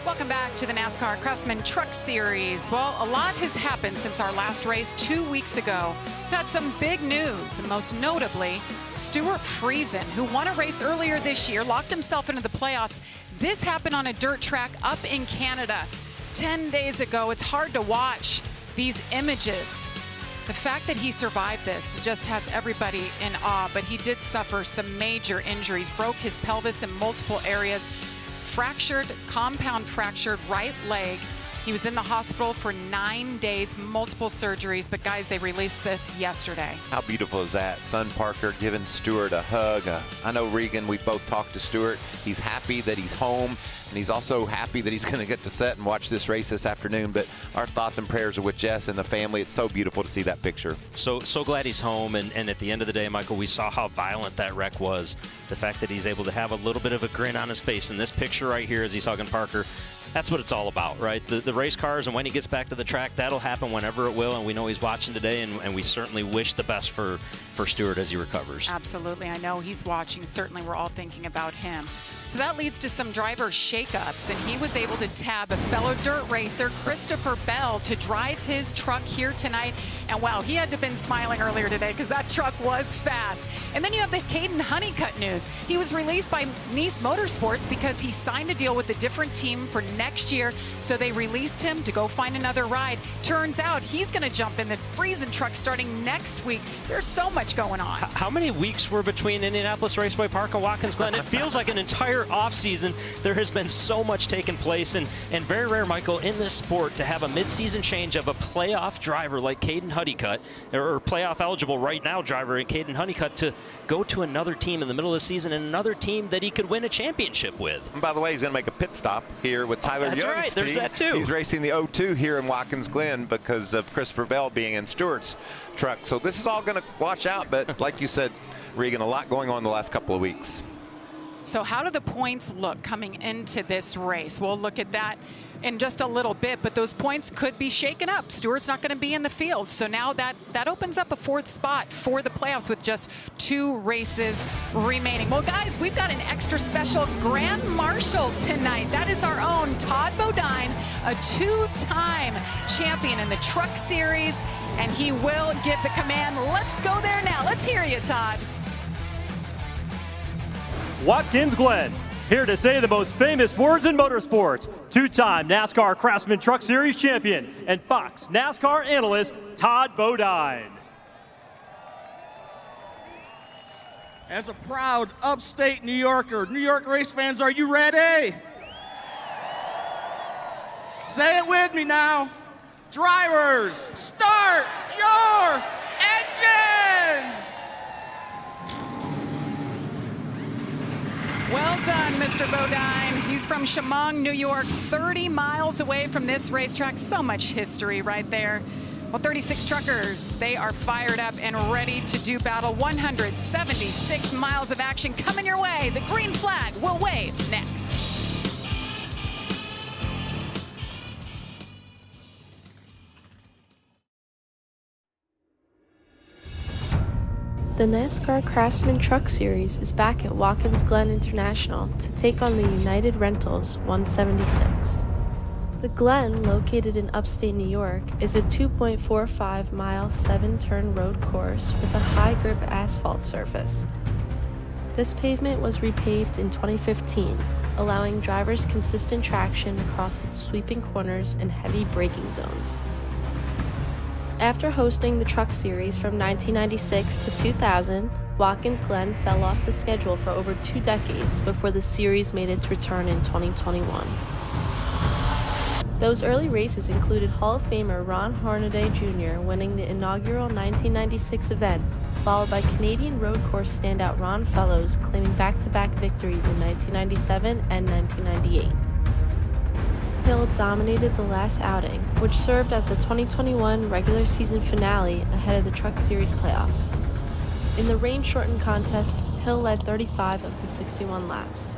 Welcome back to the NASCAR Craftsman Truck Series. Well, a lot has happened since our last race 2 weeks ago. We've had some big news, most notably Stuart Friesen, who won a race earlier this year, locked himself into the playoffs. This happened on a dirt track up in Canada 10 days ago. It's hard to watch these images. The fact that he survived this just has everybody in awe, but he did suffer some major injuries, broke his pelvis in multiple areas, compound fractured right leg. He was in the hospital for 9 days, multiple surgeries, but guys, they released this yesterday. How beautiful is that? Son Parker giving Stuart a hug. I know Regan, we both talked to Stuart. He's happy that he's home, and he's also happy that he's going to get to sit and watch this race this afternoon. But our thoughts and prayers are with Jess and the family. It's so beautiful to see that picture. So glad he's home, and at the end of the day, Michael, we saw how violent that wreck was. The fact that he's able to have a little bit of a grin on his face in this picture right here as he's hugging Parker, that's what it's all about, right? The race cars, and when he gets back to the track, that'll happen whenever it will, and we know he's watching today, and we certainly wish the best for Stuart as he recovers. Absolutely. I know he's watching. Certainly we're all thinking about him. So that leads to some driver shakeups, and he was able to tab a fellow dirt racer, Christopher Bell, to drive his truck here tonight. And wow, he had to have been smiling earlier today because that truck was fast. And then you have the Caden Honeycutt news. He was released by Nice Motorsports because he signed a deal with a different team for next year. So they released him to go find another ride. Turns out he's going to jump in the Friesen truck starting next week. There's so much going on. How many weeks were between Indianapolis Raceway Park and Watkins Glen? It feels like an entire offseason. There has been so much taking place, and very rare, Michael, in this sport to have a midseason change of a playoff driver like Caden Honeycutt, or playoff eligible right now driver in Caden Honeycutt, to go to another team in the middle of the season and another team that he could win a championship with. And by the way, he's going to make a pit stop here with Tyler Young's right. There's team. that too. He's racing the 02 here in Watkins Glen because of Christopher Bell being in Stewart's truck. So this is all going to wash out, but like you said, Regan, a lot going on the last couple of weeks. So how do the points look coming into this race? We'll look at that in just a little bit, but those points could be shaken up. Stewart's not going to be in the field, so now that opens up a fourth spot for the playoffs with just 2 races remaining. Well, guys, we've got an extra special Grand Marshal tonight. That is our own Todd Bodine, a 2-time champion in the Truck Series, and he will give the command. Let's go there now. Let's hear you, Todd. Watkins Glen, here to say the most famous words in motorsports. 2-time NASCAR Craftsman Truck Series champion and Fox NASCAR analyst Todd Bodine. As a proud upstate New Yorker, New York race fans, are you ready? Say it with me now. Drivers, start your engines! Well done, Mr. Bodine. He's from Chemung, New York, 30 miles away from this racetrack. So much history right there. Well, 36 truckers, they are fired up and ready to do battle. 176 miles of action coming your way. The green flag will wave next. The NASCAR Craftsman Truck Series is back at Watkins Glen International to take on the United Rentals 176. The Glen, located in upstate New York, is a 2.45-mile 7-turn road course with a high-grip asphalt surface. This pavement was repaved in 2015, allowing drivers consistent traction across its sweeping corners and heavy braking zones. After hosting the Truck Series from 1996 to 2000, Watkins Glen fell off the schedule for over 2 decades before the series made its return in 2021. Those early races included Hall of Famer Ron Hornaday Jr. winning the inaugural 1996 event, followed by Canadian road course standout Ron Fellows claiming back-to-back victories in 1997 and 1998. Hill dominated the last outing, which served as the 2021 regular season finale ahead of the Truck Series playoffs. In the rain-shortened contest, Hill led 35 of the 61 laps.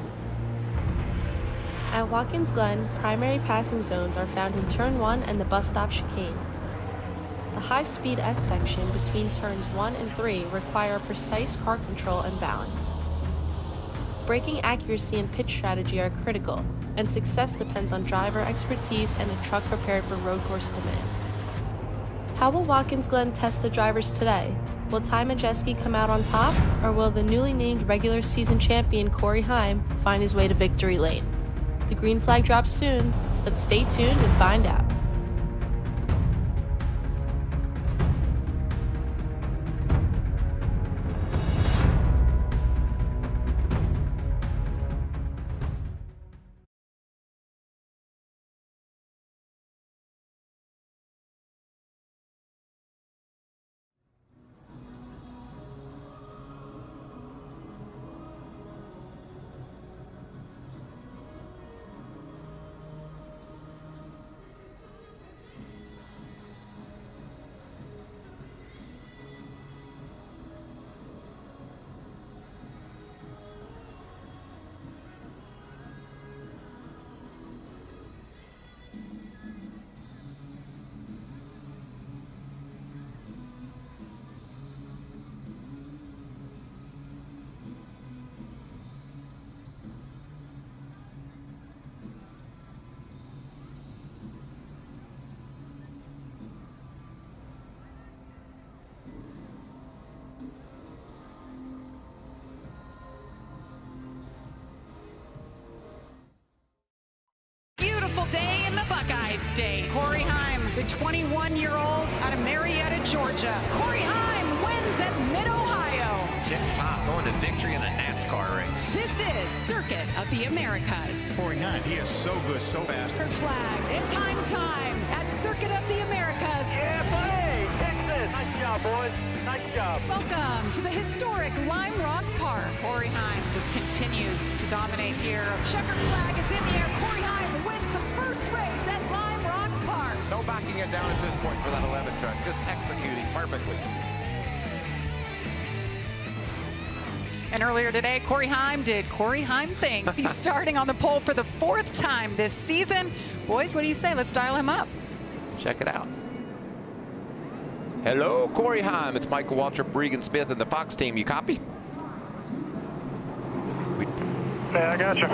At Watkins Glen, primary passing zones are found in Turn 1 and the bus stop chicane. The high-speed S section between turns 1 and 3 require precise car control and balance. braking accuracy and pitch strategy are critical, and success depends on driver expertise and a truck prepared for road course demands. How will Watkins Glen test the drivers today? Will Ty Majeski come out on top, or will the newly named regular season champion Corey Heim find his way to victory lane? The green flag drops soon. Let's stay tuned and find out. Day in the Buckeye State. Corey Heim, the 21-year-old out of Marietta, Georgia. Corey Heim wins at Mid-Ohio. Tip-top going to victory in a NASCAR race. This is Circuit of the Americas. Corey Heim, he is so good, so fast. For flag, it's time at Circuit of the Americas. Yeah, buddy! Texas! Nice job, boys. Nice job. Welcome to the historic Lime Rock Park. Corey Heim just continues to dominate here. Checkered flag is in the air. Corey Heim wins the first race at Lime Rock Park. No backing it down at this point for that 11 truck, just executing perfectly. And earlier today, Corey Heim did Corey Heim things. He's starting on the pole for the 4th time this season. Boys, what do you say? Let's dial him up. Check it out. Hello, Corey Heim. It's Michael Waltrip, Regan Smith, and the Fox team. You copy? Yeah, I got you.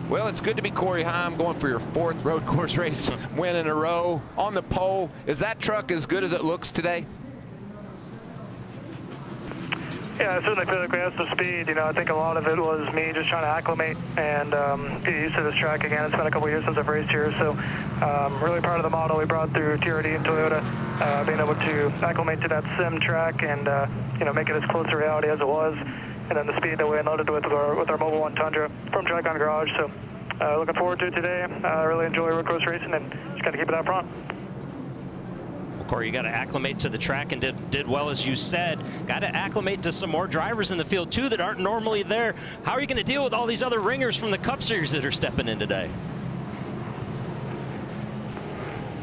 Well, it's good to be Corey Heim going for your 4th road course race win in a row on the pole. Is that truck as good as it looks today? Yeah, I certainly feel like we had some speed. You know, I think a lot of it was me just trying to acclimate and get used to this track again. It's been a couple years since I've raced here, so really proud of the model we brought through TRD and Toyota, being able to acclimate to that sim track and you know, make it as close to reality as it was, and then the speed that we unloaded with our Mobile One Tundra from Track on Garage. So looking forward to it today. I really enjoy road course racing and just got to keep it out front. Corey, you got to acclimate to the track and did well, as you said. Got to acclimate to some more drivers in the field, too, that aren't normally there. How are you going to deal with all these other ringers from the Cup Series that are stepping in today?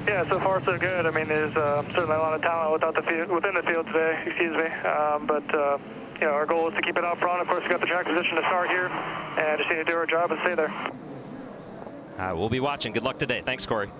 Yeah, so far so good. I mean, there's certainly a lot of talent within the field today, excuse me. But you know, our goal is to keep it out front. Of course, we got the track position to start here, and just need to do our job and stay there. We'll be watching. Good luck today. Thanks, Corey.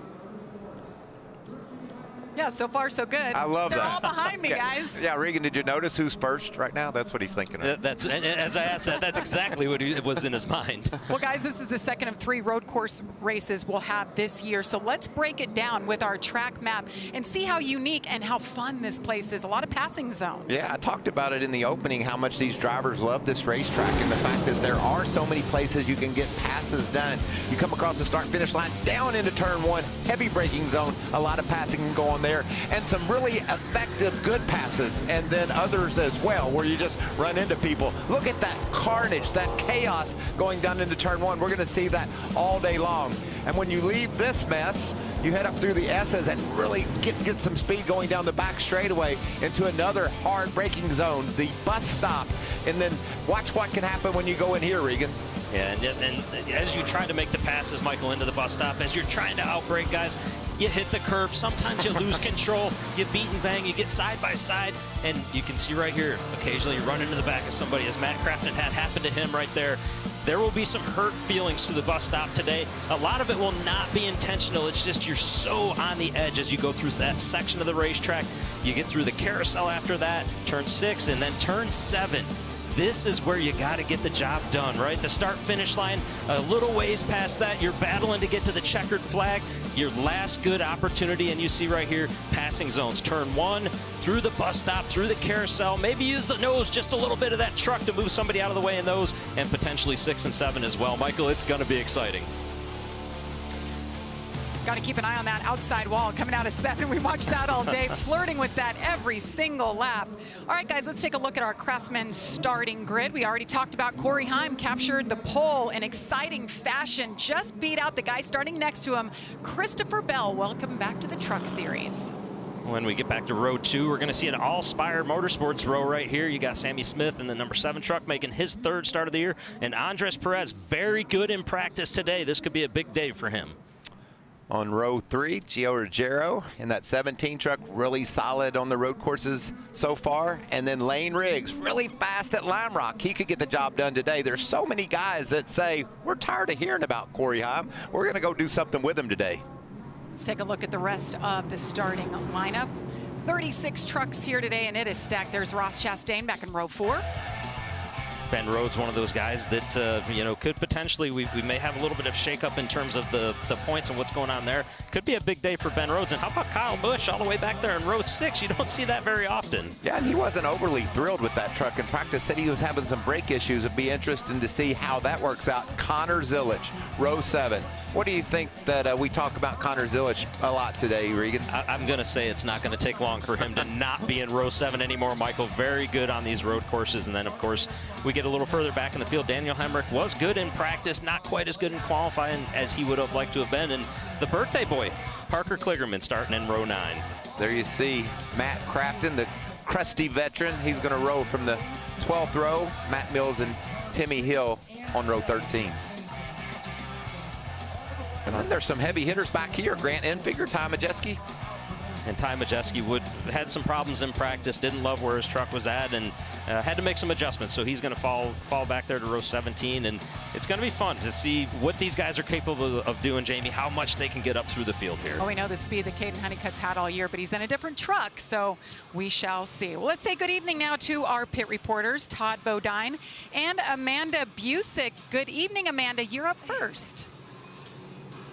Yeah, so far so good. I love They're that. all behind me, Okay. guys. Yeah, Regan, did you notice who's first right now? That's what he's thinking of. That's, and as I asked that, that's exactly what was in his mind. Well, guys, this is the second of 3 road course races we'll have this year. So let's break it down with our track map and see how unique and how fun this place is. A lot of passing zones. Yeah, I talked about it in the opening, how much these drivers love this racetrack and the fact that there are so many places you can get passes done. You come across the start-finish line, down into turn 1, heavy braking zone, a lot of passing can go on there, and some really effective good passes, and then others as well where you just run into people. Look at that carnage, that chaos going down into turn 1. We're going to see that all day long. And when you leave this mess, you head up through the S's and really get some speed going down the back straightaway into another hard braking zone, the bus stop, and then watch what can happen when you go in here, Regan. Yeah, and as you try to make the passes, Michael, into the bus stop, as you're trying to outbrake guys, you hit the curb, sometimes you lose control, you beat and bang, you get side by side, and you can see right here, occasionally you run into the back of somebody, as Matt Craftsman had happened to him right there. There will be some hurt feelings through the bus stop today. A lot of it will not be intentional. It's just you're so on the edge as you go through that section of the racetrack. You get through the carousel after that, turn 6, and then turn 7. this is where you got to get the job done, right? The start-finish line, a little ways past that, you're battling to get to the checkered flag. Your last good opportunity, and you see right here, passing zones. Turn 1, through the bus stop, through the carousel. Maybe use the nose, just a little bit of that truck to move somebody out of the way in those, and potentially 6 and 7 as well. Michael, it's going to be exciting. Got to keep an eye on that outside wall coming out of 7. We watched that all day, flirting with that every single lap. All right, guys, let's take a look at our Craftsman starting grid. We already talked about Corey Heim captured the pole in exciting fashion, just beat out the guy starting next to him, Christopher Bell. Welcome back to the Truck Series. When we get back to row 2, we're going to see an all-Spire Motorsports row right here. You got Sammy Smith in the number 7 truck making his 3rd start of the year, and Andres Perez, very good in practice today. This could be a big day for him. On row 3, Gio Ruggiero in that 17 truck, really solid on the road courses so far. And then Lane Riggs, really fast at Lime Rock. He could get the job done today. There's so many guys that say, we're tired of hearing about Corey Heim. We're going to go do something with him today. Let's take a look at the rest of the starting lineup. 36 trucks here today, and it is stacked. There's Ross Chastain back in row 4. Ben Rhodes, one of those guys that, you know, could potentially, we may have a little bit of shakeup in terms of the points and what's going on there. Could be a big day for Ben Rhodes. And how about Kyle Busch all the way back there in row 6? You don't see that very often. Yeah, and he wasn't overly thrilled with that truck in practice. Said he was having some brake issues. It'd be interesting to see how that works out. Connor Zilic, row 7. What do you think that we talk about Connor Zilic a lot today, Regan? I'm going to say it's not going to take long for him to not be in row 7 anymore, Michael. Very good on these road courses. And then, of course, we get a little further back in the field. Daniel Hemrick was good in practice, not quite as good in qualifying as he would have liked to have been. And the birthday boy, Parker Kligerman, starting in row 9. There you see Matt Crafton, the crusty veteran. He's going to row from the 12th row. Matt Mills and Timmy Hill on row 13. And then there's some heavy hitters back here. Grant Enfinger, Ty Majeski. And Ty Majeski had some problems in practice, didn't love where his truck was at, and had to make some adjustments. So he's going to fall back there to row 17, and it's going to be fun to see what these guys are capable of doing, Jamie, how much they can get up through the field here. Well, we know the speed that Caden Honeycutt's had all year, but he's in a different truck, so we shall see. Well, let's say good evening now to our pit reporters, Todd Bodine and Amanda Busick. Good evening, Amanda. You're up first.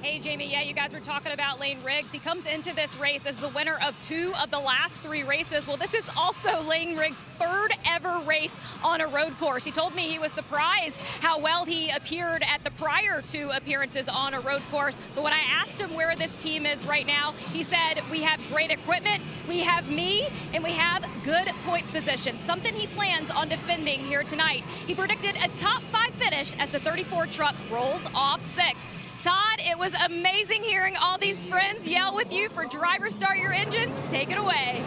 Hey, Jamie, yeah, you guys were talking about Lane Riggs. He comes into this race as the winner of 2 of the last 3 races. Well, this is also Lane Riggs' 3rd ever race on a road course. He told me he was surprised how well he appeared at the prior 2 appearances on a road course. But when I asked him where this team is right now, he said, we have great equipment, we have me, and we have good points position, something he plans on defending here tonight. He predicted a top 5 finish as the 34 truck rolls off 6th. Todd, it was amazing hearing all these friends yell with you for driver start your engines. Take it away.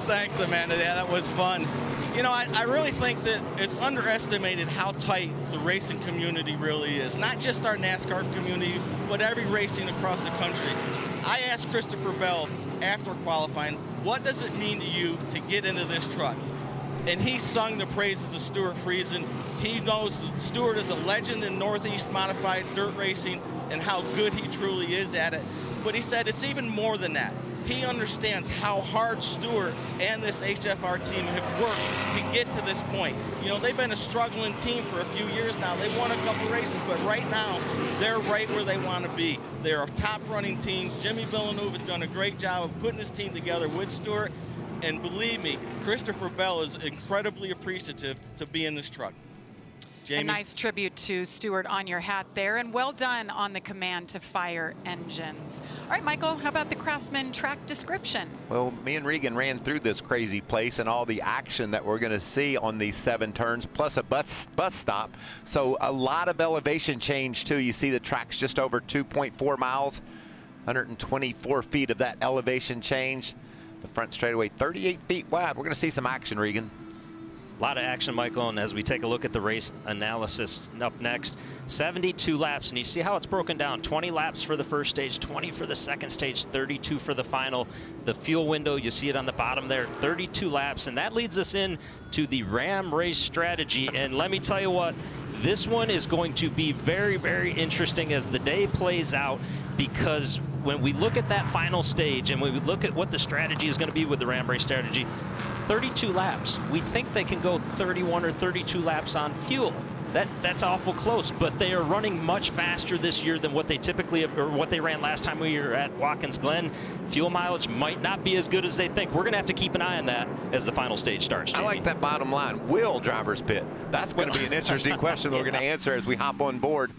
Thanks, Amanda. Yeah, that was fun. You know, I really think that it's underestimated how tight the racing community really is. Not just our NASCAR community, but every racing across the country. I asked Christopher Bell after qualifying, what does it mean to you to get into this truck? And he sung the praises of Stuart Friesen. He knows that Stuart is a legend in Northeast modified dirt racing and how good he truly is at it. But he said it's even more than that. He understands how hard Stuart and this HFR team have worked to get to this point. You know, they've been a struggling team for a few years now. They won a couple races, but right now, they're right where they want to be. They're a top running team. Jimmy Villeneuve has done a great job of putting his team together with Stuart. And believe me, Christopher Bell is incredibly appreciative to be in this truck. Jamie? A nice tribute to Stuart on your hat there, and well done on the command to fire engines. All right, Michael, how about the Craftsman track description? Well, me and Regan ran through this crazy place and all the action that we're going to see on these 7 turns, plus a bus stop. So a lot of elevation change, too. You see the track's just over 2.4 miles, 124 feet of that elevation change. The front straightaway 38 feet wide. We're going to see some action, Regan. A lot of action, Michael, and as we take a look at the race analysis up next, 72 laps, and you see how it's broken down. 20 laps for the first stage, 20 for the second stage, 32 for the final. The fuel window, you see it on the bottom there, 32 laps, and that leads us in to the Ram race strategy. And let me tell you what, This one is going to be very, very interesting as the day plays out, because when we look at that final stage and when we look at what the strategy is going to be with the Ram race strategy, 32 laps. We think they can go 31 or 32 laps on fuel. That's awful close, but they are running much faster this year than what they typically have, or what they ran last time we were at Watkins Glen. Fuel mileage might not be as good as they think. We're going to have to keep an eye on that as the final stage starts, Jamie. I like that bottom line. Will drivers pit? That's going to be an interesting question that we're going to answer as we hop on board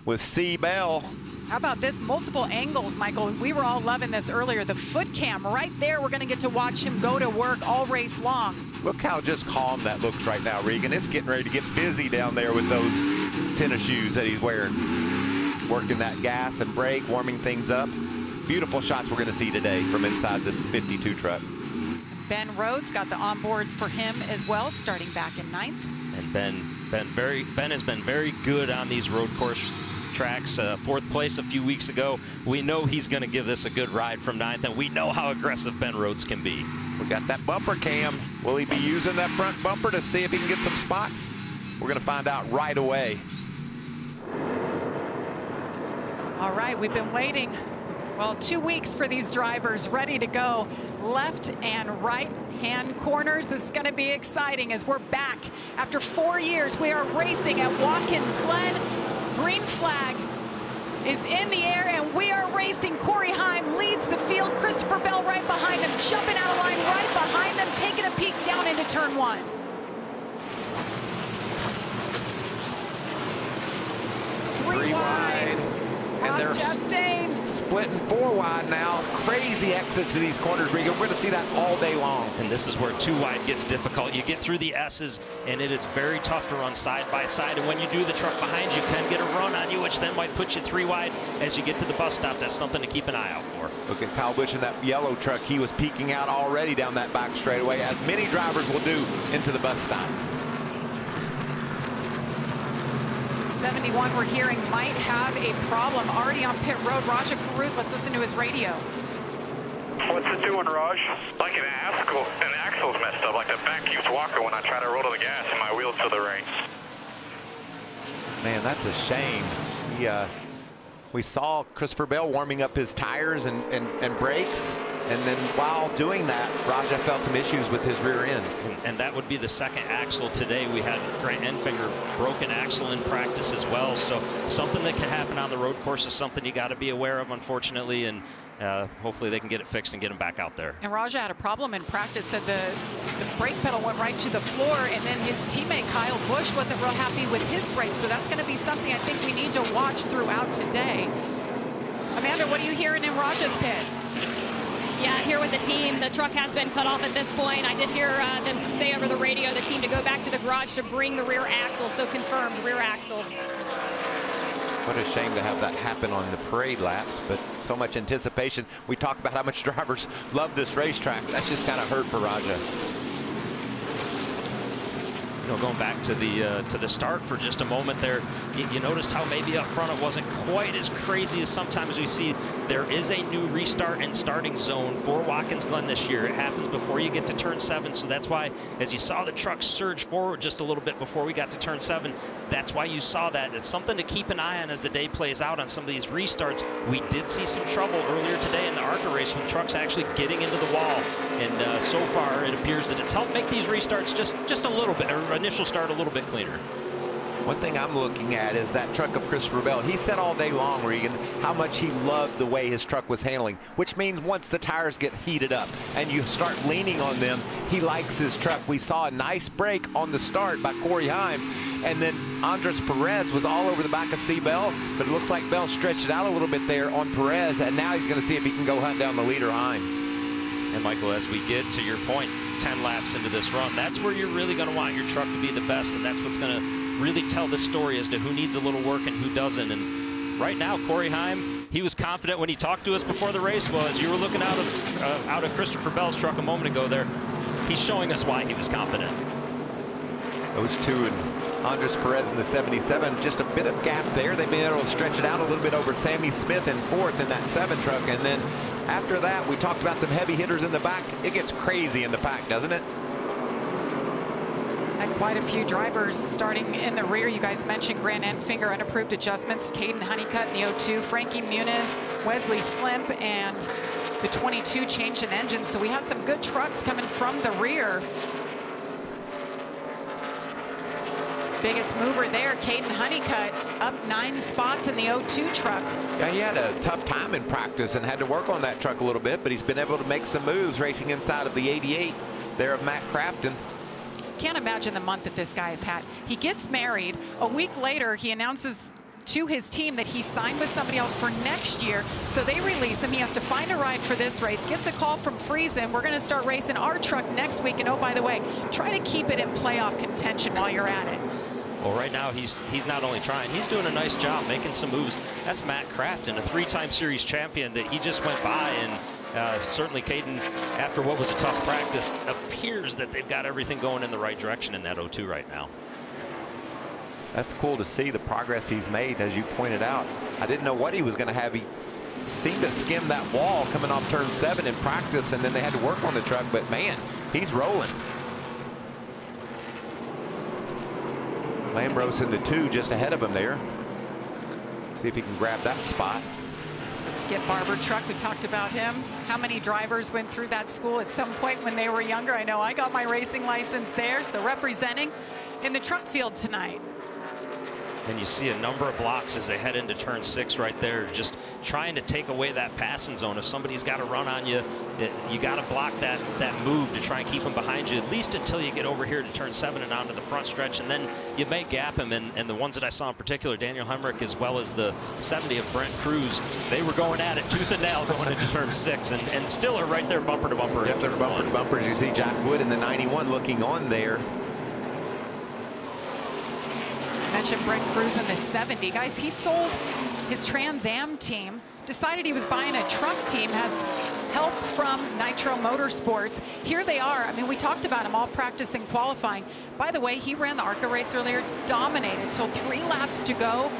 with C. Bell. How about this? Multiple angles, Michael. We were all loving this earlier. The foot cam right there. We're going to get to watch him go to work all race long. Look how just calm that looks right now, Regan. It's getting ready to get busy down there with those tennis shoes that he's wearing. Working that gas and brake, warming things up. Beautiful shots we're going to see today from inside this 52 truck. Ben Rhodes got the onboards for him as well, starting back in 9th. And Ben has been very good on these road course tracks. 4th place a few weeks ago. We know he's going to give this a good ride from 9th, and we know how aggressive Ben Rhodes can be. We got that bumper cam. Will he be using that front bumper to see if he can get some spots? We're going to find out right away. All right, we've been waiting, well, 2 weeks for these drivers ready to go. Left and right hand corners. This is going to be exciting as we're back. After 4 years, we are racing at Watkins Glen. Green flag is in the air, and we are racing. Corey Heim leads the field. Christopher Bell right behind him, jumping out of line right behind them, taking a peek down into turn 1. Three wide. And they're Chastain splitting 4 wide now. Crazy exits to these corners, Regan. We're going to see that all day long. And this is where 2 wide gets difficult. You get through the S's, and it is very tough to run side by side. And when you do, the truck behind you can get a run on you, which then might put you 3 wide as you get to the bus stop. That's something to keep an eye out for. Look at Kyle Busch in that yellow truck. He was peeking out already down that back straightaway, as many drivers will do into the bus stop. 71 we're hearing might have a problem already on pit road. Raja Karuth, let's listen to his radio. What's it doing, Raj? Like an axle's messed up, like the back keeps walking when I try to roll to the gas and my wheels to the race. Man, that's a shame. We saw Christopher Bell warming up his tires and brakes, and then while doing that, Raja felt some issues with his rear end. And that would be the second axle today. We had Grant Enfinger broken axle in practice as well. So something that can happen on the road course is something you got to be aware of, unfortunately. And hopefully they can get it fixed and get him back out there. And Raja had a problem in practice, said the brake pedal went right to the floor, and then his teammate Kyle Busch wasn't real happy with his brakes. So that's going to be something I think we need to watch throughout today. Amanda, what are you hearing in Raja's pit? Yeah, here with the team. The truck has been cut off at this point. I did hear them say over the radio, the team, to go back to the garage to bring the rear axle. So confirmed, rear axle. What a shame to have that happen on the parade laps, but so much anticipation. We talk about how much drivers love this racetrack. That's just kind of hurt for Raja. You know, going back to the start for just a moment there, you noticed how maybe up front it wasn't quite as crazy as sometimes we see. There is a new restart and starting zone for Watkins Glen this year. It happens before you get to turn 7, so that's why, as you saw the truck surge forward just a little bit before we got to turn 7, that's why you saw that. It's something to keep an eye on as the day plays out on some of these restarts. We did see some trouble earlier today in the ARCA race with trucks actually getting into the wall, and so far it appears that it's helped make these restarts just a little bit, or initial start a little bit cleaner. One thing I'm looking at is that truck of Christopher Bell. He said all day long, Regan, how much he loved the way his truck was handling, which means once the tires get heated up and you start leaning on them, he likes his truck. We saw a nice break on the start by Corey Heim, and then Andres Perez was all over the back of C. Bell, but it looks like Bell stretched it out a little bit there on Perez, and now he's going to see if he can go hunt down the leader, Heim. And Michael, as we get to your point, 10 laps into this run, that's where you're really going to want your truck to be the best, and that's what's going to really tell the story as to who needs a little work and who doesn't. And right now, Corey Heim, he was confident when he talked to us before the race. Well, as you were looking out of Christopher Bell's truck a moment ago there, he's showing us why he was confident. Those two and Andres Perez in the 77, just a bit of gap there. They've been able to stretch it out a little bit over Sammy Smith in 4th in that 7 truck. And then after that, we talked about some heavy hitters in the back. It gets crazy in the pack, doesn't it? That Quite a few drivers starting in the rear. You guys mentioned Grant Enfinger, unapproved adjustments. Caden Honeycutt in the 02. Frankie Muniz, Wesley Slimp, and the 22 changed an engine. So we had some good trucks coming from the rear. Biggest mover there, Caden Honeycutt, up 9 spots in the 02 truck. Yeah, he had a tough time in practice and had to work on that truck a little bit, but he's been able to make some moves racing inside of the 88 there of Matt Crafton. Can't imagine the month that this guy has had. He gets married. A week later, he announces to his team that he signed with somebody else for next year. So they release him. He has to find a ride for this race. Gets a call from Friesen. We're going to start racing our truck next week. And oh, by the way, try to keep it in playoff contention while you're at it. Well, right now he's not only trying, he's doing a nice job making some moves. That's Matt Crafton, a 3-time series champion that he just went by, and certainly Caden, after what was a tough practice, appears that they've got everything going in the right direction in that 02 right now. That's cool to see the progress he's made, as you pointed out. I didn't know what he was going to have. He seemed to skim that wall coming off turn 7 in practice, and then they had to work on the truck, but man, he's rolling. Lambros in the 2 just ahead of him there. See if he can grab that spot. Skip Barber truck, we talked about him. How many drivers went through that school at some point when they were younger? I know I got my racing license there, so representing in the truck field tonight. And you see a number of blocks as they head into turn 6 right there, just trying to take away that passing zone. If somebody's got to run on you, you got to block that move to try and keep them behind you, at least until you get over here to turn 7 and onto the front stretch, and then you may gap him. And the ones that I saw in particular, Daniel Hemrick as well as the 70 of Brent Cruz, they were going at it tooth and nail going into turn 6, and still are right there bumper to bumper. Yep, they're bumper to bumper. As you see Jack Wood in the 91 looking on there. Mentioned Brent Cruz in the 70. Guys, he sold his Trans Am team, decided he was buying a truck team, has help from Nitro Motorsports. Here they are. I mean, we talked about him all practicing qualifying. By the way, he ran the ARCA race earlier, dominated till 3 laps to go.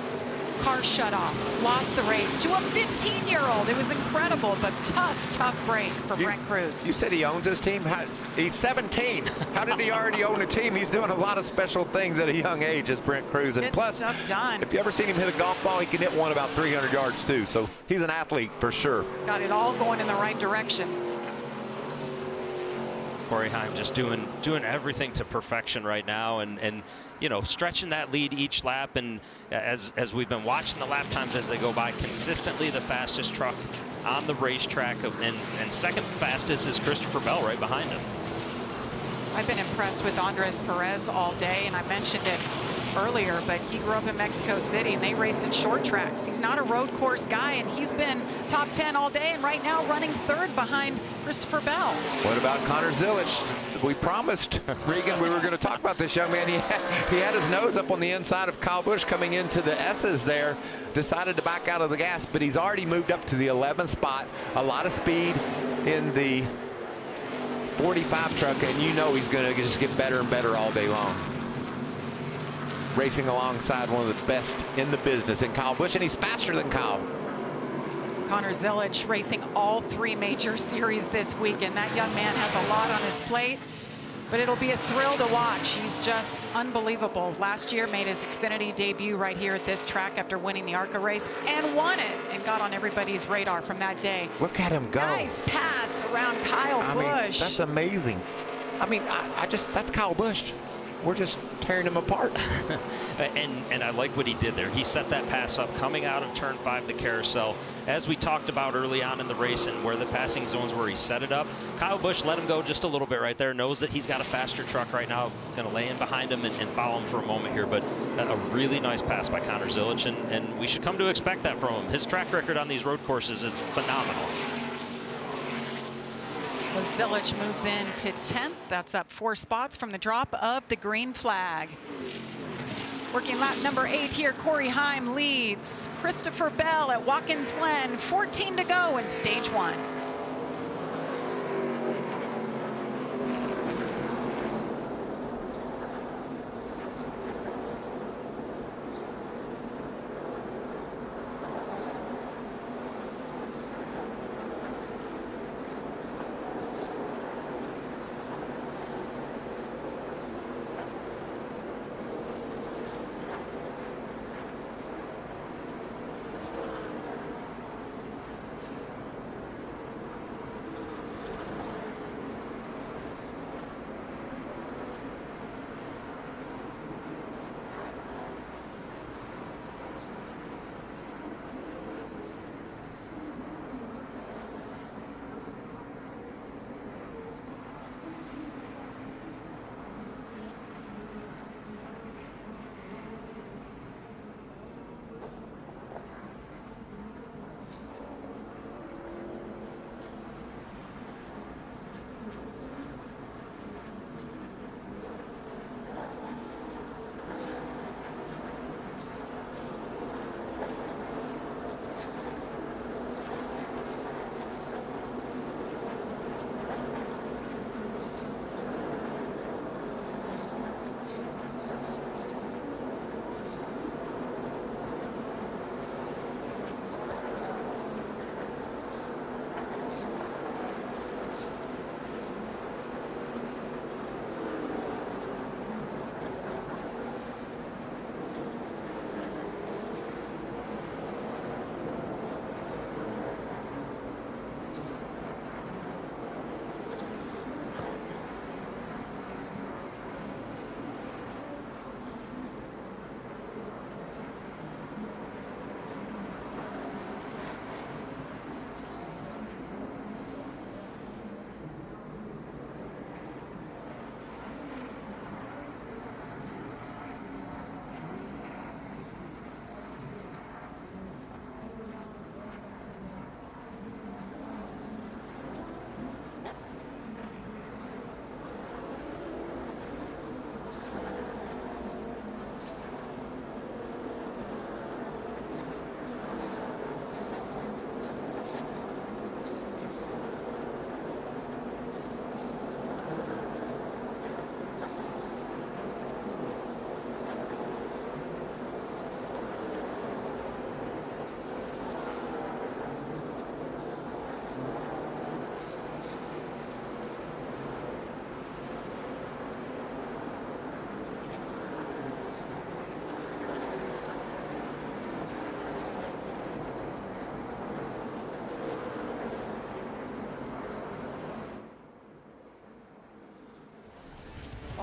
Car shut off, lost the race to a 15-year-old. It was incredible, but tough break for Brent Cruz. You said he owns his team? He's 17. How did he already own a team? He's doing a lot of special things at a young age as Brent Cruz. And plus, stuff done. If you ever seen him hit a golf ball, he can hit one about 300 yards too. So he's an athlete for sure. Got it all going in the right direction. Corey Heim just doing everything to perfection right now, and you know, stretching that lead each lap, and as we've been watching the lap times as they go by, consistently the fastest truck on the racetrack, and second fastest is Christopher Bell right behind him. I've been impressed with Andres Perez all day, and I mentioned it earlier, but he grew up in Mexico City and they raced in short tracks. He's not a road course guy, and he's been top 10 all day, and right now running 3rd behind Christopher Bell. What about Connor Zilich? We promised Regan we were going to talk about this young man. He had his nose up on the inside of Kyle Busch coming into the S's there. Decided to back out of the gas, but he's already moved up to the 11th spot. A lot of speed in the 45 truck, and you know he's going to just get better and better all day long. Racing alongside one of the best in the business in Kyle Busch, and he's faster than Kyle. Connor Zilich racing all 3 major series this weekend. That young man has a lot on his plate, but it'll be a thrill to watch. He's just unbelievable. Last year made his Xfinity debut right here at this track after winning the ARCA race and won it, and got on everybody's radar from that day. Look at him go. Nice pass around Kyle Busch. That's amazing. I mean, that's Kyle Busch. We're just tearing him apart. and I like what he did there. He set that pass up coming out of turn 5, the carousel. As we talked about early on in the race and where the passing zones where he set it up, Kyle Busch let him go just a little bit right there. Knows that he's got a faster truck right now. Going to lay in behind him and follow him for a moment here. But a really nice pass by Connor Zilich, and we should come to expect that from him. His track record on these road courses is phenomenal. So Zilich moves into 10th. That's up 4 spots from the drop of the green flag. Working lap number 8 here, Corey Heim leads Christopher Bell at Watkins Glen. 14 to go in stage 1.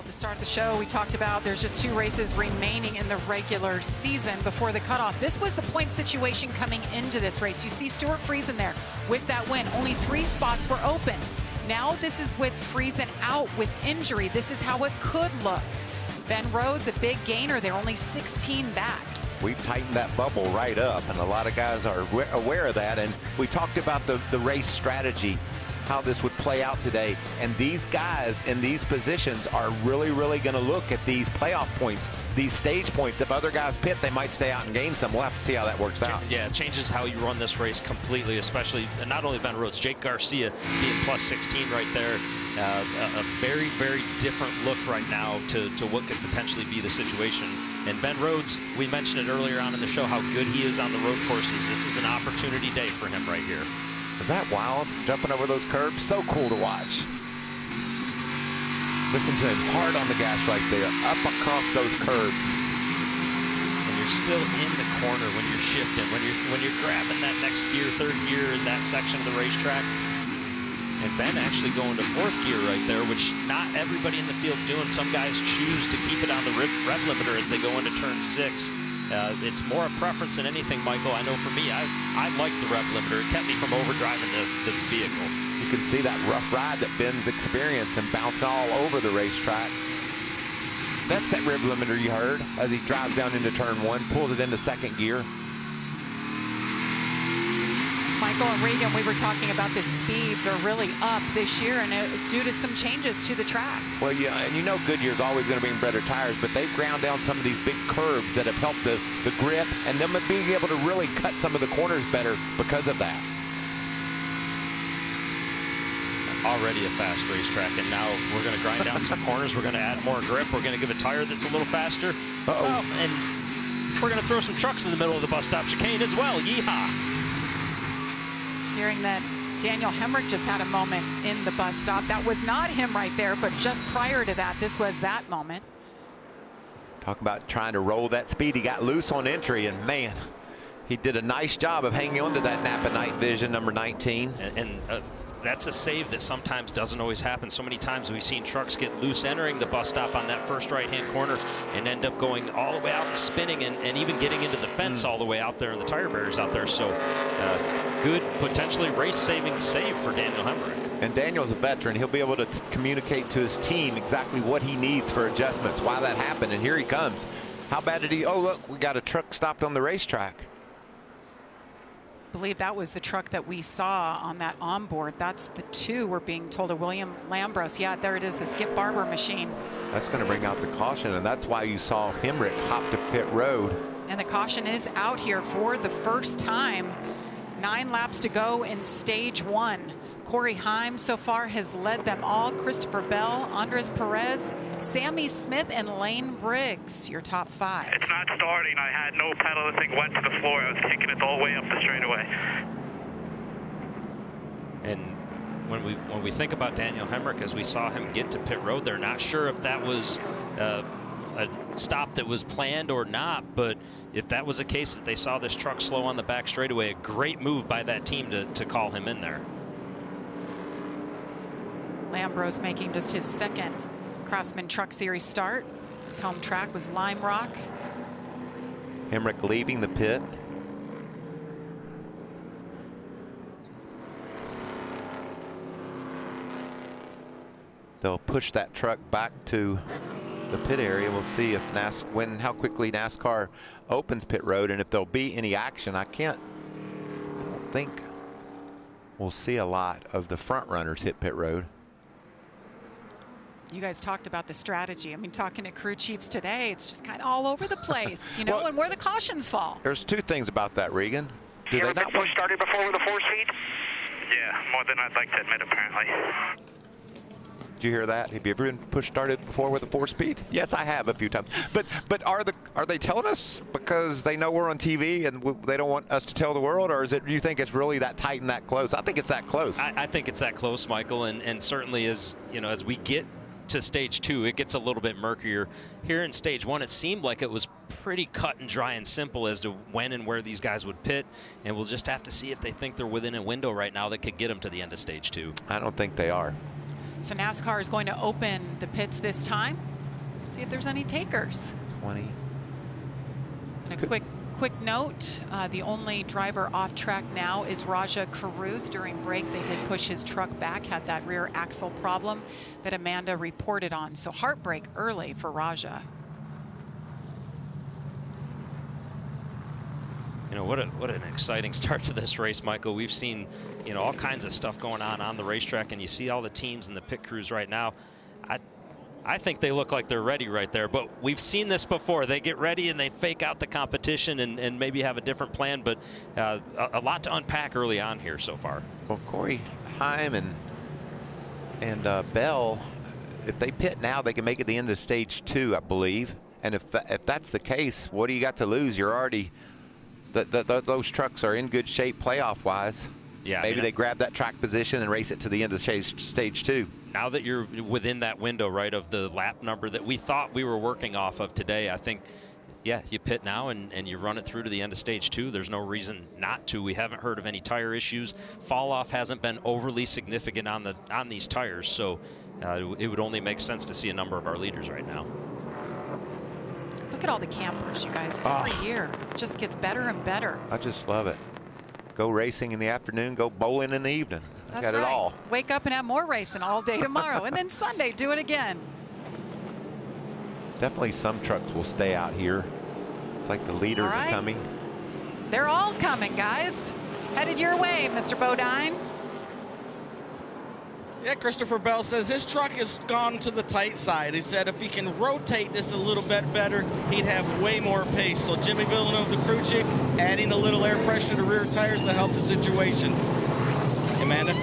At the start of the show, we talked about there's just 2 races remaining in the regular season before the cutoff. This was the point situation coming into this race. You see Stuart Friesen there with that win. Only 3 spots were open. Now this is with Friesen out with injury. This is how it could look. Ben Rhodes, a big gainer there, only 16 back. We've tightened that bubble right up, and a lot of guys are aware of that. And we talked about the race strategy, how this would play out today. And these guys in these positions are really, really going to look at these playoff points, these stage points. If other guys pit, they might stay out and gain some. We'll have to see how that works out. Yeah, it changes how you run this race completely, especially not only Ben Rhodes, Jake Garcia being plus 16 right there. A very, very different look right now to what could potentially be the situation. And Ben Rhodes, we mentioned it earlier on in the show, how good he is on the road courses. This is an opportunity day for him right here. Is that wild? Jumping over those curbs, so cool to watch. Listen to him hard on the gas right there, up across those curbs. And you're still in the corner when you're shifting, when you're grabbing that next gear, 3rd gear in that section of the racetrack. And Ben actually going to 4th gear right there, which not everybody in the field's doing. Some guys choose to keep it on the rev limiter as they go into turn 6. It's more a preference than anything, Michael. I know for me, I like the rev limiter. It kept me from overdriving the vehicle. You can see that rough ride that Ben's experienced and bouncing all over the racetrack. That's that rev limiter you heard as he drives down into turn 1, pulls it into 2nd gear. Michael and Regan, we were talking about the speeds are really up this year, and due to some changes to the track. Well, yeah, and you know Goodyear's always going to bring better tires, but they've ground down some of these big curves that have helped the grip, and them being able to really cut some of the corners better because of that. Already a fast racetrack, and now we're going to grind down some corners. We're going to add more grip. We're going to give a tire that's a little faster. Uh-oh. And we're going to throw some trucks in the middle of the bus stop chicane as well. Yeehaw! Hearing that Daniel Hemrick just had a moment in the bus stop. That was not him right there, but just prior to that, this was that moment. Talk about trying to roll that speed. He got loose on entry, and man, he did a nice job of hanging on to that Napa Night Vision number 19. And that's a save that sometimes doesn't always happen. So many times we've seen trucks get loose entering the bus stop on that first right-hand corner and end up going all the way out and spinning and even getting into the fence all the way out there and the tire barriers out there. So good, potentially race-saving save for Daniel Hemrick. And Daniel's a veteran. He'll be able to communicate to his team exactly what he needs for adjustments, why that happened. And here he comes. How bad did he? Oh, look, we got a truck stopped on the racetrack. I believe that was the truck that we saw on that onboard. That's the 2 we're being told of William Lambros. Yeah, there it is, the Skip Barber machine. That's going to bring out the caution, and that's why you saw Hemrick hop to pit road. And the caution is out here for the first time. 9 laps to go in stage 1. Corey Heim so far has led them all. Christopher Bell, Andres Perez, Sammy Smith, and Lane Briggs, your top 5. It's not starting. I had no pedal. The thing went to the floor. I was kicking it all the way up the straightaway. And when we think about Daniel Hemrick, as we saw him get to pit road, they're not sure if that was a stop that was planned or not, but if that was the case, that they saw this truck slow on the back straightaway, a great move by that team to call him in there. Lambros making just his 2nd Craftsman Truck Series start. His home track was Lime Rock. Hemrick leaving the pit. They'll push that truck back to the pit area. We'll see if how quickly NASCAR opens pit road, and if there'll be any action. I don't think we'll see a lot of the front runners hit pit road. You guys talked about the strategy. I mean, talking to crew chiefs today, it's just kind of all over the place, you know, well, and where the cautions fall. There's 2 things about that, Regan. Do they not push started before with a 4-speed? Yeah, more than I'd like to admit, apparently. Did you hear that? Have you ever been push started before with a 4-speed? Yes, I have a few times. But are they telling us because they know we're on TV and they don't want us to tell the world, or do you think it's really that tight and that close? I think it's that close. I think it's that close, Michael, and certainly as we get to stage 2, it gets a little bit murkier. Here in stage 1, it seemed like it was pretty cut and dry and simple as to when and where these guys would pit, and we'll just have to see if they think they're within a window right now that could get them to the end of stage 2. I don't think they are. So NASCAR is going to open the pits this time. See if there's any takers. 20. And a quick note, the only driver off track now is Raja Caruth. During break, they did push his truck back, had that rear axle problem that Amanda reported on. So heartbreak early for Raja. You know, what an exciting start to this race, Michael. We've seen, you know, all kinds of stuff going on the racetrack, and you see all the teams and the pit crews right now. I think they look like they're ready right there, but we've seen this before. They get ready and they fake out the competition and maybe have a different plan, but a lot to unpack early on here so far. Well, Corey Heim and Bell, if they pit now, they can make it the end of stage 2, I believe. And if that's the case, what do you got to lose? You're already, those trucks are in good shape playoff-wise. Yeah, maybe they grab that track position and race it to the end of stage 2. Now that you're within that window, right, of the lap number that we thought we were working off of today, I think, yeah, you pit now and you run it through to the end of stage 2. There's no reason not to. We haven't heard of any tire issues. Fall off hasn't been overly significant on these tires, so it would only make sense to see a number of our leaders right now. Look at all the campers, you guys. Every year it just gets better and better. I just love it. Go racing in the afternoon, go bowling in the evening. I got right. it all. Wake up and have more racing all day tomorrow, and then Sunday do it again. Definitely some trucks will stay out here. It's like the leaders are coming. They're all coming, guys. Headed your way, Mr. Bodine. Yeah, Christopher Bell says his truck has gone to the tight side. He said if he can rotate this a little bit better, he'd have way more pace. So Jimmy Villeneuve, the crew chief, adding a little air pressure to the rear tires to help the situation. Amanda?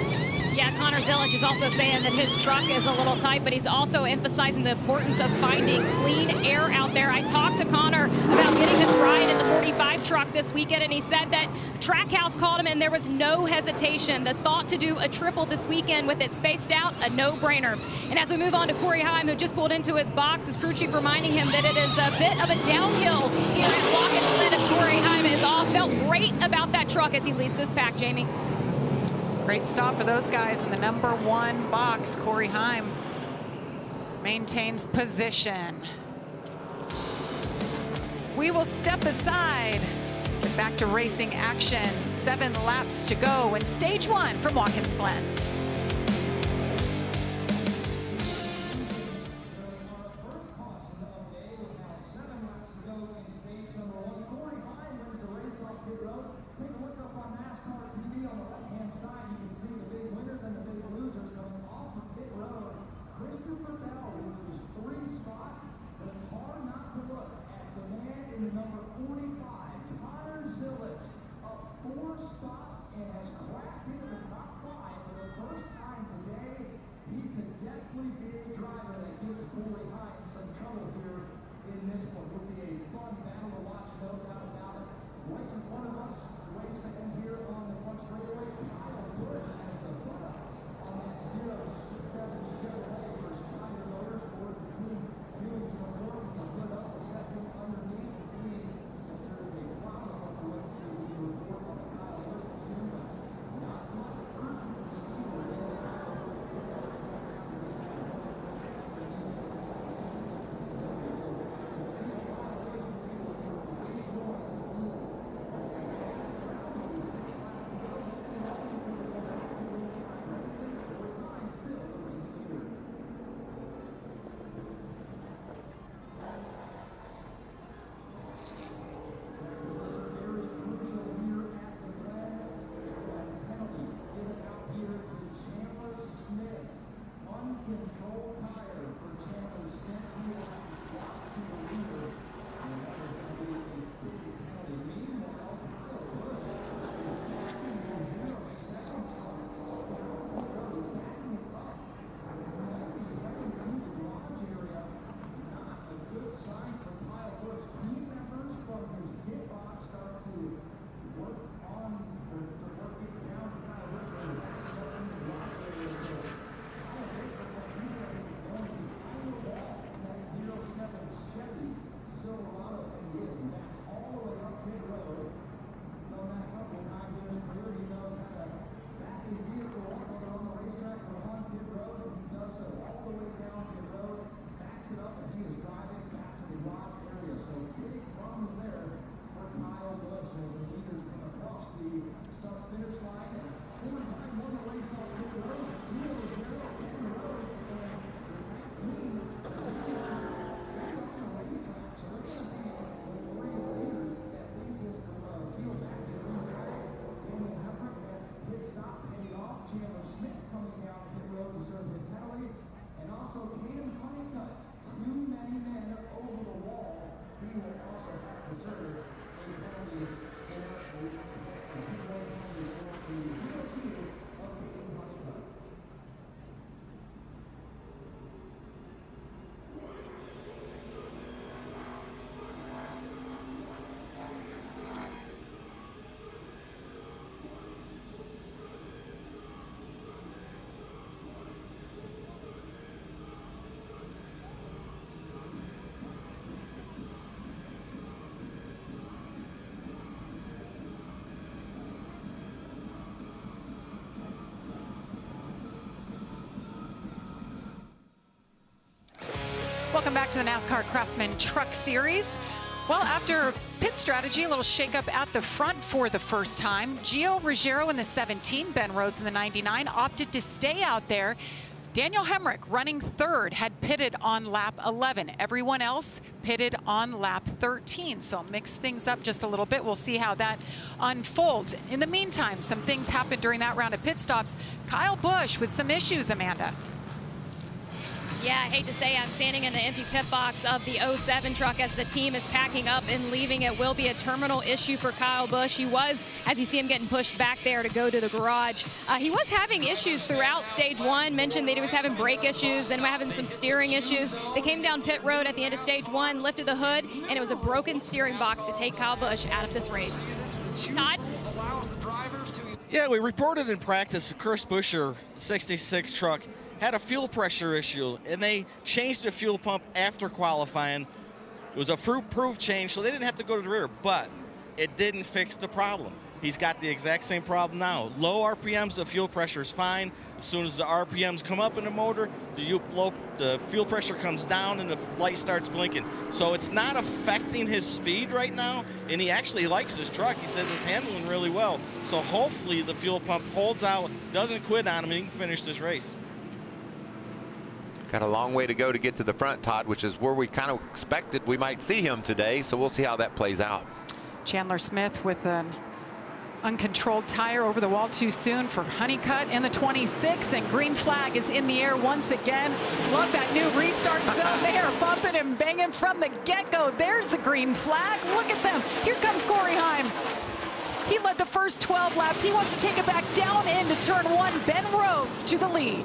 Yeah, Connor Zillage is also saying that his truck is a little tight, but he's also emphasizing the importance of finding clean air out there. I talked to Connor about getting this ride in the 45 truck this weekend, and he said that Trackhouse called him, and there was no hesitation. The thought to do a triple this weekend with it spaced out, a no-brainer. And as we move on to Corey Heim, who just pulled into his box, his crew chief reminding him that it is a bit of a downhill here at Watkins Glen as Corey Heim is off. Felt great about that truck as he leads this pack, Jamie. Great stop for those guys in the #1 box. Corey Heim maintains position. We will step aside. Get back to racing action. 7 laps to go in stage 1 from Watkins Glen. Welcome back to the NASCAR Craftsman Truck Series. Well, after pit strategy, a little shakeup at the front for the first time. Gio Ruggiero in the 17, Ben Rhodes in the 99 opted to stay out there. Daniel Hemrick, running third, had pitted on lap 11. Everyone else pitted on lap 13, so mix things up just a little bit. We'll see how that unfolds. In the meantime, some things happened during that round of pit stops. Kyle Busch with some issues, Amanda. Yeah, I hate to say I'm standing in the empty pit box of the 07 truck as the team is packing up and leaving. It will be a terminal issue for Kyle Busch. He was, as you see him getting pushed back there to go to the garage. He was having issues throughout stage one, mentioned that he was having brake issues and having some steering issues. They came down pit road at the end of stage one, lifted the hood, and it was a broken steering box to take Kyle Busch out of this race. Todd? Yeah, we reported in practice the Chris Buescher 66 truck had a fuel pressure issue, and they changed the fuel pump after qualifying. It was a proof change, so they didn't have to go to the rear, but it didn't fix the problem. He's got the exact same problem now. Low RPMs, the fuel pressure is fine. As soon as the RPMs come up in the motor, the fuel pressure comes down and the light starts blinking. So it's not affecting his speed right now, and he actually likes his truck. He says it's handling really well. So hopefully the fuel pump holds out, doesn't quit on him, and he can finish this race. Got a long way to go to get to the front, Todd, which is where we kind of expected we might see him today. So we'll see how that plays out. Chandler Smith with an uncontrolled tire over the wall too soon for Honeycutt in the 26, and green flag is in the air once again. Love that new restart zone. They are bumping and banging from the get-go. There's the green flag. Look at them. Here comes Corey Heim. He led the first 12 laps. He wants to take it back down into turn one. Ben Rhodes to the lead.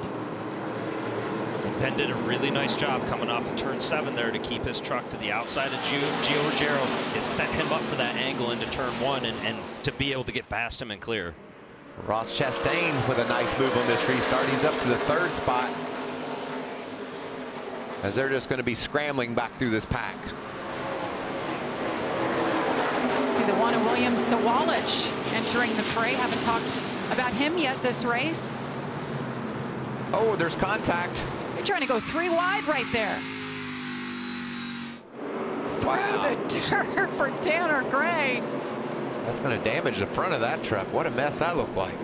Ben did a really nice job coming off of turn 7 there to keep his truck to the outside of Gio Ruggiero. It set him up for that angle into turn 1 and to be able to get past him and clear. Ross Chastain with a nice move on this restart. He's up to the 3rd spot as they're just going to be scrambling back through this pack. See the one of William Sawalich entering the fray. Haven't talked about him yet this race. Oh, there's contact. They're trying to go 3 wide right there. Wow. Through the dirt for Tanner Gray. That's going to damage the front of that truck. What a mess that looked like.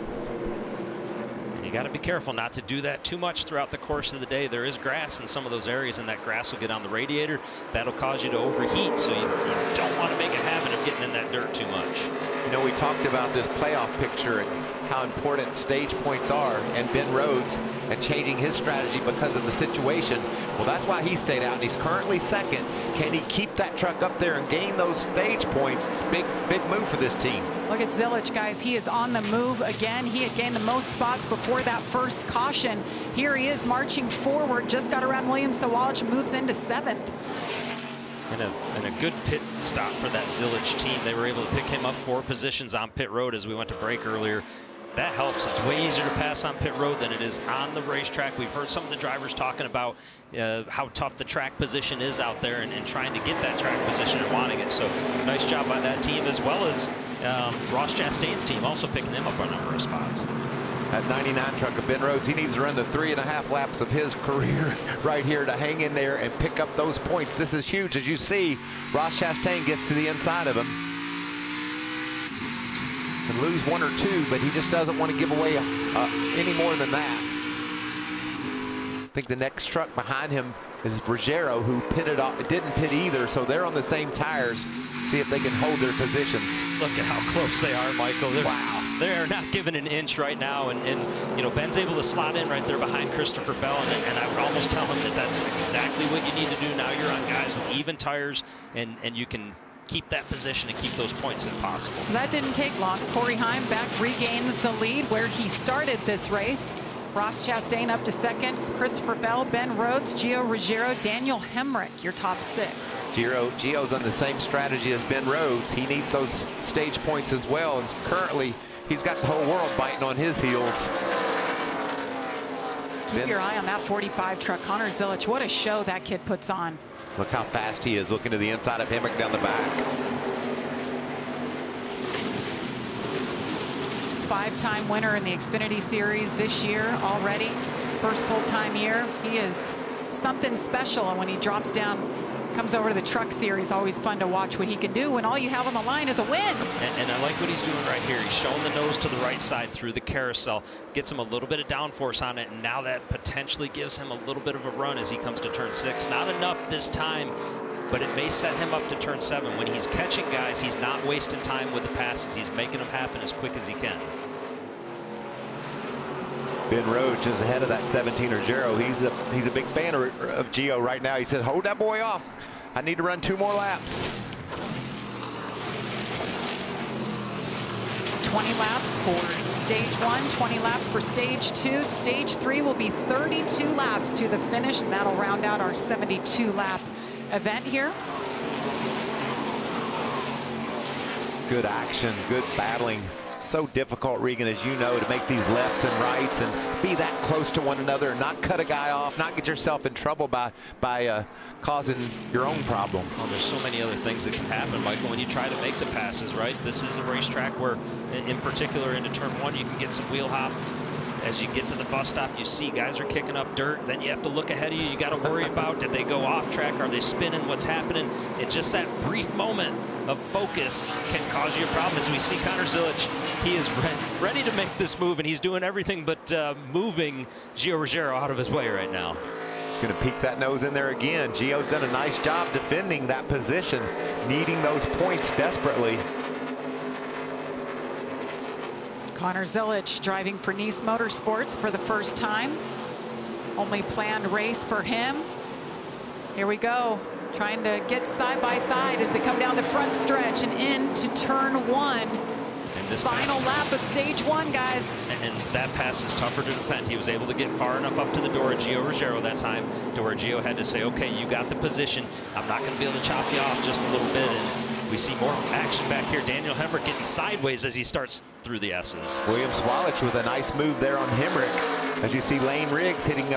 And you got to be careful not to do that too much throughout the course of the day. There is grass in some of those areas, and that grass will get on the radiator. That'll cause you to overheat, so you don't want to make a habit of getting in that dirt too much. You know, we talked about this playoff picture and how important stage points are, and Ben Rhodes and changing his strategy because of the situation. Well, that's why he stayed out, and he's currently 2nd. Can he keep that truck up there and gain those stage points? It's a big move for this team. Look at Zilich, guys. He is on the move again. He had gained the most spots before that first caution. Here he is marching forward. Just got around William Sawalich and moves into 7th. And a good pit stop for that Zilich team. They were able to pick him up 4 positions on pit road as we went to break earlier. That helps. It's way easier to pass on pit road than it is on the racetrack. We've heard some of the drivers talking about how tough the track position is out there and trying to get that track position and wanting it. So nice job by that team, as well as Ross Chastain's team also picking him up on a number of spots. That 99 truck of Ben Rhodes, he needs to run the 3.5 laps of his career right here to hang in there and pick up those points. This is huge. As you see, Ross Chastain gets to the inside of him. Can lose 1 or 2, but he just doesn't want to give away any more than that. I think the next truck behind him is Ruggiero, who pitted off. It didn't pit either, so they're on the same tires. See if they can hold their positions. Look at how close they are, Michael. Wow. They're not giving an inch right now, and you know, Ben's able to slot in right there behind Christopher Bell, and I would almost tell him that that's exactly what you need to do. Now you're on guys with even tires, and you can keep that position and keep those points if possible. So that didn't take long. Corey Heim back regains the lead where he started this race. Ross Chastain up to 2nd. Christopher Bell, Ben Rhodes, Gio Ruggiero, Daniel Hemrick, your top 6. Gio's on the same strategy as Ben Rhodes. He needs those stage points as well, and currently he's got the whole world biting on his heels. Keep your eye on that 45 truck. Connor Zilich, what a show that kid puts on. Look how fast he is, looking to the inside of Hemrick down the back. 5-time winner in the Xfinity Series this year already. First full-time year. He is something special. And when he drops down, comes over to the Truck Series, always fun to watch what he can do when all you have on the line is a win. And I like what he's doing right here. He's showing the nose to the right side through the carousel, gets him a little bit of downforce on it, and now that potentially gives him a little bit of a run as he comes to turn 6. Not enough this time, but it may set him up to turn 7. When he's catching guys, he's not wasting time with the passes. He's making them happen as quick as he can. Ben Roach is ahead of that 17er Giro. He's a big fan of Gio right now. He said, hold that boy off. I need to run 2 more laps. 20 laps for stage 1, 20 laps for stage 2. Stage 3 will be 32 laps to the finish, and that'll round out our 72-lap event here. Good action, good battling. So difficult, Regan, as you know, to make these lefts and rights and be that close to one another and not cut a guy off, not get yourself in trouble by causing your own problem. Well, there's so many other things that can happen, Michael, when you try to make the passes, right? This is a racetrack where, in particular, into turn 1, you can get some wheel hop. As you get to the bus stop, you see guys are kicking up dirt. Then you have to look ahead of you. You got to worry about, did they go off track? Are they spinning? What's happening? And just that brief moment of focus can cause you a problem. As we see Connor Zilic, he is ready to make this move, and he's doing everything but moving Gio Ruggiero out of his way right now. He's going to peek that nose in there again. Gio's done a nice job defending that position, needing those points desperately. Connor Zilic driving for Nice Motorsports for the first time. Only planned race for him. Here we go. Trying to get side by side as they come down the front stretch and into turn 1. And this final lap of stage 1, guys. And that pass is tougher to defend. He was able to get far enough up to the door of Gio Ruggiero that time to where Gio had to say, okay, you got the position. I'm not going to be able to chop you off just a little bit. And we see more action back here. Daniel Hemrick getting sideways as he starts through the S's. William Swalich with a nice move there on Hemrick. As you see Lane Riggs heating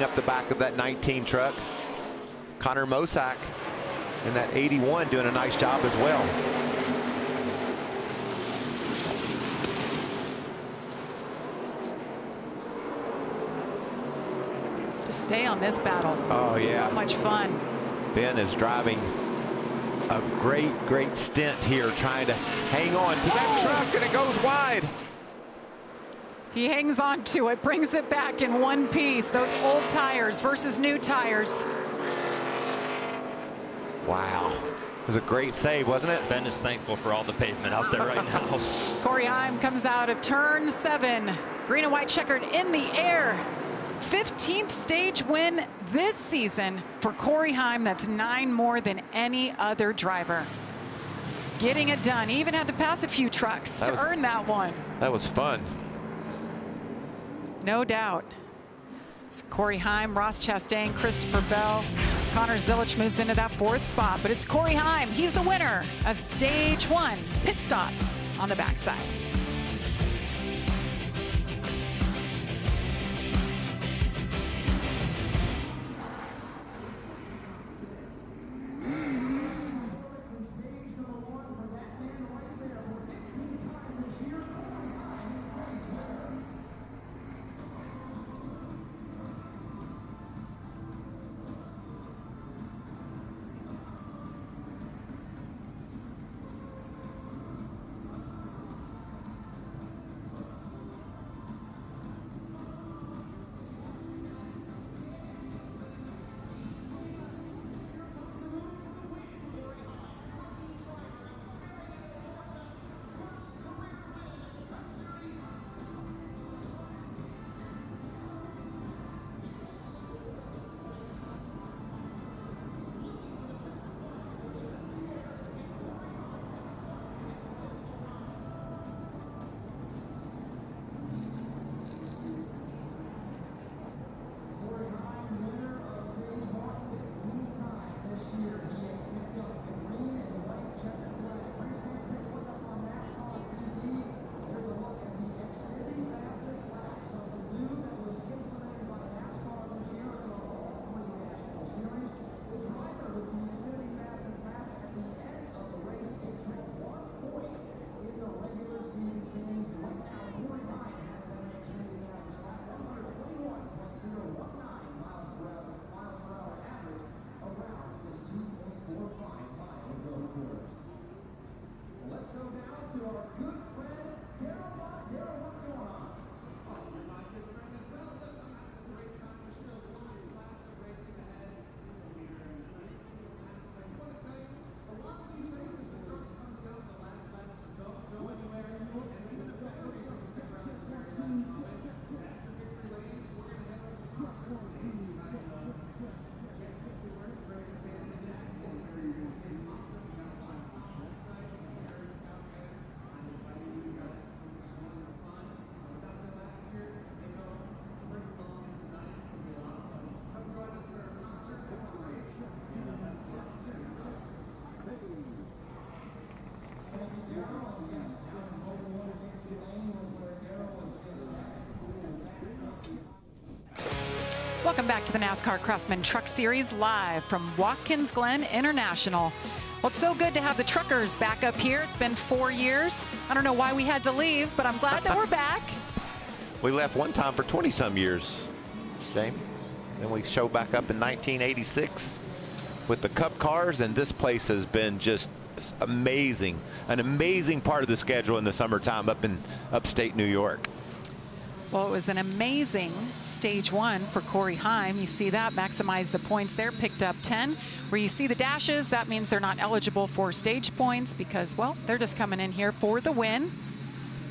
up the back of that 19 truck. Connor Mosak in that 81 doing a nice job as well. Just stay on this battle. Oh, yeah. So much fun. Ben is driving a great stint here, trying to hang on to that truck, and it goes wide. He hangs on to it, brings it back in one piece. Those old tires versus new tires. Wow. It was a great save, wasn't it? Ben is thankful for all the pavement out there right now. Corey Heim comes out of turn 7. Green and white checkered in the air. 15th stage win this season for Corey Heim. That's 9 more than any other driver. Getting it done. He even had to pass a few trucks to earn that one. That was fun. No doubt. It's Corey Heim, Ross Chastain, Christopher Bell. Connor Zilic moves into that 4th spot, but it's Corey Heim. He's the winner of stage 1. Pit stops on the backside. Welcome back to the NASCAR Craftsman Truck Series live from Watkins Glen International. Well, it's so good to have the truckers back up here. It's been 4 years. I don't know why we had to leave, but I'm glad that we're back. We left one time for 20-some years. Same. Then we showed back up in 1986 with the Cup cars, and this place has been just amazing. An amazing part of the schedule in the summertime up in upstate New York. Well, it was an amazing stage one for Corey Heim. You see that, maximize the points there, picked up 10. Where you see the dashes, that means they're not eligible for stage points because, well, they're just coming in here for the win.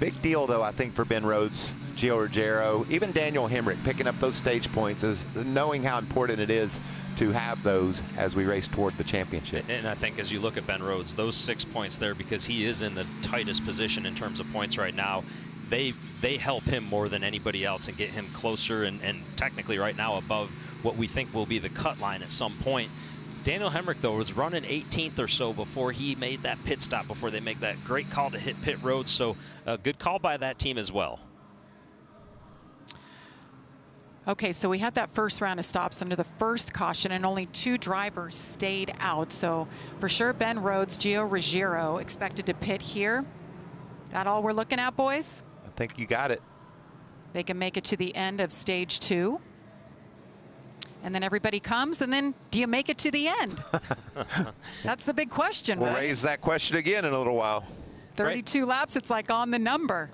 Big deal, though, I think, for Ben Rhodes, Gio Ruggiero, even Daniel Hemrick picking up those stage points, is knowing how important it is to have those as we race toward the championship. And I think as you look at Ben Rhodes, those 6 points there, because he is in the tightest position in terms of points right now, they help him more than anybody else and get him closer and technically right now above what we think will be the cut line at some point. Daniel Hemrick, though, was running 18th or so before he made that pit stop, before they make that great call to hit pit road. So a good call by that team as well. Okay, so we had that first round of stops under the first caution, and only 2 drivers stayed out. So for sure, Ben Rhodes, Gio Ruggiero expected to pit here. That all we're looking at, boys? I think you got it. They can make it to the end of stage 2. And then everybody comes, and then do you make it to the end? That's the big question, We'll right? raise that question again in a little while. 32 laps, it's like on the number.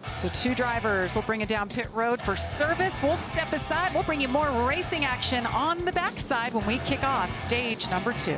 So 2 drivers will bring it down pit road for service. We'll step aside. We'll bring you more racing action on the backside when we kick off stage number 2.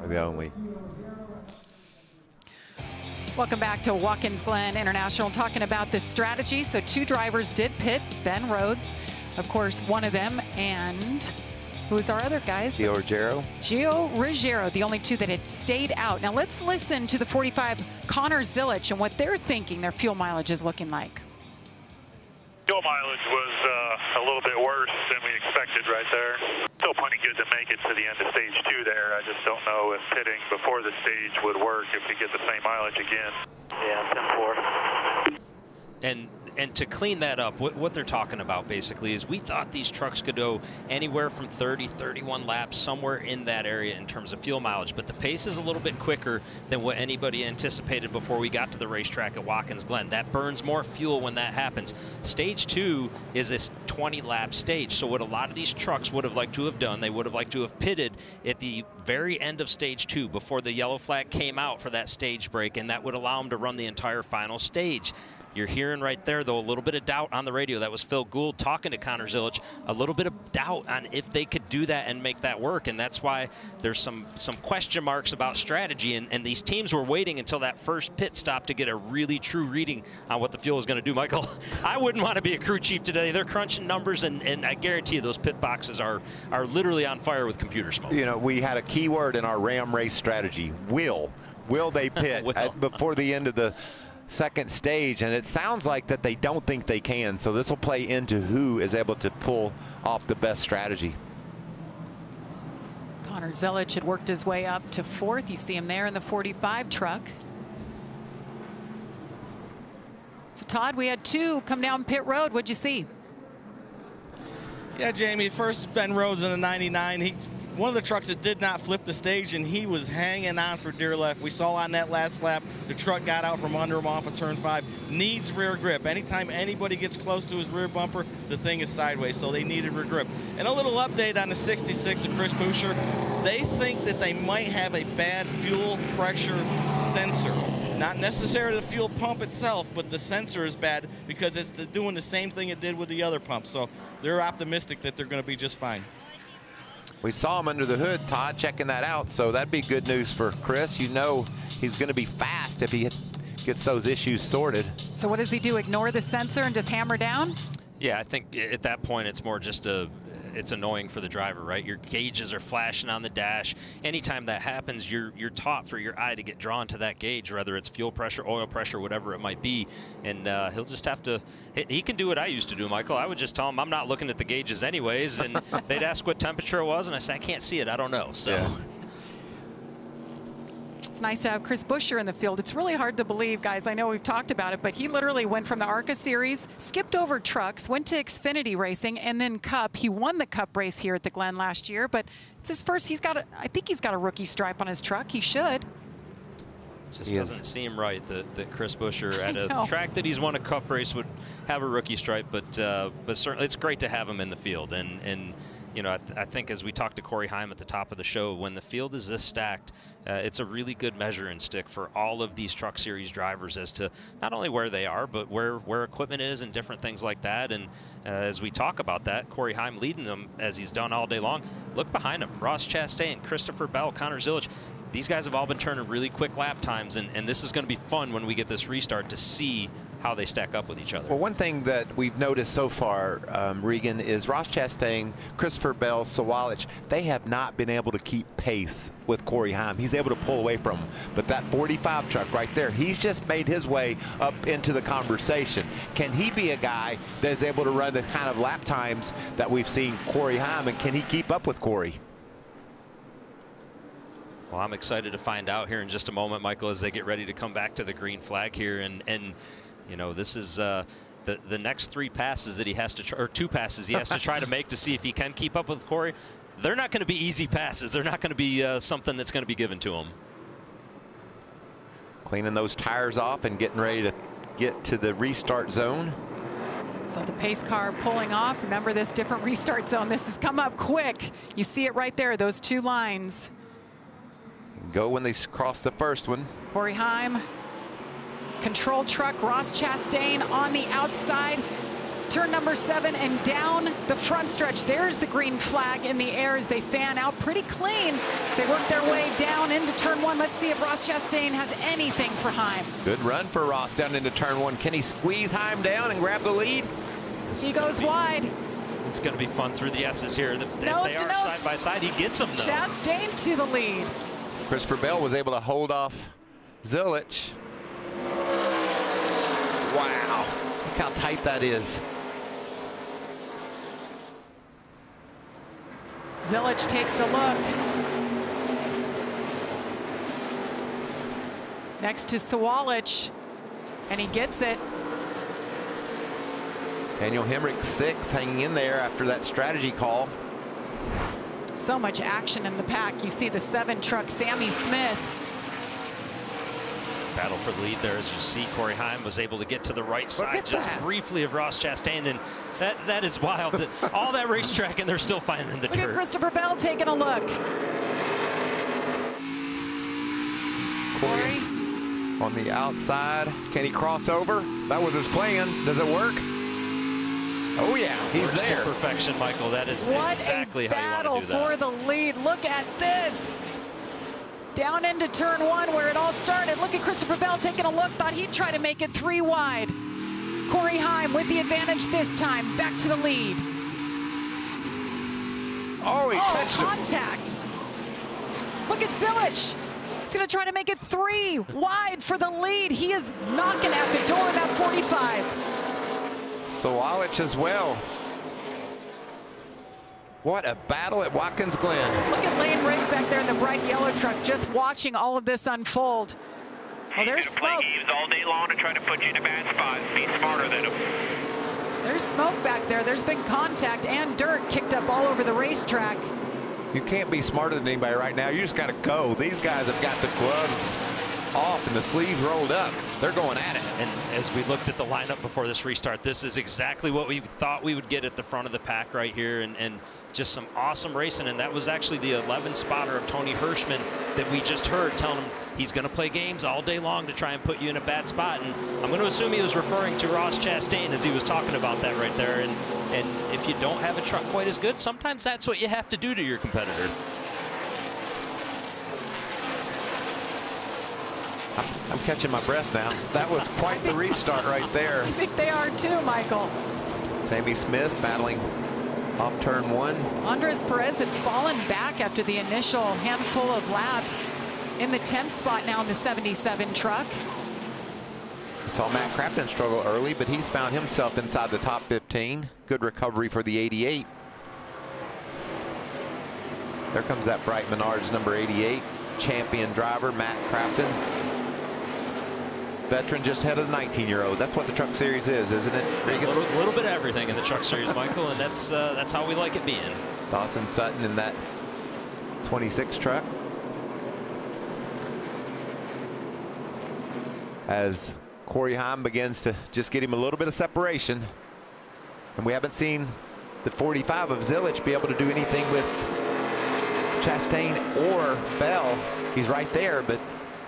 The only. Welcome back to Watkins Glen International, talking about this strategy. So 2 drivers did pit, Ben Rhodes, of course, one of them, and who's our other guys? Gio Ruggiero. Gio Ruggiero, the only 2 that had stayed out. Now let's listen to the 45 Connor Zilich and what they're thinking their fuel mileage is looking like. Fuel mileage was a little bit worse than we expected right there. Still plenty good to make it to the end of stage 2 there. I just don't know if pitting before the stage would work if we get the same mileage again. Yeah, 10-4. And to clean that up, what they're talking about basically is we thought these trucks could go anywhere from 30, 31 laps, somewhere in that area in terms of fuel mileage. But the pace is a little bit quicker than what anybody anticipated before we got to the racetrack at Watkins Glen. That burns more fuel when that happens. Stage 2 is a 20-lap stage. So what a lot of these trucks would have liked to have done, they would have liked to have pitted at the very end of stage 2 before the yellow flag came out for that stage break, and that would allow them to run the entire final stage. You're hearing right there, though, a little bit of doubt on the radio. That was Phil Gould talking to Connor Zilic. A little bit of doubt on if they could do that and make that work, and that's why there's some question marks about strategy. And these teams were waiting until that first pit stop to get a really true reading on what the fuel is going to do. Michael, I wouldn't want to be a crew chief today. They're crunching numbers, and I guarantee you those pit boxes are literally on fire with computer smoke. You know, we had a key word in our Ram race strategy: will. Will they pit before the end of the second stage? And it sounds like that they don't think they can, so this will play into who is able to pull off the best strategy. Connor Zilic had worked his way up to 4th. You see him there in the 45 truck. So Todd, we had 2 come down pit road. What'd you see? Yeah, Jamie, first Ben Rose in the 99. He's one of the trucks that did not flip the stage, and he was hanging on for dear life. We saw on that last lap, the truck got out from under him off of turn 5. Needs rear grip. Anytime anybody gets close to his rear bumper, the thing is sideways, so they needed rear grip. And a little update on the 66 of Chris Buescher. They think that they might have a bad fuel pressure sensor. Not necessarily the fuel pump itself, but the sensor is bad because it's doing the same thing it did with the other pump. So they're optimistic that they're going to be just fine. We saw him under the hood, Todd, checking that out, so that'd be good news for Chris. You know he's going to be fast if he gets those issues sorted. So what does he do, ignore the sensor and just hammer down? Yeah, I think at that point it's more just it's annoying for the driver, right? Your gauges are flashing on the dash. Anytime that happens, you're taught for your eye to get drawn to that gauge, whether it's fuel pressure, oil pressure, whatever it might be. And he'll just have to, he can do what I used to do, Michael. I would just tell him I'm not looking at the gauges anyways, and they'd ask what temperature it was, and I said, I can't see it, I don't know. So. Yeah. It's nice to have Chris Buescher in the field. It's really hard to believe, guys. I know we've talked about it, but he literally went from the ARCA Series, skipped over trucks, went to Xfinity Racing, and then Cup. He won the Cup race here at the Glen last year, but it's his first. I think he's got a rookie stripe on his truck. He should. Just doesn't seem right that Chris Buescher at a track that he's won a Cup race would have a rookie stripe, but certainly it's great to have him in the field. And you know, I think as we talked to Corey Heim at the top of the show, when the field is this stacked, it's a really good measuring stick for all of these Truck Series drivers as to not only where they are, but where equipment is and different things like that. And as we talk about that, Corey Heim leading them as he's done all day long. Look behind him, Ross Chastain, Christopher Bell, Connor Zilic. These guys have all been turning really quick lap times, and this is going to be fun when we get this restart to see how they stack up with each other. Well, one thing that we've noticed so far, Regan, is Ross Chastain, Christopher Bell, Sawalich, they have not been able to keep pace with Corey Heim. He's able to pull away from him. But that 45 truck right there, he's just made his way up into the conversation. Can he be a guy that is able to run the kind of lap times that we've seen Corey Heim, and can he keep up with Corey? Well, I'm excited to find out here in just a moment, Michael, as they get ready to come back to the green flag here. And you know, this is the next 3 passes that he has to, or 2 passes he has to try to make to see if he can keep up with Corey. They're not going to be easy passes. They're not going to be something that's going to be given to him. Cleaning those tires off and getting ready to get to the restart zone. So the pace car pulling off. Remember this different restart zone. This has come up quick. You see it right there, those 2 lines. Go when they cross the first one. Corey Heim, control truck, Ross Chastain on the outside. Turn number 7 and down the front stretch. There's the green flag in the air as they fan out pretty clean. They work their way down into turn 1. Let's see if Ross Chastain has anything for Heim. Good run for Ross down into turn 1. Can he squeeze Heim down and grab the lead? He goes wide. It's going to be fun through the S's here. If they are side by side, he gets them though. Chastain to the lead. Christopher Bell was able to hold off Zilic. Wow, look how tight that is. Zilic takes a look. next to Sawalich, and he gets it. Daniel Hemrick 6th, hanging in there after that strategy call. So much action in the pack. You see the 7 truck, Sammy Smith. Battle for the lead there, as you see. Corey Heim was able to get to the right side just briefly of Ross Chastain, and that is wild. All that racetrack, and they're still finding the dirt. Look at Christopher Bell taking a look. Corey on the outside. Can he cross over? That was his plan. Does it work? Oh yeah, he's there. Perfection, Michael. That is exactly how you want to do that. What a battle for the lead. Look at this. Down into turn 1 where it all started. Look at Christopher Bell taking a look. Thought he'd try to make it 3 wide. Corey Heim with the advantage this time. Back to the lead. Oh, he touched contact. Look at Zilich. He's going to try to make it 3 wide for the lead. He is knocking at the door of that 45. Sawalich as well. What a battle at Watkins Glen. Look at Lane Riggs back there in the bright yellow truck, just watching all of this unfold. Oh, there's smoke. Play games all day long to try to put you in a bad spot. Be smarter than him. There's smoke back there. There's been contact and dirt kicked up all over the racetrack. You can't be smarter than anybody right now. You just got to go. These guys have got the gloves off and the sleeves rolled up. They're going at it. And as we looked at the lineup before this restart, this is exactly what we thought we would get at the front of the pack right here, and just some awesome racing. And that was actually the 11 spotter of Tony Hirschman that we just heard telling him he's going to play games all day long to try and put you in a bad spot. And I'm going to assume he was referring to Ross Chastain as he was talking about that right there. And if you don't have a truck quite as good, sometimes that's what you have to do to your competitor. I'm catching my breath now. That was quite the restart right there. I think they are too, Michael. Sammy Smith battling off turn 1. Andres Perez had fallen back after the initial handful of laps. In the 10th spot now in the 77 truck. We saw Matt Crafton struggle early, but he's found himself inside the top 15. Good recovery for the 88. There comes that bright Menards number 88. Champion driver, Matt Crafton. Veteran just ahead of the 19-year-old. That's what the Truck Series is, isn't it? A little bit of everything in the Truck Series, Michael, and that's how we like it being. Dawson Sutton in that 26 truck. As Corey Heim begins to just get him a little bit of separation. And we haven't seen the 45 of Zilich be able to do anything with Chastain or Bell. He's right there, but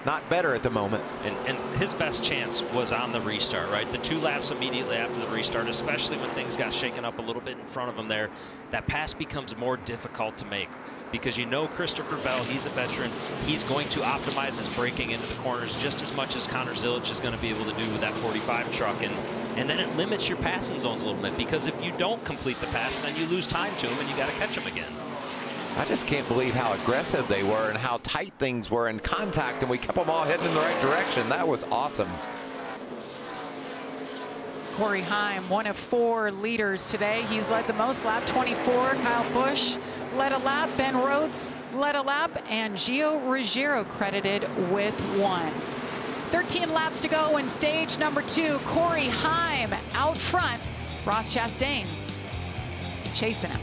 not better at the moment. And his best chance was on the restart, right? The 2 laps immediately after the restart, especially when things got shaken up a little bit in front of him there, that pass becomes more difficult to make because you know Christopher Bell, he's a veteran. He's going to optimize his braking into the corners just as much as Connor Zilich is going to be able to do with that 45 truck. And then it limits your passing zones a little bit because if you don't complete the pass, then you lose time to him and you got to catch him again. I just can't believe how aggressive they were and how tight things were in contact, and we kept them all heading in the right direction. That was awesome. Corey Heim, one of 4 leaders today. He's led the most, lap 24. Kyle Busch led a lap. Ben Rhodes led a lap, and Gio Ruggiero credited with 1. 13 laps to go in stage number 2. Corey Heim out front. Ross Chastain chasing him.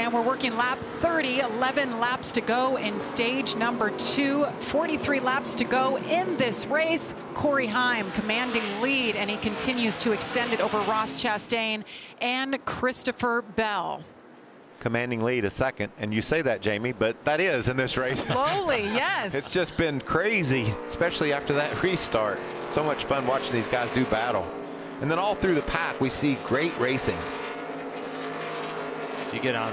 And we're working lap 30, 11 laps to go in stage number 2, 43 laps to go in this race. Corey Heim commanding lead, and he continues to extend it over Ross Chastain and Christopher Bell. Commanding lead a second, and you say that, Jamie, but that is in this race. Slowly, yes. It's just been crazy, especially after that restart. So much fun watching these guys do battle. And then all through the pack, we see great racing. You get on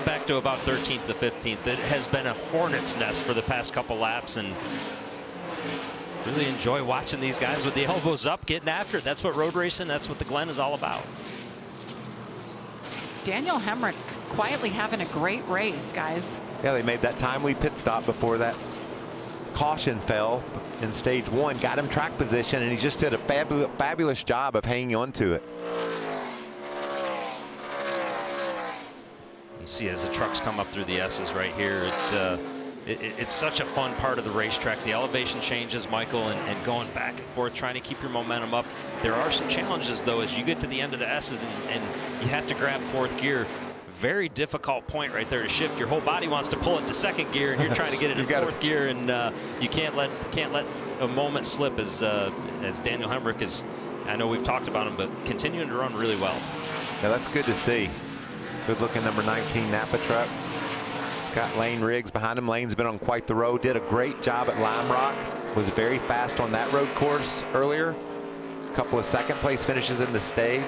back to about 13th to 15th. It has been a hornet's nest for the past couple laps, and really enjoy watching these guys with the elbows up, getting after it. That's what road racing, that's what the Glen is all about. Daniel Hemrick quietly having a great race, guys. Yeah, they made that timely pit stop before that caution fell in stage 1, got him track position, and he just did a fabulous job of hanging on to it. You see as the trucks come up through the S's right here, it's such a fun part of the racetrack. The elevation changes, Michael, and going back and forth, trying to keep your momentum up. There are some challenges, though, as you get to the end of the S's and you have to grab 4th gear. Very difficult point right there to shift. Your whole body wants to pull it to 2nd gear, and you're trying to get it in 4th gear, and you can't let a moment slip as Daniel Hemrick is. I know we've talked about him, but continuing to run really well. Yeah, that's good to see. Good looking number 19 Napa truck. Got Lane Riggs behind him. Lane's been on quite the road. Did a great job at Lime Rock. Was very fast on that road course earlier. A couple of 2nd place finishes in the stage.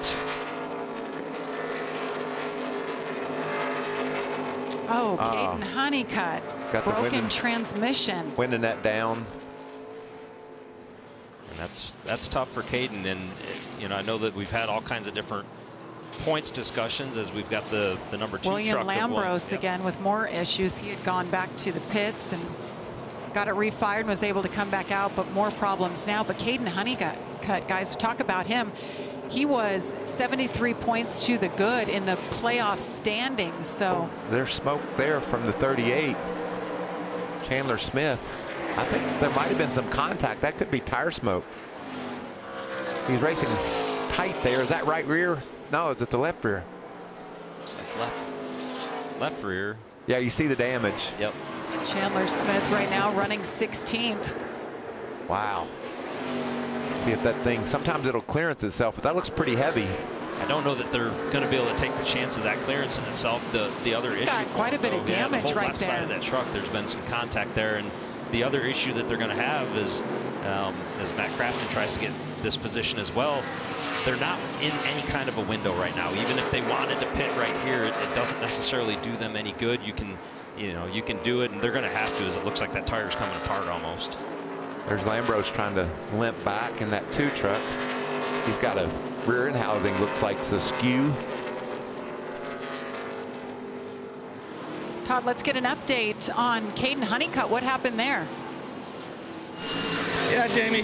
Oh, Caden Honeycutt. Got the broken transmission. Winning that down. And that's tough for Caden. And you know, I know that we've had all kinds of different points discussions as we've got the number 2 William truck. Lambros again with more issues. He had gone back to the pits and got it refired and was able to come back out, but more problems now. But Caden Honeycutt, guys, talk about him. He was 73 points to the good in the playoff standings. So there's smoke there from the 38. Chandler Smith. I think there might have been some contact. That could be tire smoke. He's racing tight there. Is that right rear? No, is it the left rear? Looks like left rear. Yeah, you see the damage. Yep. Chandler Smith right now running 16th. Wow. See if that thing, sometimes it'll clearance itself, but that looks pretty heavy. I don't know that they're going to be able to take the chance of that clearance in itself. The other issue. Got quite a bit of damage the whole right left there. side of that truck, there's been some contact there, and the other issue that they're going to have is, as Matt Craftsman tries to get this position as well, they're not in any kind of a window right now. Even if they wanted to pit right here, it doesn't necessarily do them any good. You can do it, and they're going to have to, as it looks like that tire's coming apart almost. There's Lambros trying to limp back in that 2 truck. He's got a rear end housing, looks like it's askew. Todd, let's get an update on Caden Honeycutt. What happened there? Yeah, Jamie,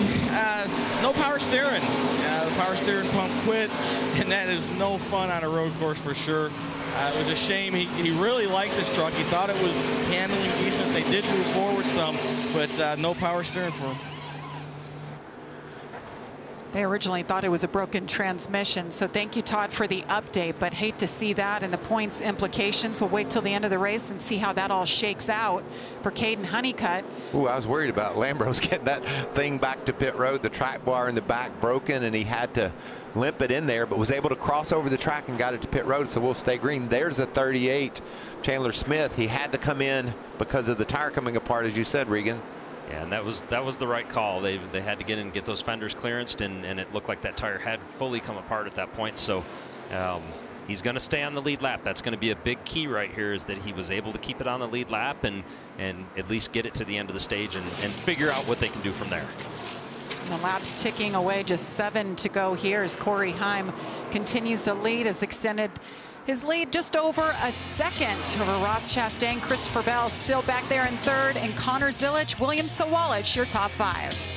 no power steering. The power steering pump quit, and that is no fun on a road course for sure. It was a shame. He really liked this truck. He thought it was handling decent. They did move forward some, but no power steering for him. They originally thought it was a broken transmission. So thank you, Todd, for the update, but hate to see that and the points implications. We'll wait till the end of the race and see how that all shakes out for Caden Honeycutt. Ooh, I was worried about Lambros getting that thing back to pit road. The track bar in the back broken, and he had to limp it in there, but was able to cross over the track and got it to pit road, so we'll stay green. There's a 38, Chandler Smith. He had to come in because of the tire coming apart, as you said, Regan. Yeah, and that was the right call. They had to get in and get those fenders clearanced, and it looked like that tire had fully come apart at that point. So he's going to stay on the lead lap. That's going to be a big key right here, is that he was able to keep it on the lead lap and at least get it to the end of the stage and figure out what they can do from there. And the laps ticking away, just 7 to go here as Corey Heim continues to lead, has extended his lead just over a second over Ross Chastain. Christopher Bell still back there in 3rd, and Connor Zilich, William Sawalich, your top 5.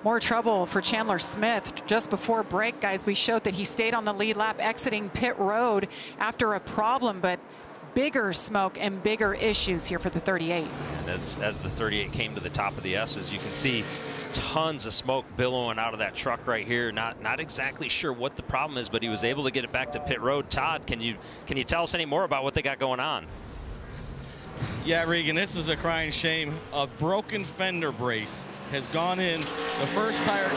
More trouble for Chandler Smith. Just before break, guys, we showed that he stayed on the lead lap exiting pit road after a problem, but bigger smoke and bigger issues here for the 38. And as the 38 came to the top of the S's, you can see tons of smoke billowing out of that truck right here. Not exactly sure what the problem is, but he was able to get it back to pit road. Todd, can you tell us any more about what they got going on? Yeah, Regan, this is a crying shame. A broken fender brace has gone in. The first tire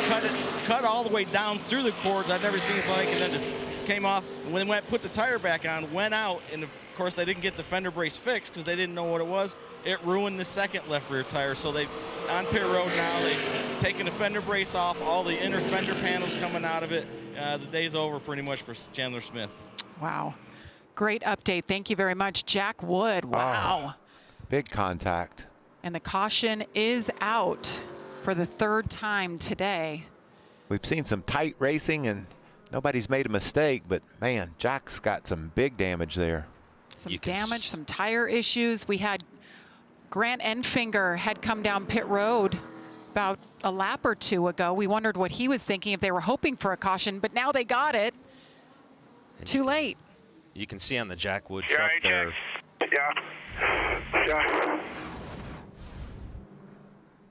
cut all the way down through the cords. I've never seen anything like it. And then it came off. And when they put the tire back on, went out, and of course they didn't get the fender brace fixed because they didn't know what it was. It ruined the second left rear tire. So they on pit road now. They've taken the fender brace off, all the inner fender panels coming out of it. The day's over pretty much for Chandler Smith. Wow. Great update. Thank you very much, Jack Wood. Wow. Big contact. And the caution is out for the third time today. We've seen some tight racing and nobody's made a mistake, but man, Jack's got some big damage there. Some damage, some tire issues. We had Grant Enfinger had come down pit road about a lap or two ago. We wondered what he was thinking, if they were hoping for a caution, but now they got it. And too late. You can see on the Jack Wood truck there. Yeah.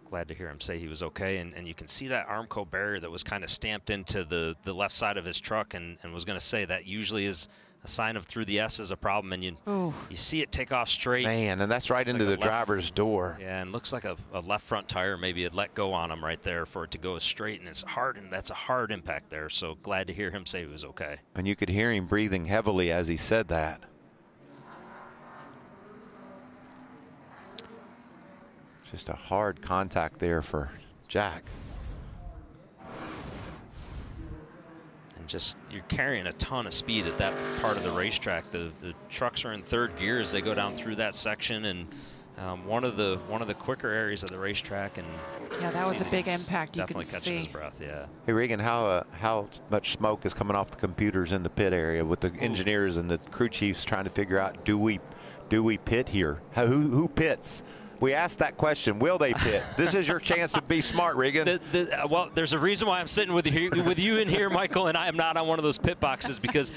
Glad to hear him say he was okay, and you can see that Armco barrier that was kind of stamped into the left side of his truck, and was going to say that usually is a sign of through the S is a problem, and you see it take off straight. Man, and that's right into the driver's door. Yeah, and looks like a left front tire maybe had let go on him right there for it to go straight, and it's hard, and that's a hard impact there. So glad to hear him say he was okay. And you could hear him breathing heavily as he said that. Just a hard contact there for Jack. And just, you're carrying a ton of speed at that part of the racetrack. The trucks are in third gear as they go down through that section, and one of the quicker areas of the racetrack. And yeah, that was a big impact. You definitely can catching see. his breath. Yeah. Hey Regan, how much smoke is coming off the computers in the pit area with the engineers and the crew chiefs trying to figure out, do we pit here? Who pits? We asked that question. Will they pit? This is your chance to be smart, Regan. Well, there's a reason why I'm sitting with you in here, Michael, and I am not on one of those pit boxes because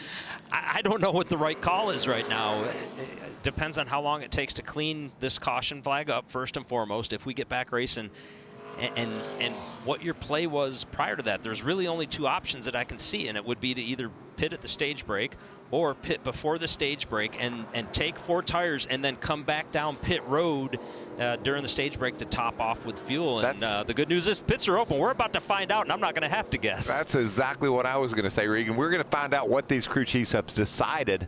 I don't know what the right call is right now. It depends on how long it takes to clean this caution flag up, first and foremost, if we get back racing, and what your play was prior to that. There's really only two options that I can see, and it would be to either pit at the stage break or pit before the stage break and take 4 tires and then come back down pit road during the stage break to top off with fuel. And the good news is pits are open. We're about to find out, and I'm not going to have to guess. That's exactly what I was going to say, Regan. We're going to find out what these crew chiefs have decided.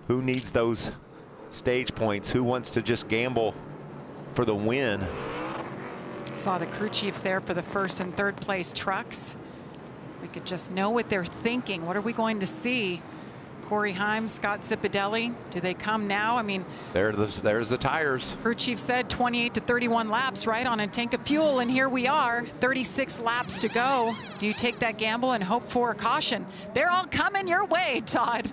Who needs those stage points? Who wants to just gamble for the win? Saw the crew chiefs there for the first and third place trucks. We could just know what they're thinking. What are we going to see? Corey Heim, Scott Zipadelli, do they come now? I mean, there's the tires. Crew chief said 28 to 31 laps, right, on a tank of fuel, and here we are, 36 laps to go. Do you take that gamble and hope for a caution? They're all coming your way, Todd.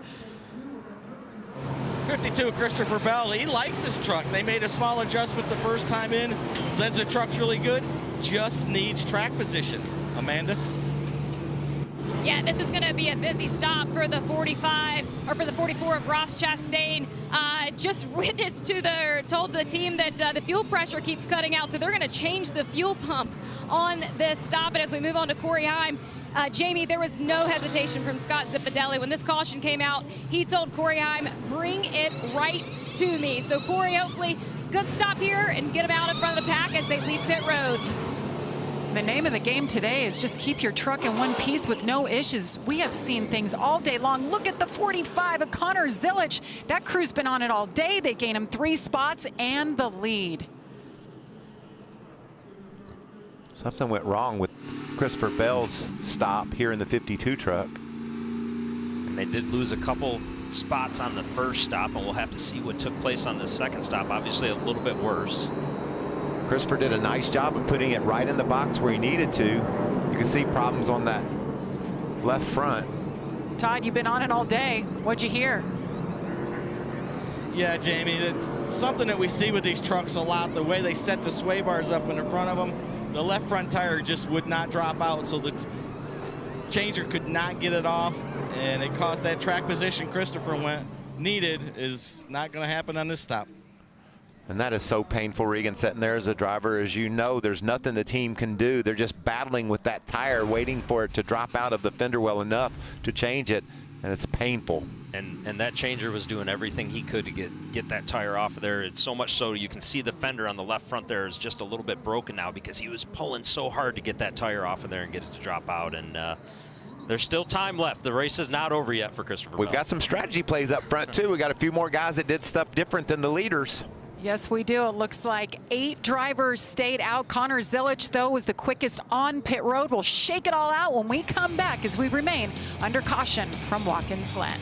52, Christopher Bell, he likes this truck. They made a small adjustment the first time in. Says the truck's really good, just needs track position. Amanda? Yeah, this is going to be a busy stop for the 45 or for the 44 of Ross Chastain. Just told the team that the fuel pressure keeps cutting out, so they're going to change the fuel pump on this stop. And as we move on to Corey Heim, Jamie, there was no hesitation from Scott Zipadelli. When this caution came out, he told Corey Heim, bring it right to me. So Corey, hopefully, good stop here and get him out in front of the pack as they leave pit road. The name of the game today is just keep your truck in one piece with no issues. We have seen things all day long. Look at the 45 of Connor Zilich. That crew's been on it all day. They gain him 3 spots and the lead. Something went wrong with Christopher Bell's stop here in the 52 truck. And they did lose a couple spots on the first stop, and we'll have to see what took place on the second stop. Obviously a little bit worse. Christopher did a nice job of putting it right in the box where he needed to. You can see problems on that left front. Todd, you've been on it all day. What'd you hear? Yeah, Jamie, it's something that we see with these trucks a lot, the way they set the sway bars up in the front of them. the left front tire just would not drop out, so the changer could not get it off, and it caused that track position Christopher needed is not going to happen on this stop. And that is so painful, Regan, sitting there as a driver. As you know, there's nothing the team can do. They're just battling with that tire, waiting for it to drop out of the fender well enough to change it, and it's painful. And that changer was doing everything he could to get that tire off of there. It's so much so you can see the fender on the left front there is just a little bit broken now because he was pulling so hard to get that tire off of there and get it to drop out. And there's still time left. The race is not over yet for Christopher We've Bell. got some strategy plays up front, too. We got a few more guys that did stuff different than the leaders. Yes, we do. It looks like 8 drivers stayed out. Connor Zilich, though, was the quickest on pit road. We'll shake it all out when we come back as we remain under caution from Watkins Glen.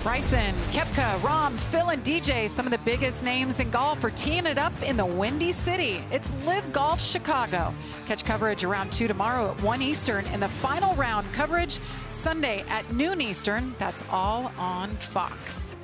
Bryson, Koepka, Rahm, Phil, and DJ, some of the biggest names in golf, are teeing it up in the Windy City. It's Live Golf Chicago. Catch coverage around 2 tomorrow at 1 Eastern, and the final round coverage Sunday at noon Eastern. That's all on Fox.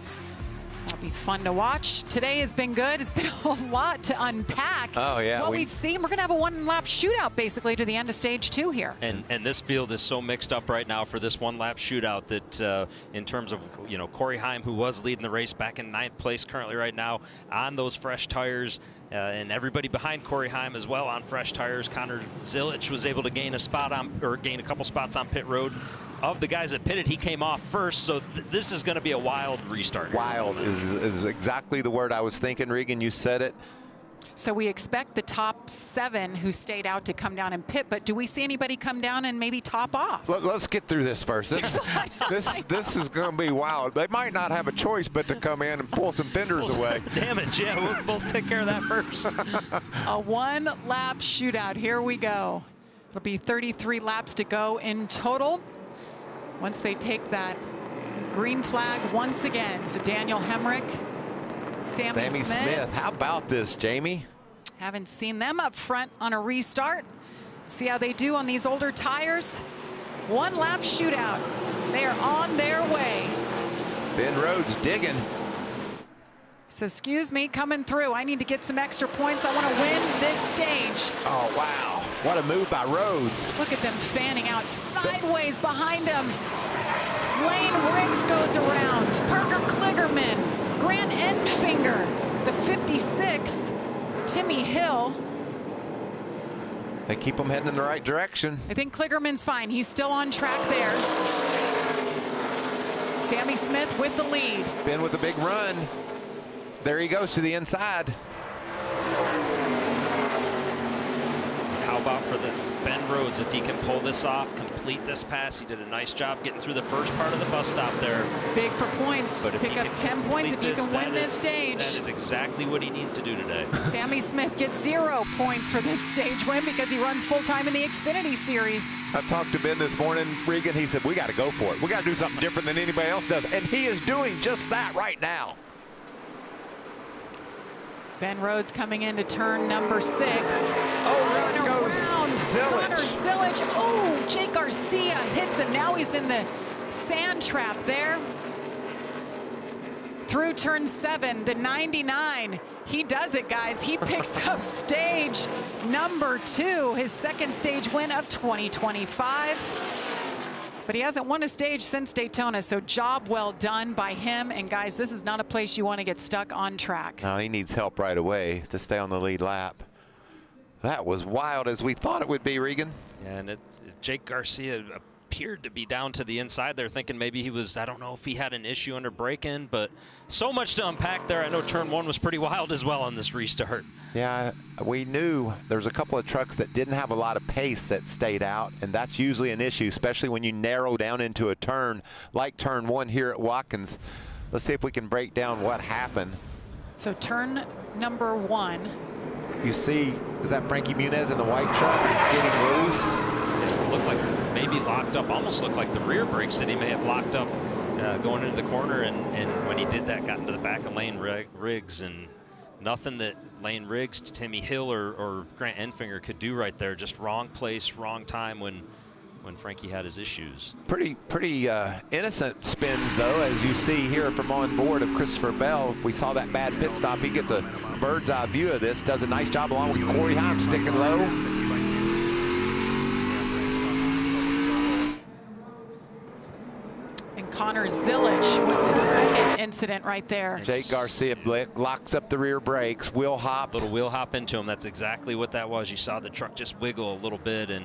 That'll be fun to watch. Today has been good. It's been a lot to unpack. Oh, yeah. What we've seen, we're going to have a one-lap shootout basically to the end of stage 2 here. And this field is so mixed up right now for this one-lap shootout that in terms of, you know, Corey Heim, who was leading the race back in 9th place currently right now on those fresh tires, and everybody behind Corey Heim as well on fresh tires. Connor Zilich was able to gain a spot on, or gain a couple spots on pit road. Of the guys that pitted, he came off first, so this is going to be a wild restart. Wild is exactly the word I was thinking, Regan. You said it. So we expect the top 7 who stayed out to come down and pit, but do we see anybody come down and maybe top off? Let's get through this first. This is going to be wild. They might not have a choice but to come in and pull some fenders away. Damn it, yeah, we'll take care of that first. A 1-lap shootout. Here we go. It'll be 33 laps to go in total. Once they take that green flag once again. So Daniel Hemrick, Sammy Smith. How about this, Jamie? Haven't seen them up front on a restart. See how they do on these older tires. 1-lap shootout. They are on their way. Ben Rhodes digging. Says, excuse me, coming through. I need to get some extra points. I want to win this stage. Oh, wow. What a move by Rhodes. Look at them fanning out sideways behind them. Lane Riggs goes around. Parker Kligerman, Grant Enfinger, the 56, Timmy Hill. They keep them heading in the right direction. I think Kligerman's fine. He's still on track there. Sammy Smith with the lead. Ben with a big run. There he goes to the inside. How about for the Ben Rhodes, if he can pull this off, complete this pass. He did a nice job getting through the first part of the bus stop there. Big for points. But if pick he up can 10 points if you can win this stage. That is exactly what he needs to do today. Sammy Smith gets 0 points for this stage win because he runs full-time in the Xfinity Series. I talked to Ben this morning, Regan. He said, we got to go for it. We got to do something different than anybody else does. And he is doing just that right now. Ben Rhodes coming into turn number 6. Oh, there goes Zillage. Connor Zillage. Oh, Jake Garcia hits him. Now he's in the sand trap there. Through turn 7, the 99. He does it, guys. He picks up stage number 2, his second stage win of 2025. But he hasn't won a stage since Daytona, so job well done by him. And guys, this is not a place you want to get stuck on track. No, he needs help right away to stay on the lead lap. That was wild as we thought it would be, Regan. Yeah, and Jake Garcia appeared to be down to the inside there, thinking maybe he was, I don't know if he had an issue under break-in, but so much to unpack there. I know turn 1 was pretty wild as well on this restart. Yeah, we knew there was a couple of trucks that didn't have a lot of pace that stayed out, and that's usually an issue, especially when you narrow down into a turn like turn 1 here at Watkins. Let's see if we can break down what happened. So turn number 1. You see, is that Frankie Muniz in the white truck getting loose? It looked like maybe locked up, almost looked like the rear brakes that he may have locked up going into the corner, and when he did that, got into the back of Lane Riggs, and nothing that Lane Riggs, Timmy Hill, or Grant Enfinger could do right there. Just wrong place, wrong time when Frankie had his issues. Pretty innocent spins, though, as you see here from on board of Christopher Bell. We saw that bad pit stop. He gets a bird's eye view of this, does a nice job along with Corey Heim sticking low. Connor Zillage was the second incident right there. Jake Garcia locks up the rear brakes, wheel hop. Little wheel hop into him. That's exactly what that was. You saw the truck just wiggle a little bit and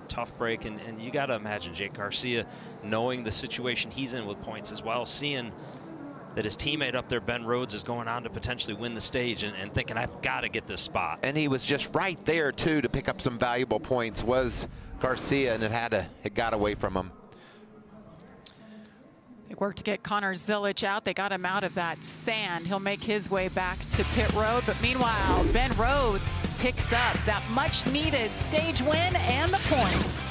tough break. And you got to imagine Jake Garcia knowing the situation he's in with points as well, seeing that his teammate up there, Ben Rhodes, is going on to potentially win the stage and thinking, I've got to get this spot. And he was just right there, too, to pick up some valuable points, was Garcia, and it got away from him. They worked to get Connor Zillage out. They got him out of that sand. He'll make his way back to pit road. But meanwhile, Ben Rhodes picks up that much-needed stage win and the points.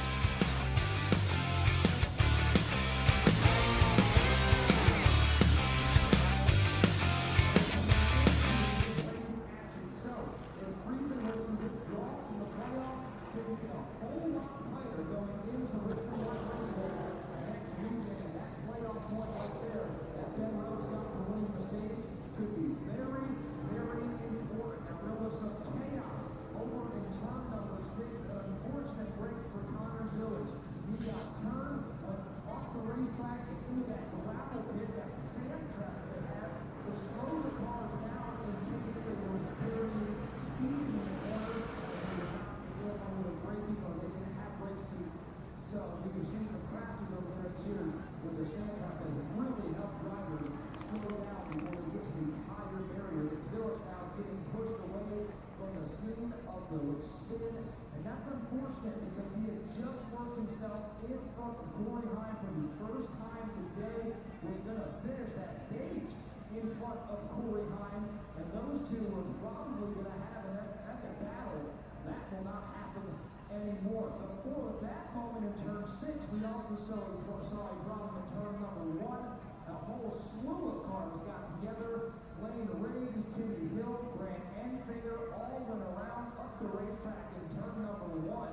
That's unfortunate because he had just worked himself in front of Corey Heim for the first time today. Was going to finish that stage in front of Corey Heim, and those two are probably going to have an epic battle. That will not happen anymore. Before that moment in turn 6, we also saw a problem in turn number 1. A whole slew of cars got together. Lane Riggs, Timmy Hill, Grant Enfinger, all went around up the racetrack in turn number 1.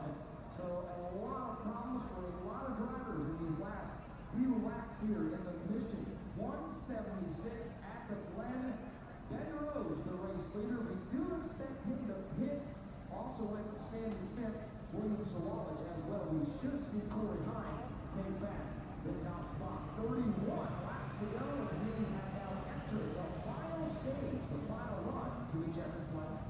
So a lot of problems for a lot of drivers in these last few laps here in the mission. 176 at the Glen. Ben Rose, the race leader. We do expect him to pit. Also like Sandy Smith, William Sawalich as well. We should see Corey Heim take back the top spot. 31 laps to go, and we have now entered the final stage, the final run to each other's plane.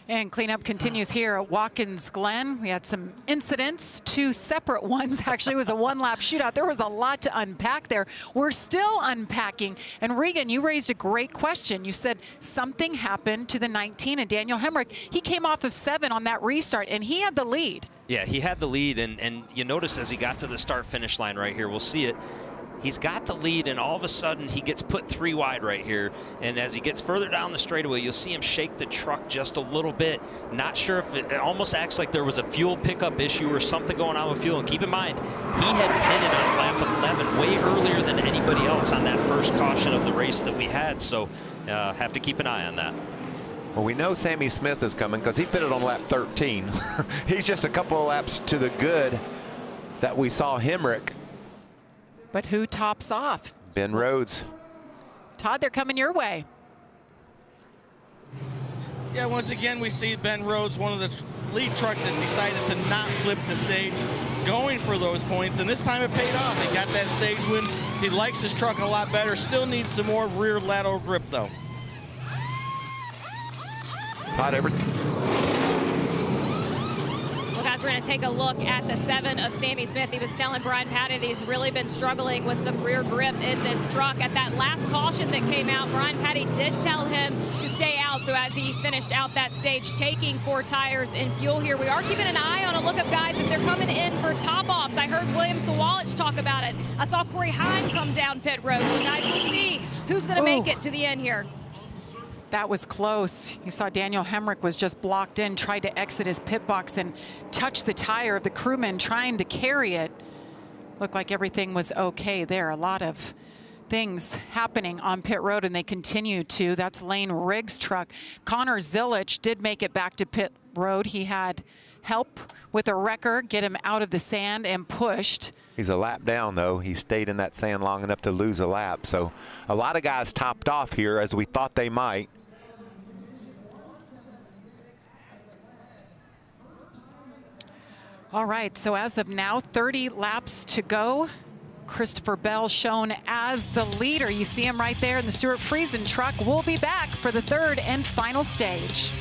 And cleanup continues here at Watkins Glen. We had some incidents, 2 separate ones. Actually, it was a 1-lap shootout. There was a lot to unpack there. We're still unpacking. And Regan, you raised a great question. You said something happened to the 19 and Daniel Hemrick. He came off of 7 on that restart, and he had the lead. Yeah, he had the lead, and you notice as he got to the start-finish line right here, we'll see it. He's got the lead, and all of a sudden he gets put 3 wide right here. And as he gets further down the straightaway, you'll see him shake the truck just a little bit. Not sure if it almost acts like there was a fuel pickup issue or something going on with fuel. And keep in mind, he had pitted on lap 11 way earlier than anybody else on that first caution of the race that we had. So have to keep an eye on that. Well, we know Sammy Smith is coming because he pitted on lap 13. He's just a couple of laps to the good that we saw Hemrick. But who tops off? Ben Rhodes. Todd, they're coming your way. Yeah, once again, we see Ben Rhodes, one of the lead trucks that decided to not flip the stage, going for those points, and this time it paid off. He got that stage win. He likes his truck a lot better. Still needs some more rear lateral grip, though. Todd Everett. Well, guys, we're going to take a look at the 7 of Sammy Smith. He was telling Brian Patty that he's really been struggling with some rear grip in this truck. At that last caution that came out, Brian Patty did tell him to stay out. So as he finished out that stage, taking 4 tires and fuel here, we are keeping an eye on a look of guys if they're coming in for top-offs. I heard William Sawalich talk about it. I saw Corey Heim come down pit road. So guys, we'll see who's going to make it to the end here. That was close. You saw Daniel Hemrick was just blocked in, tried to exit his pit box and touch the tire of the crewman trying to carry it. Looked like everything was okay there. A lot of things happening on pit road, and they continue to. That's Lane Riggs' truck. Connor Zillich did make it back to pit road. He had help with a wrecker, get him out of the sand and pushed. He's a lap down, though. He stayed in that sand long enough to lose a lap. So a lot of guys topped off here, as we thought they might. All right, so as of now, 30 laps to go. Christopher Bell shown as the leader. You see him right there in the Stuart Friesen truck. We'll be back for the 3rd and final stage.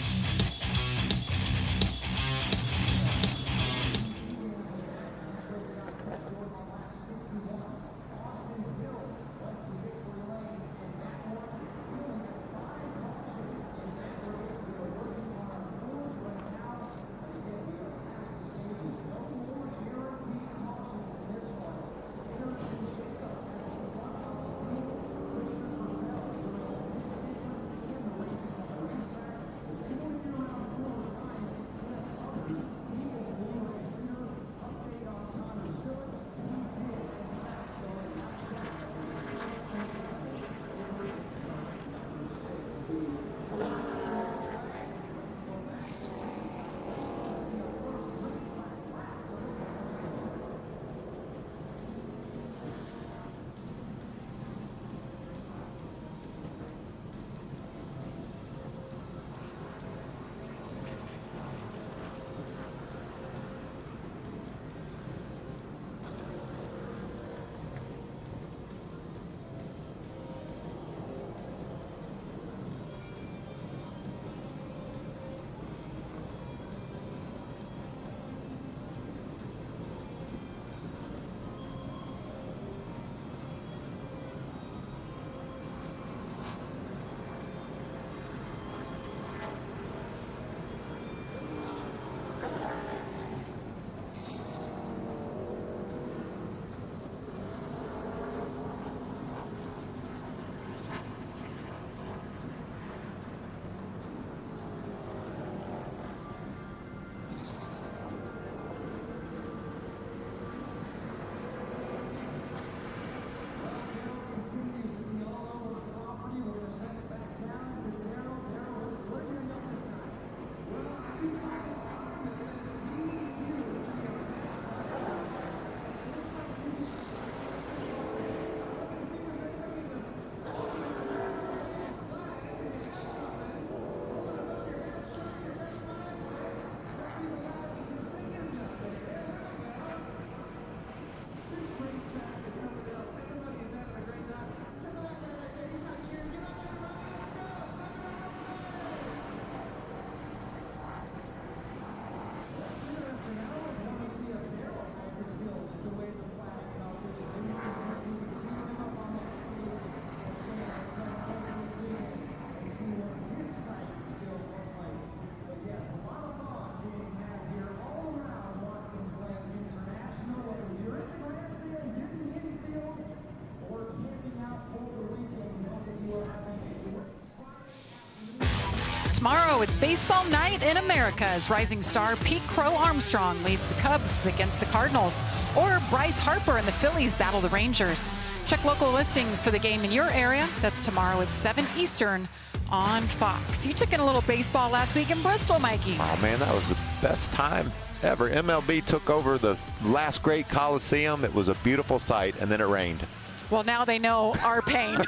tomorrow it's baseball night in America as rising star Pete Crow Armstrong leads the Cubs against the Cardinals, or Bryce Harper and the Phillies battle the Rangers. Check local listings for the game in your area. That's tomorrow at 7 Eastern on Fox. You took in a little baseball last week in Bristol, Mikey. Oh, man, that was the best time ever. MLB took over the last great Coliseum. It was a beautiful sight, and then it rained. Well, now they know our pain.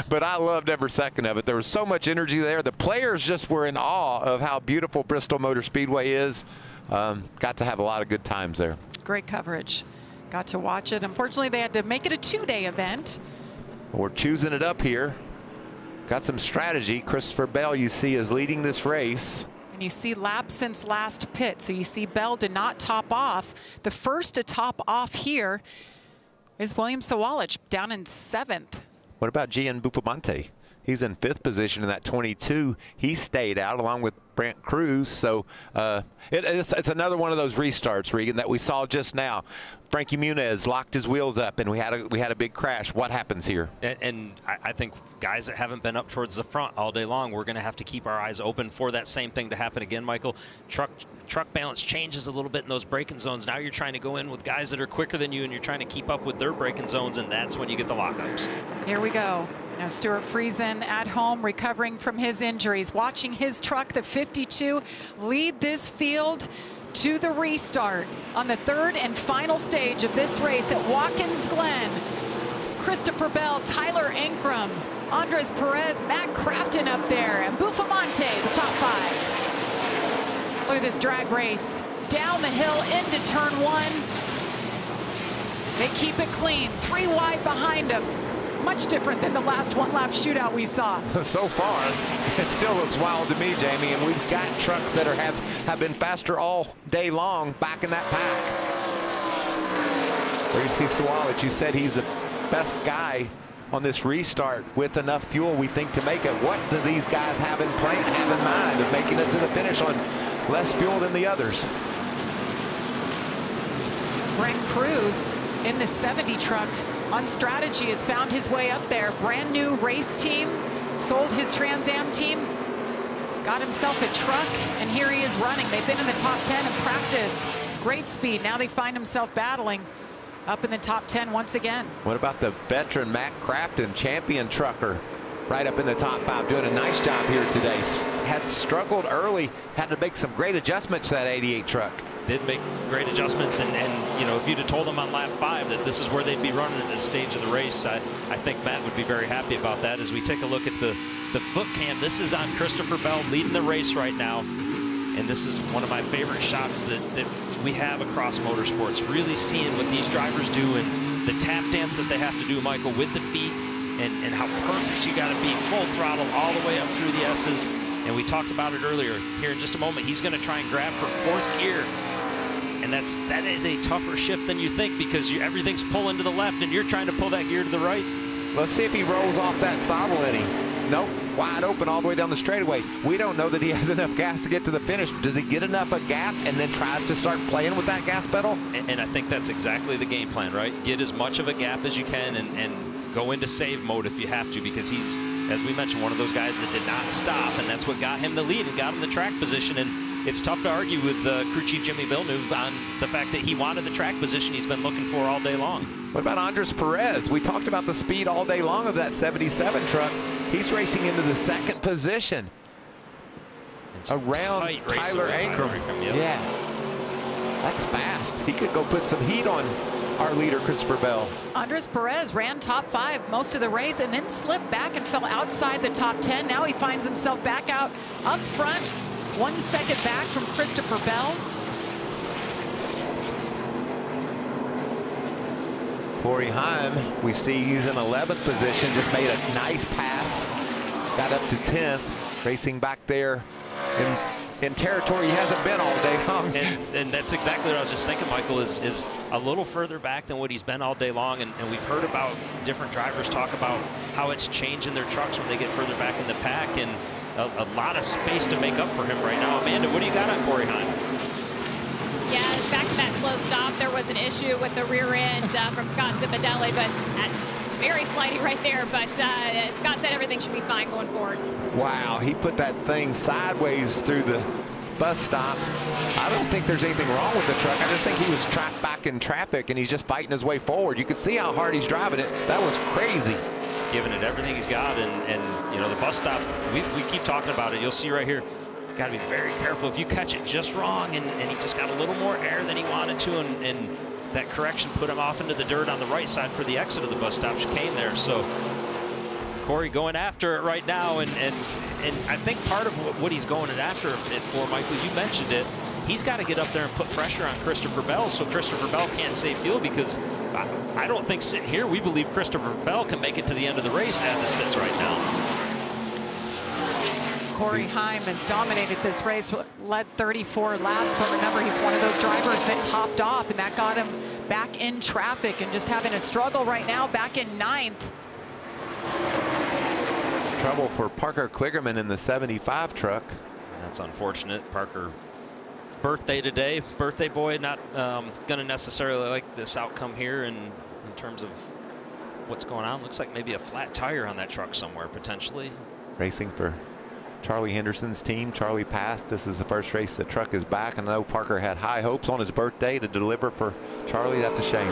But I loved every second of it. There was so much energy there. The players just were in awe of how beautiful Bristol Motor Speedway is. Got to have a lot of good times there. Great coverage. Got to watch it. Unfortunately, they had to make it a two-day event. We're choosing it up here. Got some strategy. Christopher Bell, you see, is leading this race. And you see laps since last pit. So you see Bell did not top off. The first to top off here is William Sawalich down in 7th. What about Gian Buffalmante? He's in 5th position in that 22. He stayed out along with Brant Cruz. So it's another one of those restarts, Regan, that we saw just now. Frankie Muniz locked his wheels up, and we had a big crash. What happens here? And I think guys that haven't been up towards the front all day long, we're going to have to keep our eyes open for that same thing to happen again, Michael. Truck balance changes a little bit in those braking zones. Now you're trying to go in with guys that are quicker than you, and you're trying to keep up with their braking zones, and that's when you get the lockups. Here we go. Now Stuart Friesen at home recovering from his injuries, watching his truck, the 52, lead this field to the restart on the 3rd and final stage of this race at Watkins Glen. Christopher Bell, Tyler Ankrum, Andres Perez, Matt Crafton up there, and Buffalmante, the top 5. Look at this drag race. Down the hill into turn 1. They keep it clean, 3 wide behind them. Much different than the last one-lap shootout we saw. So far, it still looks wild to me, Jamie, and we've got trucks that have been faster all day long back in that pack. Where you see Sawalich, you said he's the best guy on this restart with enough fuel, we think, to make it. What do these guys have in mind of making it to the finish on less fuel than the others? Brent Cruz in the 70 truck on strategy has found his way up there. Brand new race team, sold his Trans Am team, got himself a truck, and here he is running. They've been in the top 10 in practice. Great speed. Now they find himself battling up in the top 10 once again. What about the veteran Matt Crafton, champion trucker, right up in the top 5, doing a nice job here today. Had struggled early, had to make some great adjustments to that 88 truck. Did make great adjustments, and you know, if you'd have told them on lap 5 that this is where they'd be running at this stage of the race, I think Matt would be very happy about that. As we take a look at the foot cam, this is on Christopher Bell leading the race right now, and this is one of my favorite shots that we have across motorsports, really seeing what these drivers do and the tap dance that they have to do, Michael, with the feet, and how perfect you got to be, full throttle all the way up through the S's. And we talked about it earlier. Here in just a moment, he's going to try and grab for 4th gear. And that is a tougher shift than you think, because everything's pulling to the left and you're trying to pull that gear to the right. Let's see if he rolls off that throttle any. Nope, wide open all the way down the straightaway. We don't know that he has enough gas to get to the finish. Does he get enough a gap and then tries to start playing with that gas pedal? And I think that's exactly the game plan, right? Get as much of a gap as you can and go into save mode if you have to, because he's, as we mentioned, one of those guys that did not stop, and that's what got him the lead and got him the track position. And it's tough to argue with crew chief Jimmy Villeneuve on the fact that he wanted the track position he's been looking for all day long. What about Andres Perez? We talked about the speed all day long of that 77 truck. He's racing into the 2nd position around Tyler Ankrum. Yep. Yeah, that's fast. He could go put some heat on our leader, Christopher Bell. Andres Perez ran top 5 most of the race and then slipped back and fell outside the top 10. Now he finds himself back out up front, 1 second back from Christopher Bell. Corey Heim, we see he's in 11th position, just made a nice pass, got up to 10th, racing back there in territory he hasn't been all day long. And that's exactly what I was just thinking, Michael, is a little further back than what he's been all day long. And we've heard about different drivers talk about how it's changing their trucks when they get further back in the pack, and a lot of space to make up for him right now. Amanda, what do you got on Corey Heim? Yeah, back to that slow stop, there was an issue with the rear end from Scott Zipadelli, but very slidey right there, but Scott said everything should be fine going forward. Wow, he put that thing sideways through the bus stop. I don't think there's anything wrong with the truck. I just think he was trapped back in traffic and he's just fighting his way forward. You could see how hard he's driving it. That was crazy. Giving it everything he's got, and you know, the bus stop, we keep talking about it. You'll see right here, got to be very careful. If you catch it just wrong and he just got a little more air than he wanted to, and that correction put him off into the dirt on the right side for the exit of the bus stop chicane there. So Corey going after it right now, and I think part of what he's going after it for, Michael, you mentioned it, he's got to get up there and put pressure on Christopher Bell so Christopher Bell can't save fuel, because I don't think sitting here we believe Christopher Bell can make it to the end of the race as it sits right now. Corey Heim has dominated this race, led 34 laps, but remember, he's one of those drivers that topped off, and that got him back in traffic and just having a struggle right now, back in 9th. Trouble for Parker Kligerman in the 75 truck. That's unfortunate. Parker, birthday today, birthday boy, not going to necessarily like this outcome here in terms of what's going on. Looks like maybe a flat tire on that truck somewhere, potentially. Racing for Charlie Henderson's team. Charlie passed. This is the first race the truck is back. I know Parker had high hopes on his birthday to deliver for Charlie. That's a shame.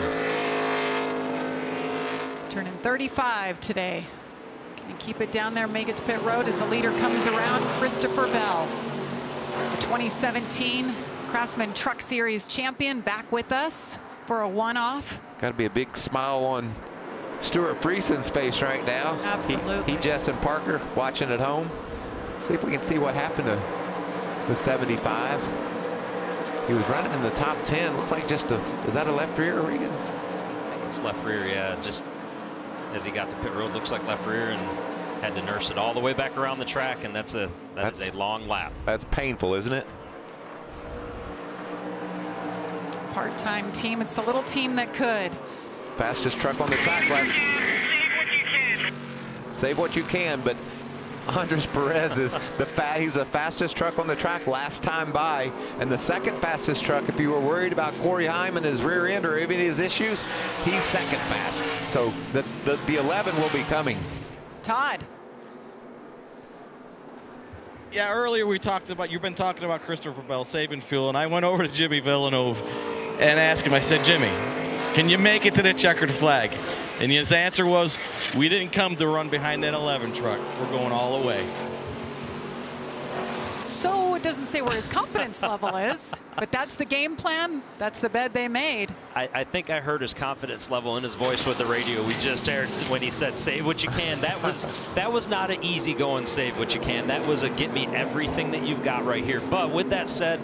Turning 35 today. Can keep it down there, make it to pit road as the leader comes around. Christopher Bell, the 2017 Craftsman Truck Series champion, back with us for a one-off. Got to be a big smile on Stuart Friesen's face right now. Absolutely. He Jess and Parker watching at home. See if we can see what happened to the 75. He was running in the top 10. Looks like just is that a left rear, Regan? I think it's left rear, yeah. Just as he got to pit road, looks like left rear, and had to nurse it all the way back around the track, and that is a long lap. That's painful, isn't it? Part-time team. It's the little team that could. Fastest truck on the track last. Save what you can, but Andres Perez is he's the fastest truck on the track last time by, and the second fastest truck. If you were worried about Corey Heim and his rear end or even his issues, he's second fast. So the 11 will be coming. Todd. Yeah, earlier you've been talking about Christopher Bell saving fuel, and I went over to Jimmy Villeneuve and asked him, I said, Jimmy, can you make it to the checkered flag? And his answer was, we didn't come to run behind that 11 truck. We're going all the way. So it doesn't say where his confidence level is, but that's the game plan. That's the bed they made. I think I heard his confidence level in his voice with the radio we just aired when he said, save what you can. That was not an easy going save what you can. That was a get me everything that you've got right here. But with that said,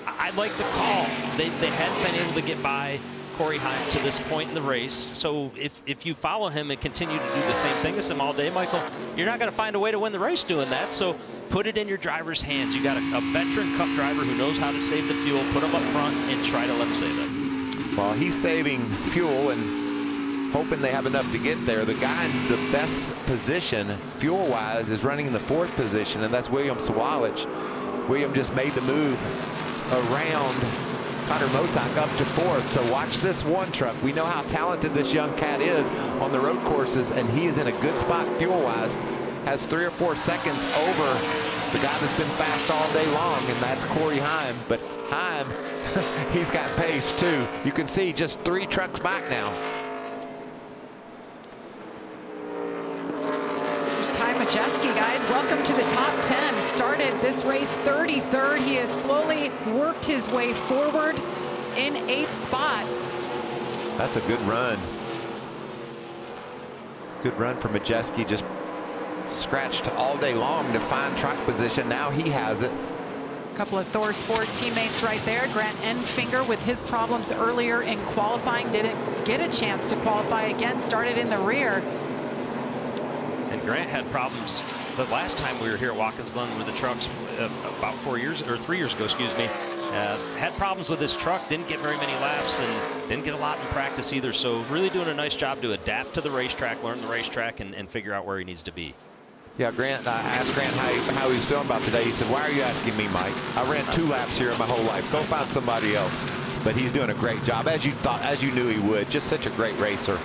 I like the call. They hadn't been able to get by Corey Heim to this point in the race. So if you follow him and continue to do the same thing as him all day, Michael, you're not going to find a way to win the race doing that. So put it in your driver's hands. You got a veteran Cup driver who knows how to save the fuel. Put him up front and try to let him save it. Well, he's saving fuel and hoping they have enough to get there. The guy in the best position fuel-wise is running in the 4th position, and that's William Sawalich. William just made the move around Connor Mosak up to 4th. So watch this one truck. We know how talented this young cat is on the road courses, and he is in a good spot fuel-wise. Has 3 or 4 seconds over the guy that's been fast all day long, and that's Corey Heim. But Heim, he's got pace too. You can see just 3 trucks back now. There's Ty Majeski, guys. Welcome to the top 10. Started this race 33rd. He has slowly worked his way forward in 8th spot. That's a good run. Good run for Majeski. Just scratched all day long to find track position. Now he has it. A couple of Thor Sport teammates right there. Grant Enfinger with his problems earlier in qualifying. Didn't get a chance to qualify again. Started in the rear. And Grant had problems the last time we were here at Watkins Glen with the trucks about 3 years ago, excuse me. Had problems with his truck, didn't get very many laps, and didn't get a lot in practice either. So really doing a nice job to adapt to the racetrack, learn the racetrack, and figure out where he needs to be. Yeah, Grant, I asked Grant how he was feeling about today. He said, why are you asking me, Mike? I ran 2 laps here in my whole life. Go find somebody else. But he's doing a great job, as you knew he would. Just such a great racer.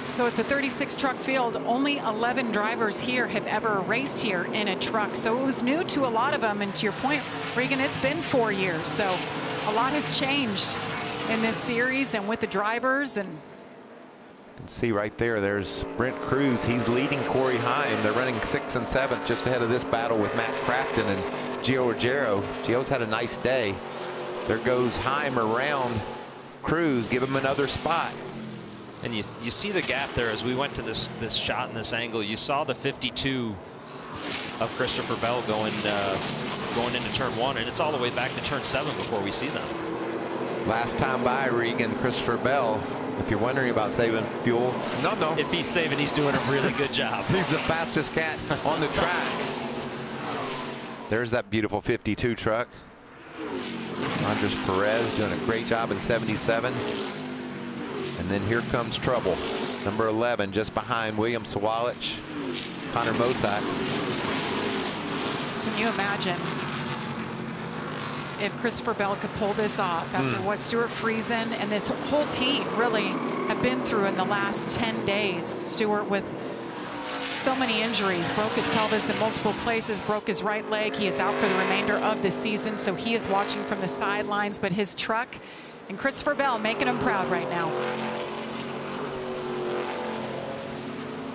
So it's a 36 truck field. Only 11 drivers here have ever raced here in a truck. So it was new to a lot of them. And to your point, Regan, it's been 4 years. So a lot has changed in this series and with the drivers. And you can see right there, there's Brent Cruz. He's leading Corey Heim. They're running 6th and 7th just ahead of this battle with Matt Crafton and Gio Ruggiero. Gio's had a nice day. There goes Heim around Cruz, give him another spot. And you see the gap there as we went to this shot in this angle. You saw the 52 of Christopher Bell going into turn 1, and it's all the way back to turn 7 before we see them. Last time by, Regan, Christopher Bell. If you're wondering about saving fuel, no. If he's saving, he's doing a really good job. He's the fastest cat on the track. There's that beautiful 52 truck. Andres Perez doing a great job in 77. And then here comes trouble. Number 11, just behind William Sawalich, Connor Mosak. can you imagine if Christopher Bell could pull this off after what Stuart Friesen and this whole team really have been through in the last 10 days. Stuart with so many injuries, broke his pelvis in multiple places, broke his right leg. He is out for the remainder of the season, so he is watching from the sidelines, but his truck and Christopher Bell making him proud right now.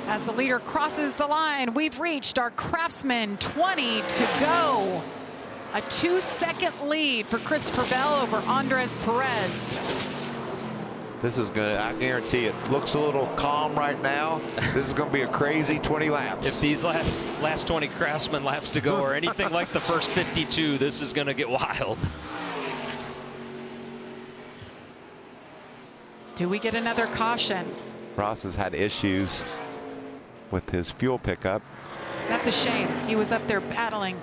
As the leader crosses the line, we've reached our Craftsman 20 to go. A 2-second lead for Christopher Bell over Andres Perez. This is going to, I guarantee it, looks a little calm right now. This is going to be a crazy 20 laps. If these last 20 Craftsman laps to go are anything like the first 52, this is going to get wild. Do we get another caution? Ross has had issues with his fuel pickup. That's a shame. He was up there battling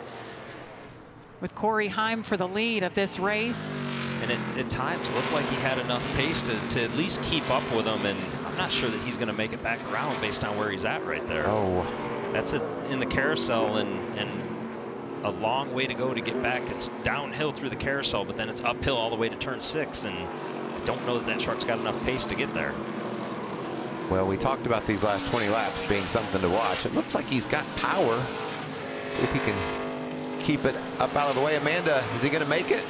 with Corey Heim for the lead of this race. And it at times looked like he had enough pace to at least keep up with him, and I'm not sure that he's going to make it back around based on where he's at right there. Oh, that's it in the carousel, and a long way to go to get back. It's downhill through the carousel, but then it's uphill all the way to turn 6, and I don't know that that truck's got enough pace to get there. Well, we talked about these last 20 laps being something to watch. It looks like he's got power. If he can keep it up out of the way. Amanda, is he going to make it?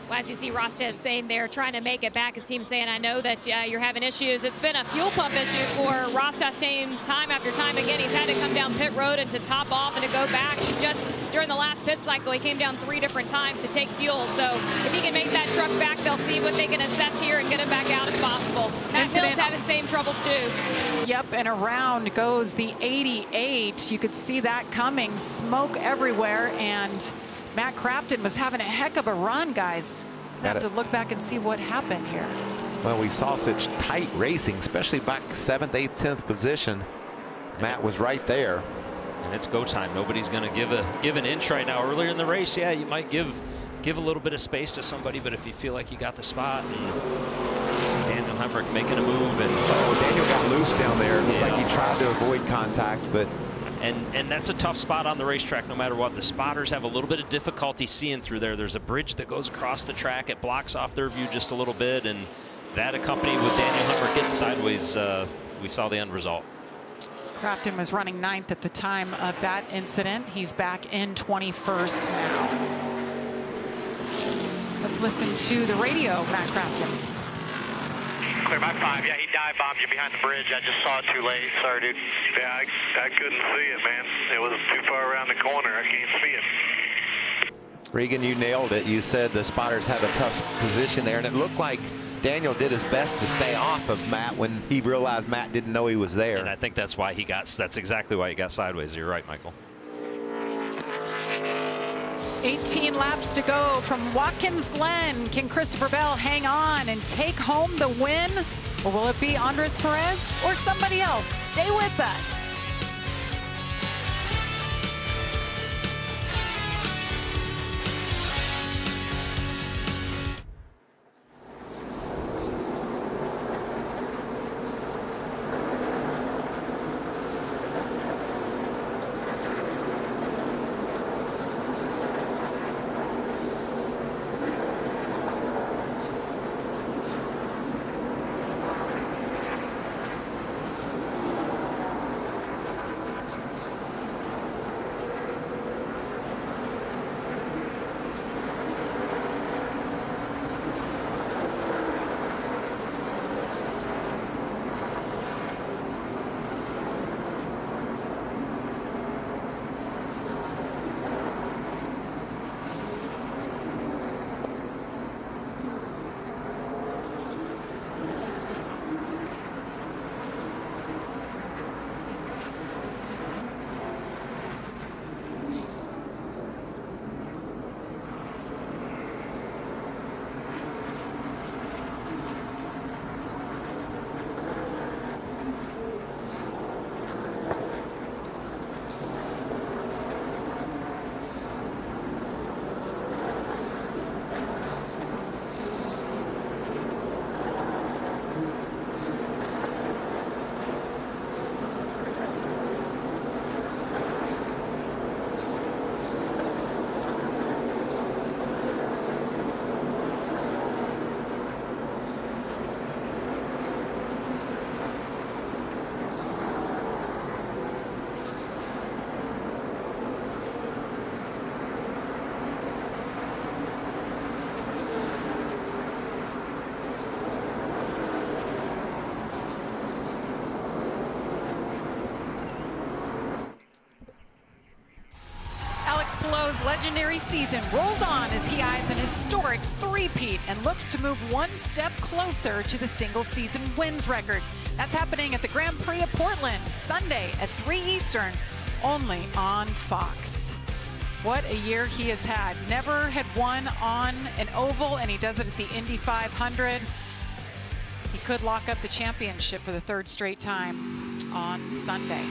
Well, as you see Rostes saying they're trying to make it back. His team saying, I know that you're having issues. It's been a fuel pump issue for Rostes team time after time again. He's had to come down pit road and to top off and to go back. He just, during the last pit cycle, he came down 3 different times to take fuel. So if he can make that truck back, they'll see what they can assess here and get him back out if possible. Matt Hill's having same troubles too. Yep, and around goes the 88. You could see that coming, smoke everywhere, and Matt Crafton was having a heck of a run, guys. Have to look back and see what happened here. Well, we saw such tight racing, especially back 7th, 8th, 10th position. Matt was right there. And it's go time. Nobody's going to give an inch right now. Earlier in the race, yeah, you might give a little bit of space to somebody, but if you feel like you got the spot, and see Daniel Hemrick making a move, and Daniel got loose down there. Looked like he tried to avoid contact, but. And that's a tough spot on the racetrack no matter what. The spotters have a little bit of difficulty seeing through there. There's a bridge that goes across the track. It blocks off their view just a little bit, and that accompanied with Daniel Hummer getting sideways, we saw the end result. Crafton was running 9th at the time of that incident. He's back in 21st now. Let's listen to the radio, Matt Crafton. Clear by 5. Yeah, he dive bombed you behind the bridge. I just saw it too late. Sorry, dude. Yeah, I couldn't see it, man. It was too far around the corner. I can't see it. Regan, you nailed it. You said the spotters have a tough position there, and it looked like Daniel did his best to stay off of Matt when he realized Matt didn't know he was there. And I think that's why that's exactly why he got sideways. You're right, Michael. 18 laps to go from Watkins Glen. Can Christopher Bell hang on and take home the win? Or will it be Andres Perez or somebody else? Stay with us. Bello's legendary season rolls on as he eyes an historic three-peat and looks to move one step closer to the single-season wins record. That's happening at the Grand Prix of Portland, Sunday at 3 Eastern, only on Fox. What a year he has had. Never had won on an oval, and he does it at the Indy 500. He could lock up the championship for the 3rd straight time on Sunday.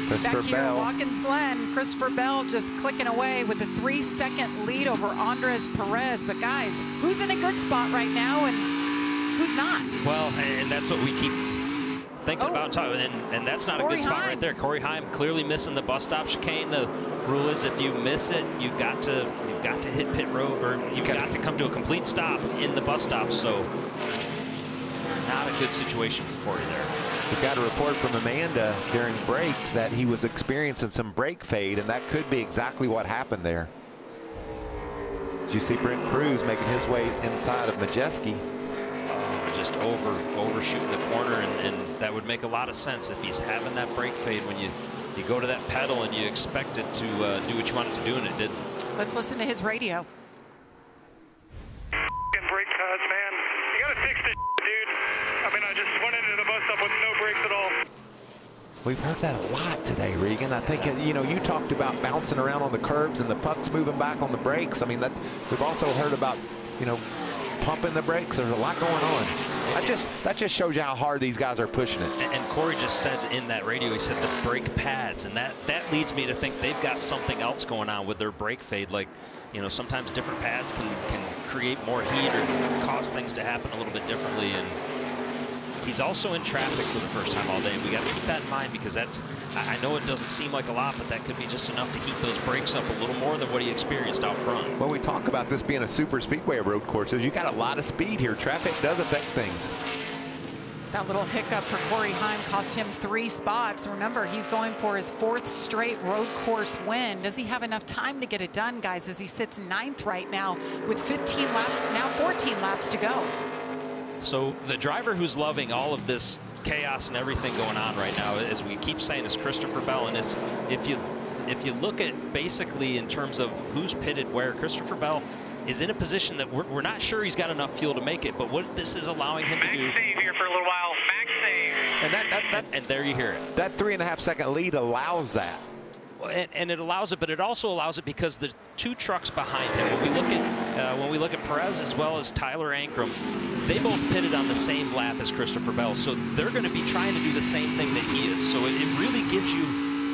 Back here at Watkins Glen, Christopher Bell just clicking away with a 3-second lead over Andres Perez. But guys, who's in a good spot right now and who's not? Well, and that's what we keep thinking about, and that's not a good spot right there. Corey Heim clearly missing the bus stop chicane. The rule is if you miss it, you've got to hit pit road, or you've got to come to a complete stop in the bus stop. So not a good situation for Corey there. We got a report from Amanda during break that he was experiencing some brake fade, and that could be exactly what happened there. Did you see Brent Cruz making his way inside of Majeski? Just overshooting the corner, and that would make a lot of sense if he's having that brake fade when you go to that pedal and you expect it to do what you want it to do, and it didn't. Let's listen to his radio. Brake pads, man. You gotta fix this, dude. I mean, I just went into the bus stop with no brakes at all. We've heard that a lot today, Regan. I think, you know, you talked about bouncing around on the curbs and the pucks moving back on the brakes. I mean, that we've also heard about, you know, pumping the brakes. There's a lot going on. That just shows you how hard these guys are pushing it. And Corey just said in that radio, he said the brake pads, and that leads me to think they've got something else going on with their brake fade. Like, you know, sometimes different pads can create more heat or cause things to happen a little bit differently. And he's also in traffic for the first time all day. We got to keep that in mind, because I know it doesn't seem like a lot, but that could be just enough to heat those brakes up a little more than what he experienced out front. Well, we talk about this being a super speedway of road courses. You got a lot of speed here. Traffic does affect things. That little hiccup for Corey Heim cost him 3 spots. Remember, he's going for his 4th straight road course win. Does he have enough time to get it done, guys, as he sits 9th right now with 15 laps, now 14 laps to go? So the driver who's loving all of this chaos and everything going on right now, as we keep saying, is Christopher Bell. And it's, if you look at basically in terms of who's pitted where, Christopher Bell is in a position that we're not sure he's got enough fuel to make it. But what this is allowing him to do. Max save here for a little while. Max save. And and there you hear it. That 3.5-second lead allows that. And it allows it, but it also allows it because the 2 trucks behind him. When we look at Perez as well as Tyler Ankrum, they both pitted on the same lap as Christopher Bell, so they're going to be trying to do the same thing that he is. So it really gives you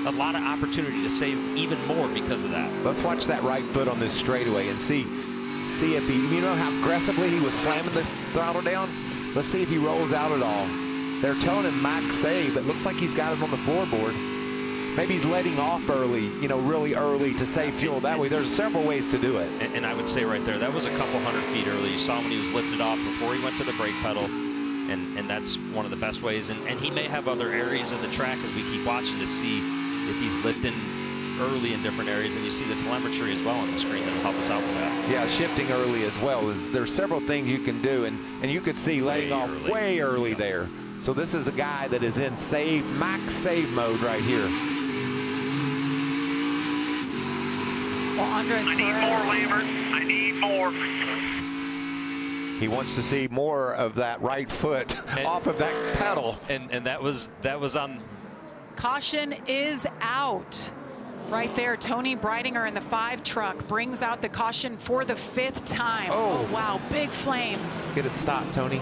a lot of opportunity to save even more because of that. Let's watch that right foot on this straightaway and see if he, you know how aggressively he was slamming the throttle down? Let's see if he rolls out at all. They're telling him max save. It looks like he's got it on the floorboard. Maybe he's letting off early, you know, really early to save fuel that way. There's several ways to do it. And I would say right there, that was a couple 100 feet early. You saw when he was lifted off before he went to the brake pedal, and that's one of the best ways. And he may have other areas of the track as we keep watching to see if he's lifting early in different areas. And you see the telemetry as well on the screen that'll help us out with that. Yeah, shifting early as well. There's several things you can do, and you could see letting off way early there. So this is a guy that is in max save mode right here. Well, Andres I need more, Lambert. I need more. He wants to see more of that right foot off of that pedal. And that was on. Caution is out. Right there, Tony Breidinger in the 5 truck brings out the caution for the 5th time. Oh, wow, big flames. Get it stopped, Tony.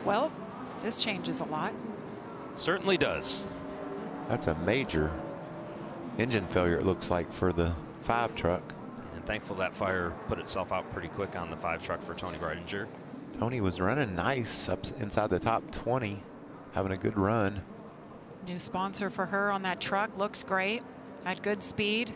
Well, this changes a lot. Certainly does. That's a major engine failure, it looks like, for the 5 truck. And thankful that fire put itself out pretty quick on the 5 truck for Tony Breidinger. Tony was running nice up inside the top 20, having a good run. New sponsor for her on that truck, looks great, had good speed.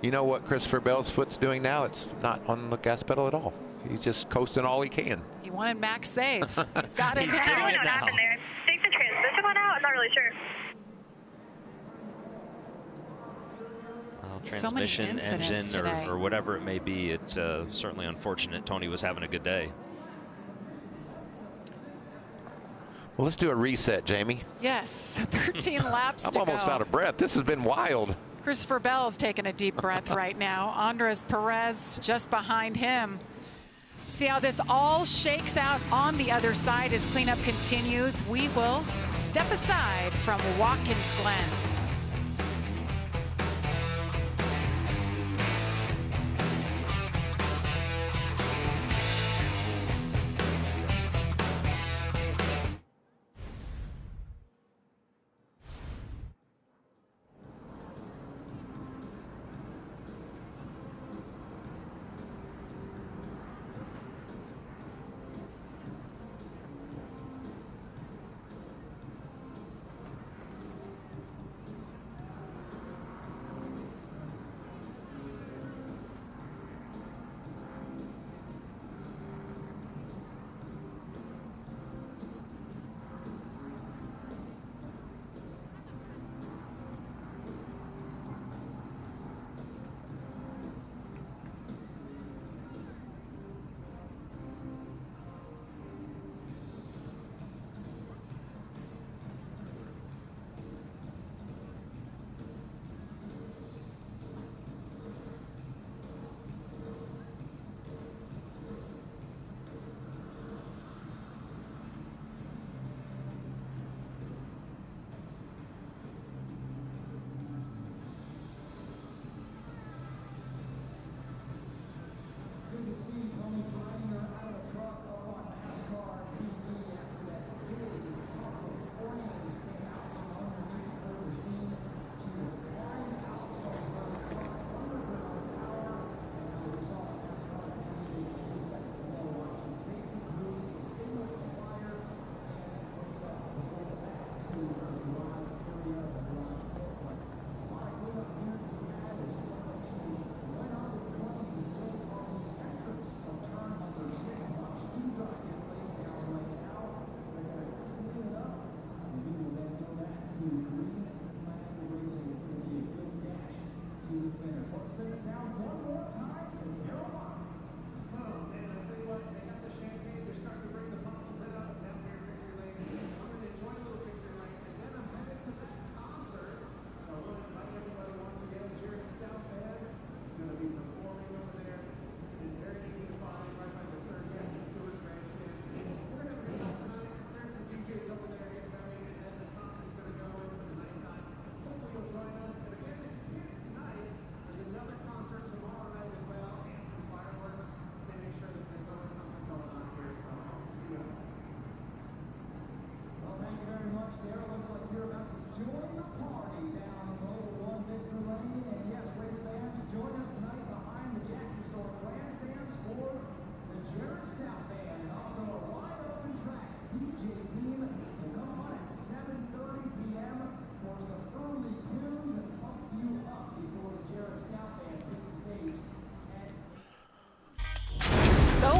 You know what Christopher Bell's foot's doing now? It's not on the gas pedal at all. He's just coasting all he can. He wanted max save. He's got it He's now. getting it what now. happened there. I think the transmission went out. I'm not really sure. Well, So many transmission, incidents engine, today. or whatever it may be, it's certainly unfortunate. Tony was having a good day. Well, let's do a reset, Jamie. Yes, 13 laps to go. I'm almost out of breath. This has been wild. Christopher Bell's taking a deep breath right now. Andres Perez just behind him. See how this all shakes out on the other side as cleanup continues. We will step aside from Watkins Glen.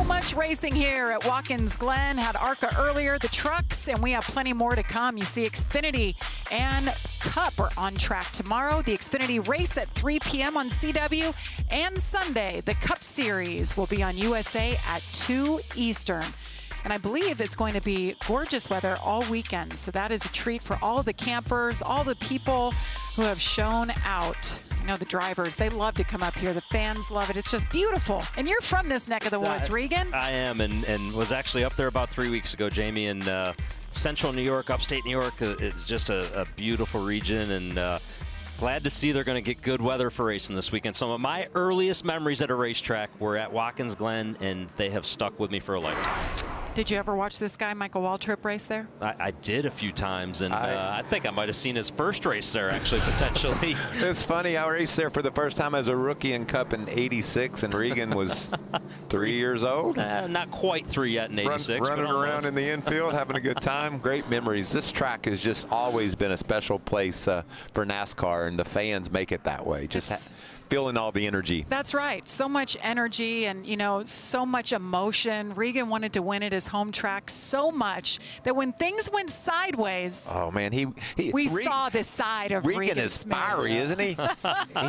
Much racing here at Watkins Glen. Had ARCA earlier, the trucks, and we have plenty more to come. You see Xfinity and Cup are on track tomorrow. The Xfinity race at 3 p.m. on CW, and Sunday, the Cup Series will be on USA at 2 Eastern. And I believe it's going to be gorgeous weather all weekend. So that is a treat for all the campers, all the people who have shown out. You know, the drivers, they love to come up here. The fans love it. It's just beautiful. And you're from this neck of the woods, Regan. I am, and was actually up there about 3 weeks ago, Jamie, in central New York, upstate New York. It's just a beautiful region, and glad to see they're going to get good weather for racing this weekend. Some of my earliest memories at a racetrack were at Watkins Glen, and they have stuck with me for a lifetime. Did you ever watch this guy, Michael Waltrip, race there? I did a few times, and I think I might have seen his first race there, actually, potentially. It's funny, I raced there for the first time as a rookie in Cup in '86, and Regan was 3 years old. Not quite 3 yet in '86. Running around in the infield, having a good time. Great memories. This track has just always been a special place for NASCAR, and the fans make it that way. Just feeling all the energy. That's right. So much energy and, you know, so much emotion. Regan wanted to win at his home track so much that when things went sideways, oh man, we saw this side of Regan is fiery, isn't he?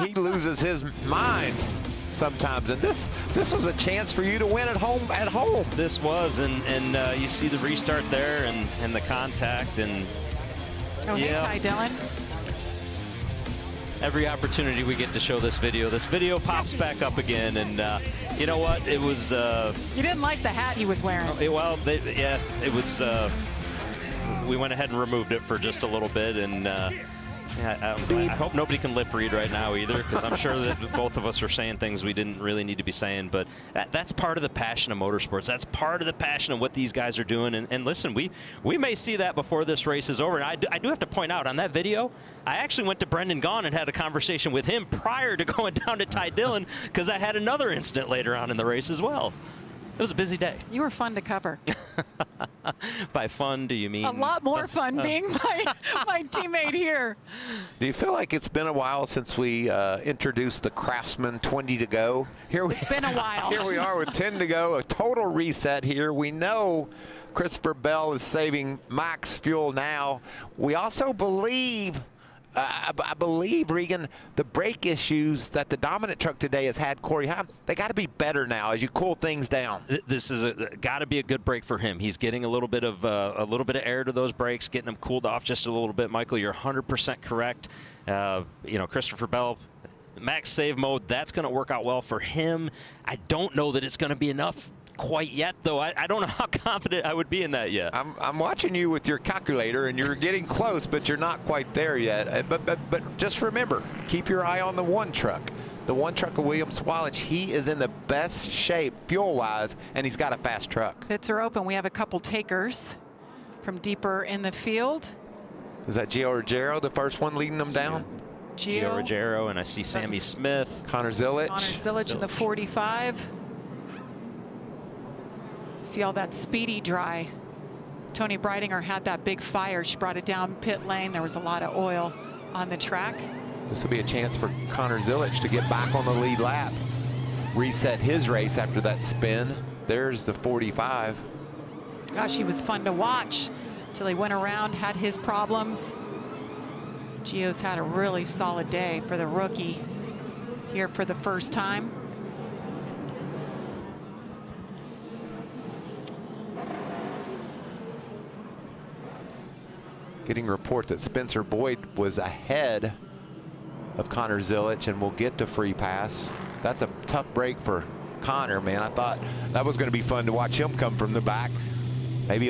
He loses his mind. sometimes. And this was a chance for you to win at home. This was, and you see the restart there and the contact. And oh, yeah. Hey, Ty Dillon. Every opportunity we get to show this video pops back up again. And you know what? It was. You didn't like the hat he was wearing. Well, yeah, it was. We went ahead and removed it for just a little bit, and I hope nobody can lip read right now either, because I'm sure that both of us are saying things we didn't really need to be saying. But that's part of the passion of motorsports. That's part of the passion of what these guys are doing. And listen, we may see that before this race is over. And I do have to point out on that video, I actually went to Brendan Gaughan and had a conversation with him prior to going down to Ty Dillon, because I had another incident later on in the race as well. It was a busy day. You were fun to cover. By fun, do you mean? A lot more fun being my teammate here. Do you feel like it's been a while since we introduced the Craftsman 20 to go? It's been a while. Here we are with 10 to go, a total reset here. We know Christopher Bell is saving max fuel now. We also believe, I believe, Regan, the brake issues that the dominant truck today has had, Corey Heim, they got to be better now as you cool things down. This is got to be a good break for him. He's getting a little bit of air to those brakes, getting them cooled off just a little bit. Michael, you're 100% correct. You know, Christopher Bell, max save mode, that's going to work out well for him. I don't know that it's going to be enough quite yet, though. I don't know how confident I would be in that yet. I'm watching you with your calculator, and you're getting close, but you're not quite there yet. But just remember, keep your eye on the one truck. The one truck of Williams-Swalach, he is in the best shape fuel-wise, and he's got a fast truck. Pits are open. We have a couple takers from deeper in the field. Is that Gio Ruggiero, the first one leading them down? Gio Ruggiero, and I see Sammy Smith. Connor Zilic. Connor Zilic in the 45. See all that speedy dry. Tony Breidinger had that big fire. She brought it down pit lane. There was a lot of oil on the track. This will be a chance for Connor Zilic to get back on the lead lap. Reset his race after that spin. There's the 45. Gosh, he was fun to watch till he went around, had his problems. Gio's had a really solid day for the rookie here for the first time. Getting a report that Spencer Boyd was ahead of Connor Zilic and will get the free pass. That's a tough break for Connor, man. I thought that was going to be fun to watch him come from the back. Maybe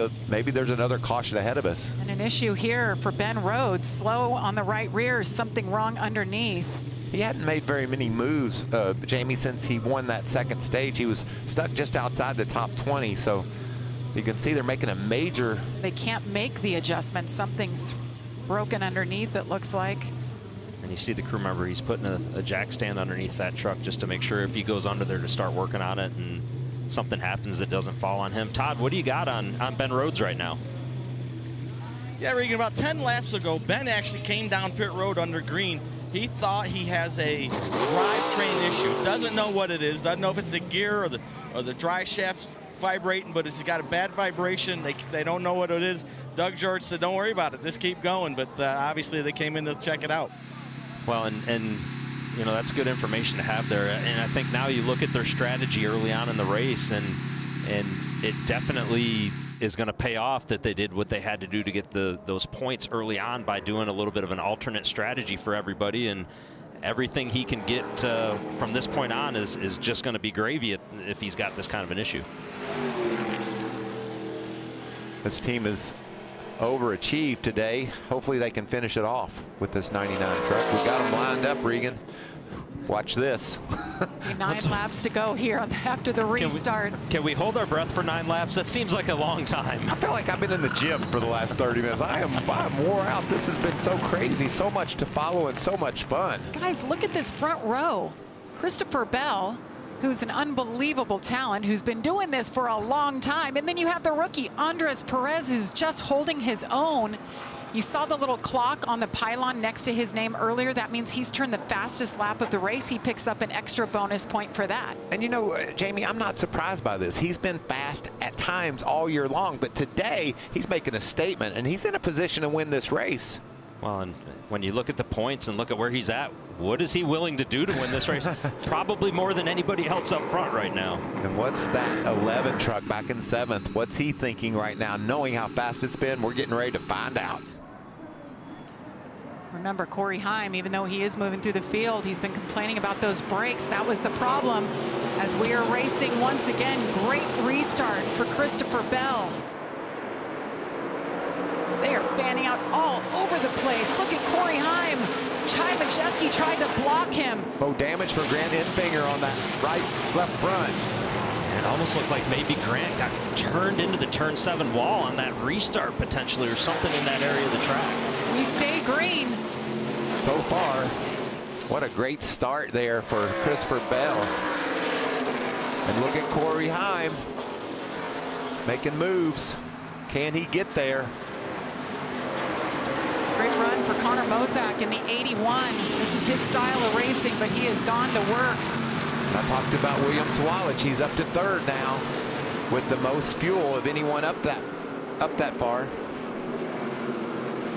there's another caution ahead of us. And an issue here for Ben Rhodes. Slow on the right rear. Something wrong underneath. He hadn't made very many moves, Jamie, since he won that second stage. He was stuck just outside the top 20, so you can see they're making a major. They can't make the adjustment. Something's broken underneath, it looks like. And you see the crew member, he's putting a jack stand underneath that truck just to make sure if he goes under there to start working on it and something happens that doesn't fall on him. Todd, what do you got on Ben Rhodes right now? Yeah, Regan, about 10 laps ago, Ben actually came down pit road under green. He thought he has a drivetrain issue. Doesn't know what it is. Doesn't know if it's the gear or the drive shaft vibrating, but it's got a bad vibration. They don't know what it is. Doug George said, don't worry about it. Just keep going. But obviously they came in to check it out. Well, and you know, that's good information to have there. And I think now you look at their strategy early on in the race, and it definitely is going to pay off that they did what they had to do to get those points early on by doing a little bit of an alternate strategy for everybody. And everything he can get from this point on is just going to be gravy if he's got this kind of an issue. This team is overachieved today. Hopefully they can finish it off with this 99 truck. We got them lined up, Regan. Watch this. 9 laps to go here after the restart. Can we hold our breath for 9 laps? That seems like a long time. I feel like I've been in the gym for the last 30 minutes. I'm wore out. This has been so crazy, so much to follow and so much fun. Guys, look at this front row. Christopher Bell, who's an unbelievable talent, who's been doing this for a long time. And then you have the rookie, Andres Perez, who's just holding his own. You saw the little clock on the pylon next to his name earlier. That means he's turned the fastest lap of the race. He picks up an extra bonus point for that. And you know, Jamie, I'm not surprised by this. He's been fast at times all year long, but today he's making a statement, and he's in a position to win this race. Well, and when you look at the points and look at where he's at, what is he willing to do to win this race? Probably more than anybody else up front right now. And what's that 11 truck back in 7th? What's he thinking right now, knowing how fast it's been? We're getting ready to find out. Remember, Corey Heim, even though he is moving through the field, he's been complaining about those brakes. That was the problem. As we are racing once again, great restart for Christopher Bell. They are fanning out all over the place. Look at Corey Heim. Ty Majeski tried to block him. Oh, damage for Grant Enfinger on that left front. It almost looked like maybe Grant got turned into the turn 7 wall on that restart potentially, or something in that area of the track. We stay green. So far, what a great start there for Christopher Bell. And look at Corey Heim making moves. Can he get there? Great run for Connor Mozak in the 81. This is his style of racing, but he has gone to work. I talked about William Swalich. He's up to 3rd now with the most fuel of anyone up that far.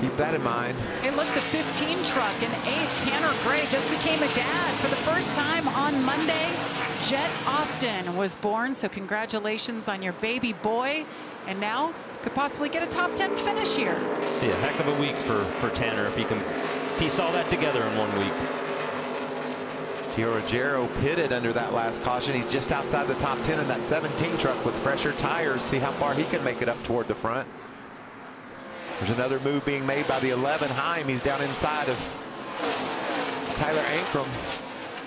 Keep that in mind. Hey, look, the 15 truck in 8th. Tanner Gray just became a dad for the first time on Monday. Jet Austin was born, so congratulations on your baby boy. And now could possibly get a top 10 finish here. Yeah, heck of a week for Tanner if he can piece all that together in 1 week. Gio Ruggiero pitted under that last caution. He's just outside the top 10 in that 17 truck with fresher tires. See how far he can make it up toward the front. There's another move being made by the 11 Heim. He's down inside of Tyler Ankrum.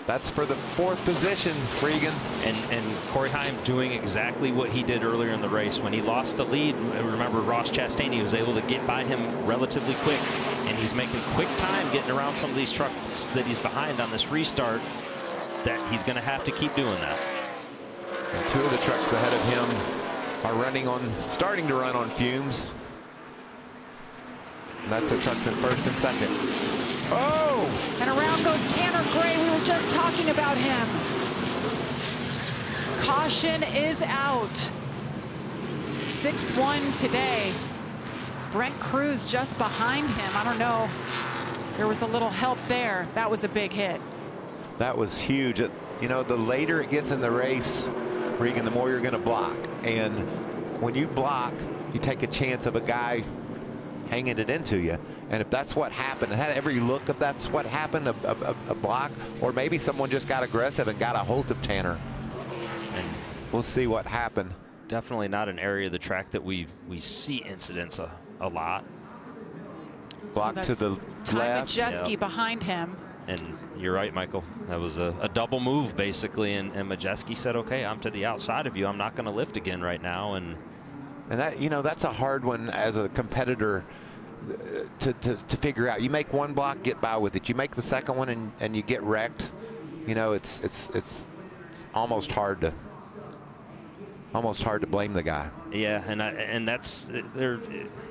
That's for the 4th position, Regan. And Corey Heim doing exactly what he did earlier in the race. When he lost the lead, remember Ross Chastain was able to get by him relatively quick, and he's making quick time getting around some of these trucks that he's behind on this restart, that he's going to have to keep doing that. And 2 of the trucks ahead of him are starting to run on fumes. And that's the trucks in 1st and 2nd. Oh! And around goes Tanner Gray. We were just talking about him. Caution is out. 6th one today. Brent Cruz just behind him. I don't know. There was a little help there. That was a big hit. That was huge. You know, the later it gets in the race, Regan, the more you're going to block. And when you block, you take a chance of a guy hanging it into you. And if that's what happened, it had every look if that's what happened, a block, or maybe someone just got aggressive and got a hold of Tanner. And we'll see what happened. Definitely not an area of the track that we see incidents a lot. Block so to the left. Majeski behind him. And you're right, Michael. That was a double move, basically. And Majeski said, okay, I'm to the outside of you. I'm not going to lift again right now. And that, you know, that's a hard one as a competitor to figure out. You make one block, get by with it. You make the second one and you get wrecked. You know, it's almost hard to blame the guy. Yeah, and that's there.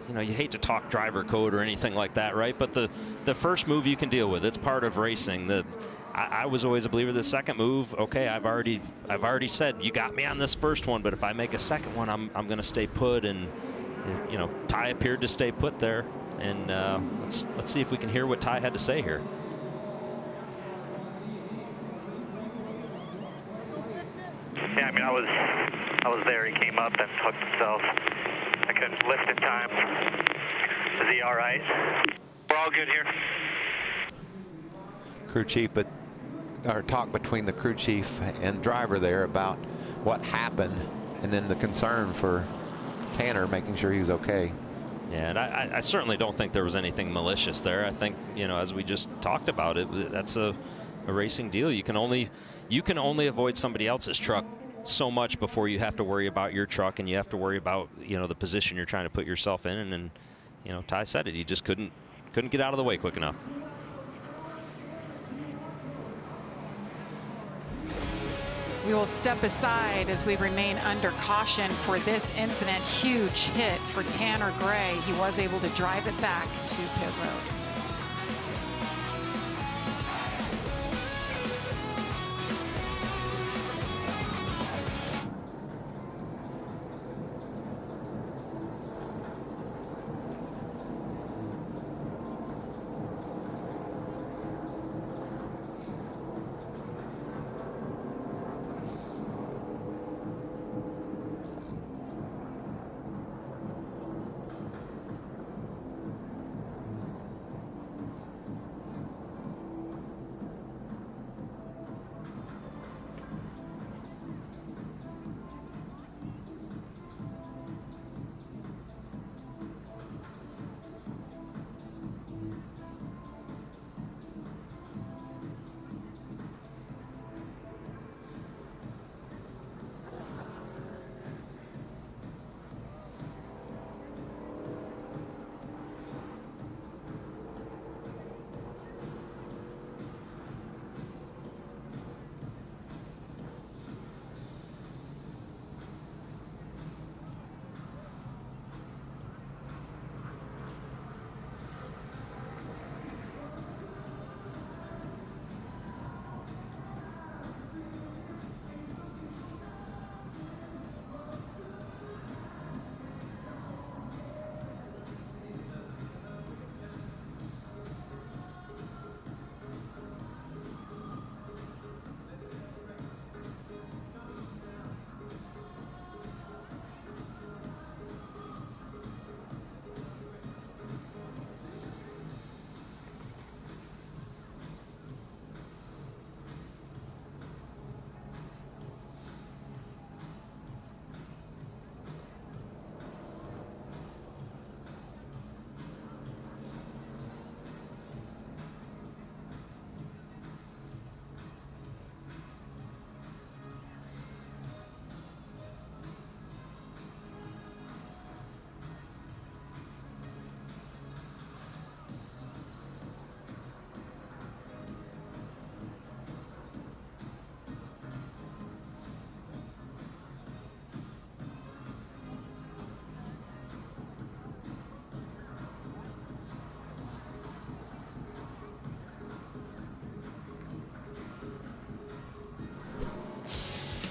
You know, you hate to talk driver code or anything like that, right? But the first move you can deal with. It's part of racing. I was always a believer. The second move, okay, I've already said you got me on this first one, but if I make a second one, I'm going to stay put. And you know, Ty appeared to stay put there. And let's see if we can hear what Ty had to say here. Yeah, I mean, I was there. He came up and hooked himself. I couldn't lift in time. Is he all right? We're all good here. Crew chief, or talk between the crew chief and driver there about what happened, and then the concern for Tanner making sure he was okay. Yeah, and I certainly don't think there was anything malicious there. I think, you know, as we just talked about it, that's a racing deal. You can only avoid somebody else's truck so much before you have to worry about your truck, and you have to worry about, you know, the position you're trying to put yourself in. And you know, Ty said it. He just couldn't get out of the way quick enough. We will step aside as we remain under caution for this incident. Huge hit for Tanner Gray. He was able to drive it back to pit road.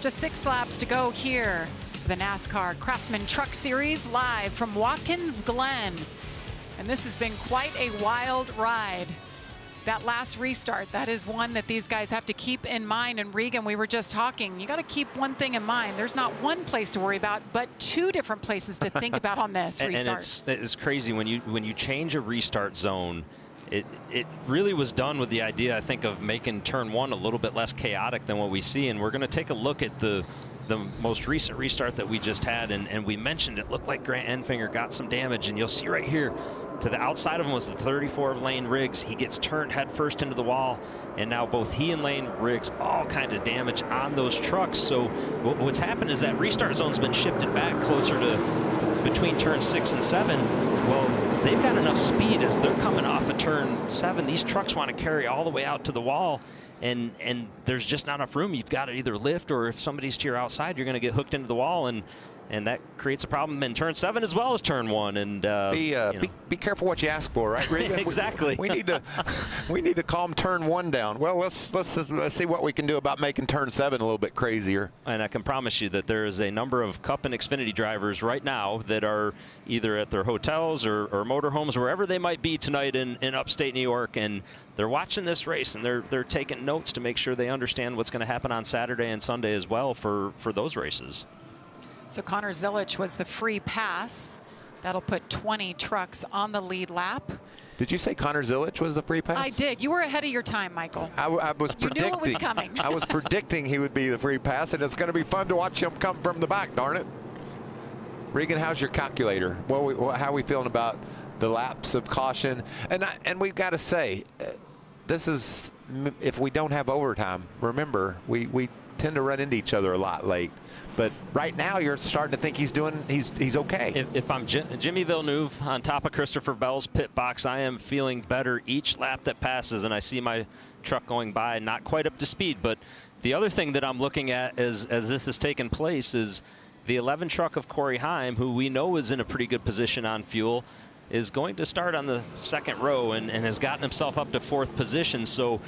Just 6 laps to go here for the NASCAR Craftsman Truck Series live from Watkins Glen. And this has been quite a wild ride. That last restart, that is one that these guys have to keep in mind. And Regan, we were just talking, you got to keep one thing in mind. There's not one place to worry about, but 2 different places to think about on this restart. And it's crazy when you change a restart zone. It really was done with the idea, I think, of making turn 1 a little bit less chaotic than what we see. And we're going to take a look at the most recent restart that we just had, and we mentioned it looked like Grant Enfinger got some damage, and you'll see right here to the outside of him was the 34 of Lane Riggs. He gets turned head first into the wall, and now both he and Lane Riggs all kind of damage on those trucks. So what's happened is that restart zone's been shifted back closer to between turn 6 and 7. Well, they've got enough speed as they're coming off of turn 7. These trucks want to carry all the way out to the wall, and there's just not enough room. You've got to either lift, or if somebody's to your outside, you're going to get hooked into the wall, and that creates a problem in turn 7 as well as turn 1. And be careful what you ask for, right, Regan? Exactly. We need to calm turn 1 down. Well, let's see what we can do about making turn 7 a little bit crazier. And I can promise you that there is a number of Cup and Xfinity drivers right now that are either at their hotels or motorhomes, wherever they might be tonight in upstate New York, and they're watching this race, and they're taking notes to make sure they understand what's going to happen on Saturday and Sunday as well for those races. So Connor Zilich was the free pass. That'll put 20 trucks on the lead lap. Did you say Connor Zilich was the free pass? I did. You were ahead of your time, Michael. I was predicting. You knew it was coming. I was predicting he would be the free pass, and it's going to be fun to watch him come from the back, darn it. Regan, how's your calculator? How are we feeling about the laps of caution? And we've got to say, this is, if we don't have overtime, remember, we tend to run into each other a lot late. But right now, you're starting to think he's okay. If I'm Jimmy Villeneuve on top of Christopher Bell's pit box, I am feeling better each lap that passes, and I see my truck going by, not quite up to speed. But the other thing that I'm looking at as this has taken place is the 11 truck of Corey Heim, who we know is in a pretty good position on fuel, is going to start on the 2nd row and has gotten himself up to 4th position. So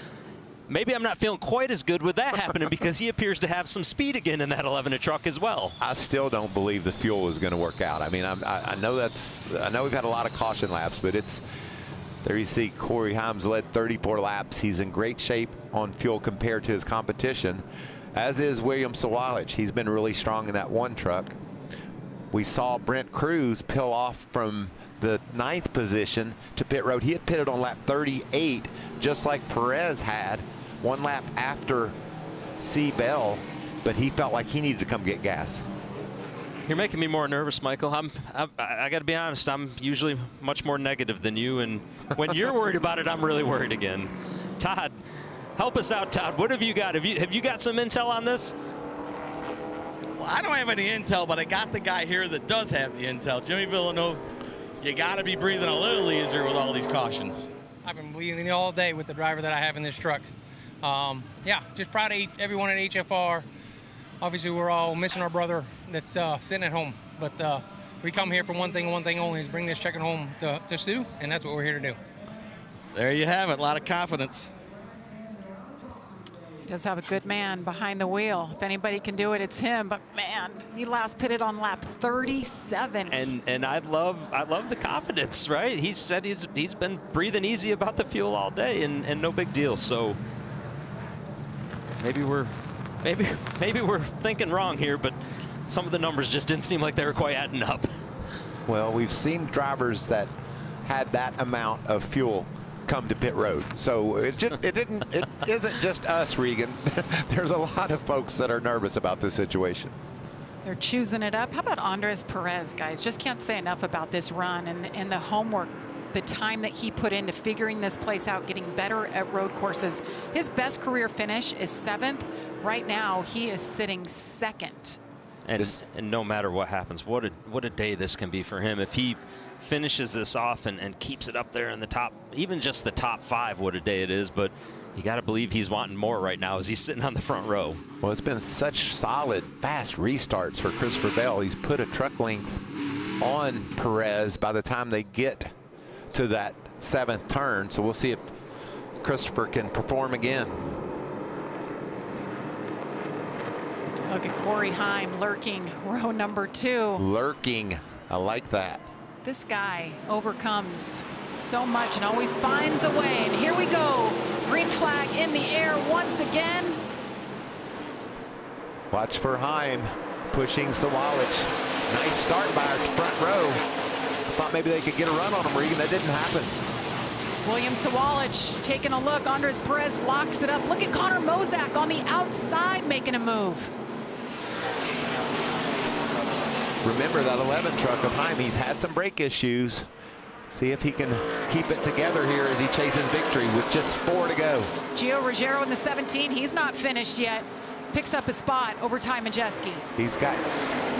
maybe I'm not feeling quite as good with that happening because he appears to have some speed again in that 11 truck as well. I still don't believe the fuel is going to work out. I mean, I know we've had a lot of caution laps, but there you see Corey Heim's led 34 laps. He's in great shape on fuel compared to his competition, as is William Sawalich. He's been really strong in that 1 truck. We saw Brent Cruz peel off from the 9th position to pit road. He had pitted on lap 38, just like Perez had 1 lap after C. Bell, but he felt like he needed to come get gas. You're making me more nervous, Michael. I got to be honest, I'm usually much more negative than you, and when you're worried about it, I'm really worried again. Todd, help us out, Todd. What have you got? Have you got some intel on this? Well, I don't have any intel, but I got the guy here that does have the intel. Jimmy Villeneuve, you got to be breathing a little easier with all these cautions. I've been breathing all day with the driver that I have in this truck. Yeah, just proud of everyone at HFR. Obviously, we're all missing our brother that's sitting at home. But we come here for one thing and one thing only, is bring this chicken home to Stu, and that's what we're here to do. There you have it, a lot of confidence. He does have a good man behind the wheel. If anybody can do it, it's him. But man, he last pitted on lap 37. And I love the confidence, right? He said he's been breathing easy about the fuel all day, and no big deal. So maybe we're thinking wrong here, but some of the numbers just didn't seem like they were quite adding up. Well, we've seen drivers that had that amount of fuel come to pit road. So it isn't just us, Regan. There's a lot of folks that are nervous about this situation. They're choosing it up. How about Andres Perez, guys? Just can't say enough about this run and the homework, the time that he put into figuring this place out, getting better at road courses. His best career finish is 7th. Right now, he is sitting 2nd. And no matter what happens, what a day this can be for him. If he finishes this off and keeps it up there in the top, even just the top 5, what a day it is. But you got to believe he's wanting more right now as he's sitting on the front row. Well, it's been such solid, fast restarts for Christopher Bell. He's put a truck length on Perez by the time they get to that 7th turn. So we'll see if Christopher can perform again. Look at Corey Heim lurking, row number 2. Lurking. I like that. This guy overcomes so much and always finds a way. And here we go. Green flag in the air once again. Watch for Heim pushing Sawalich. Nice start by our front row. Thought maybe they could get a run on him, Regan. That didn't happen. William Sawalich taking a look. Andres Perez locks it up. Look at Connor Mozak on the outside making a move. Remember that 11 truck of Heim. He's had some brake issues. See if he can keep it together here as he chases victory with just 4 to go. Gio Ruggiero in the 17. He's not finished yet. Picks up a spot over Ty Majeski. He's got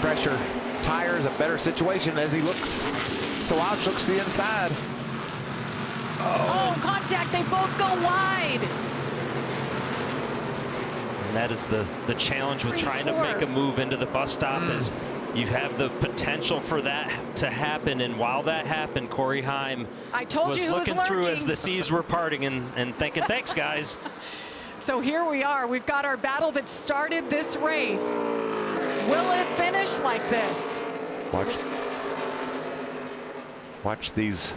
fresher tires, a better situation as he looks. Sawalich looks to the inside. Oh, contact. They both go wide. And that is the challenge with trying to make a move into the bus stop is you have the potential for that to happen. And while that happened, Corey Heim was looking through as the seas were parting and thinking, thanks, guys. So here we are. We've got our battle that started this race. Will it finish like this? Watch these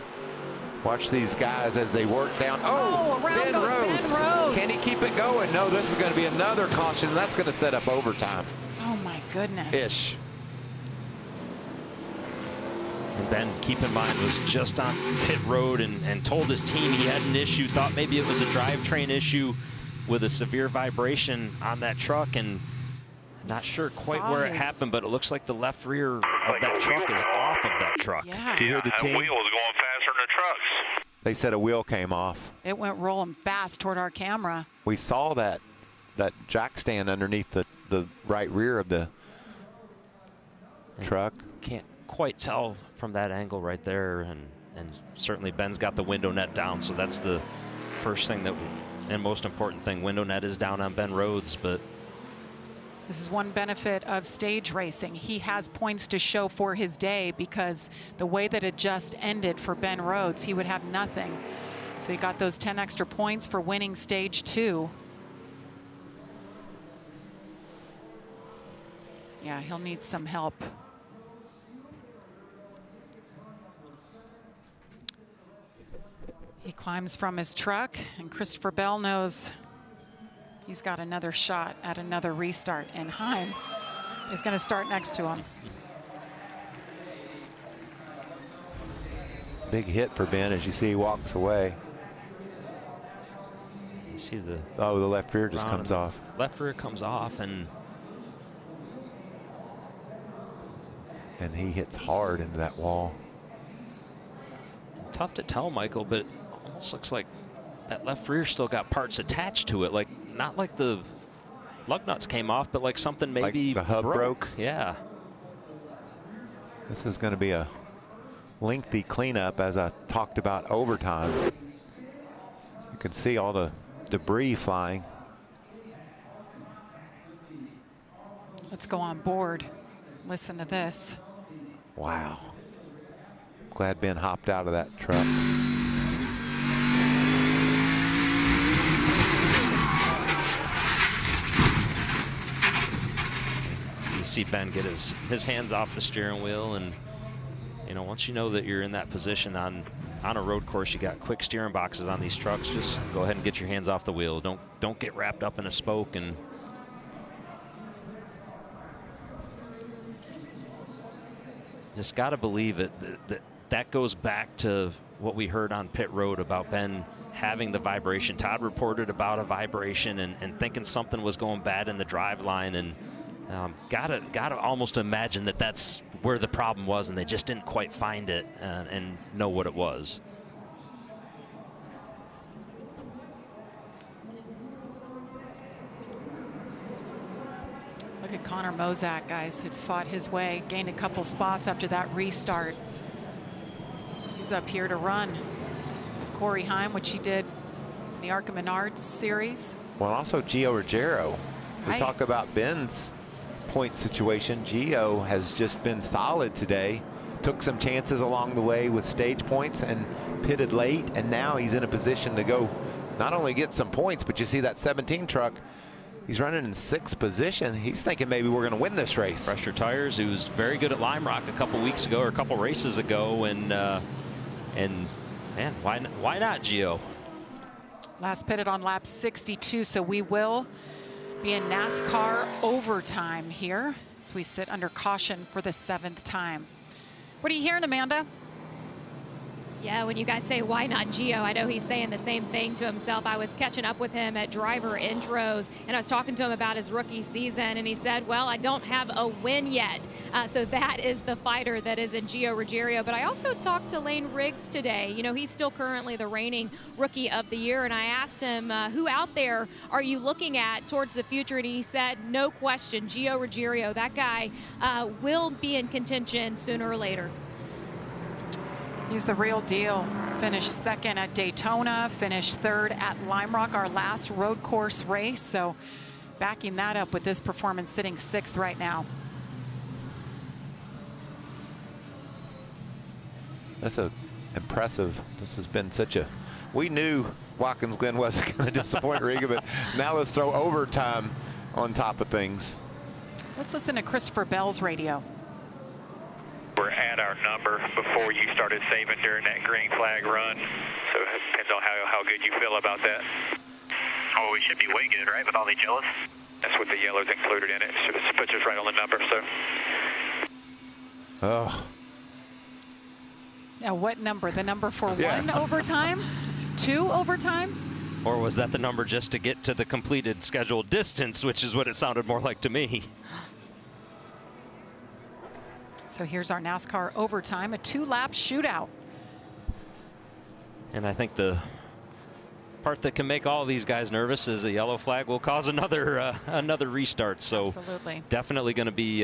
guys as they work down. Oh, around Ben Rhodes. Can he keep it going? No, this is going to be another caution. That's going to set up overtime. Oh my goodness. Ish. And Ben, keep in mind, was just on pit road and told his team he had an issue, thought maybe it was a drivetrain issue with a severe vibration on that truck, and not sure quite where it happened, but it looks like the left rear of that truck is off of that truck. Yeah, Did you hear the team? wheel was going faster than the trucks. They said a wheel came off. It went rolling fast toward our camera. We saw that jack stand underneath the right rear of the truck. Can't quite tell from that angle right there, and certainly Ben's got the window net down, so that's the first thing and most important thing. Window net is down on Ben Rhodes, but this is one benefit of stage racing. He has points to show for his day, because the way that it just ended for Ben Rhodes, he would have nothing. So he got those 10 extra points for winning stage 2. Yeah, he'll need some help. He climbs from his truck, and Christopher Bell knows he's got another shot at another restart, and Heim is going to start next to him. Big hit for Ben as you see he walks away. you see the the left rear just comes off. Left rear comes off, and he hits hard into that wall. Tough to tell, Michael, but it almost looks like that left rear still got parts attached to it, like not like the lug nuts came off, but like something maybe like the hub broke. Yeah. This is going to be a lengthy cleanup, as I talked about overtime. You can see all the debris flying. Let's go on board. Listen to this. Wow. Glad Ben hopped out of that truck. You see Ben get his hands off the steering wheel, and once you know that you're in that position on a road course, you got quick steering boxes on these trucks, just go ahead and get your hands off the wheel. Don't get wrapped up in a spoke. And just got to believe it. That goes back to what we heard on pit road about Ben having the vibration. Todd reported about a vibration and thinking something was going bad in the drive line, and gotta almost imagine that that's where the problem was, and they just didn't quite find it and know what it was. Look at Connor Mozak, guys, had fought his way, gained a couple spots after that restart. He's up here to run with Corey Heim, which he did in the Arca Menards series. Well, also Gio Ruggiero. We Right. talk about Ben's point situation. Gio has just been solid today. Took some chances along the way with stage points and pitted late, and now he's in a position to go not only get some points, but you see that 17 truck He's running in 6th position. He's thinking maybe we're going to win this race. Fresher tires. He was very good at Lime Rock a couple weeks ago or a couple races ago, and man, why not, Gio? Last pitted on lap 62, so we will be in NASCAR overtime here as we sit under caution for the 7th time. What are you hearing, Amanda? Yeah, when you guys say, why not Gio, I know he's saying the same thing to himself. I was catching up with him at driver intros, and I was talking to him about his rookie season, and he said, well, I don't have a win yet. So that is the fighter that is in Gio Ruggiero. But I also talked to Lane Riggs today. You know, he's still currently the reigning Rookie of the Year, and I asked him, who out there are you looking at towards the future? And he said, no question, Gio Ruggiero. That guy will be in contention sooner or later. He's the real deal. Finished 2nd at Daytona, finished 3rd at Lime Rock, our last road course race. So backing that up with this performance, sitting 6th right now. That's impressive. This has been such a, we knew Watkins Glen wasn't going to disappoint Riga, but now let's throw overtime on top of things. Let's listen to Christopher Bell's radio. We're at our number before you started saving during that green flag run. So it depends on how good you feel about that. Oh, we should be way good, right, with all the yellows? That's what the yellow's included in it. So this puts us right on the number, so. Oh. Now, what number? The number for one overtime? 2 overtimes? Or was that the number just to get to the completed scheduled distance, which is what it sounded more like to me? So here's our NASCAR overtime, a 2-lap shootout. And I think the part that can make all these guys nervous is a yellow flag will cause another restart. So absolutely, definitely going to be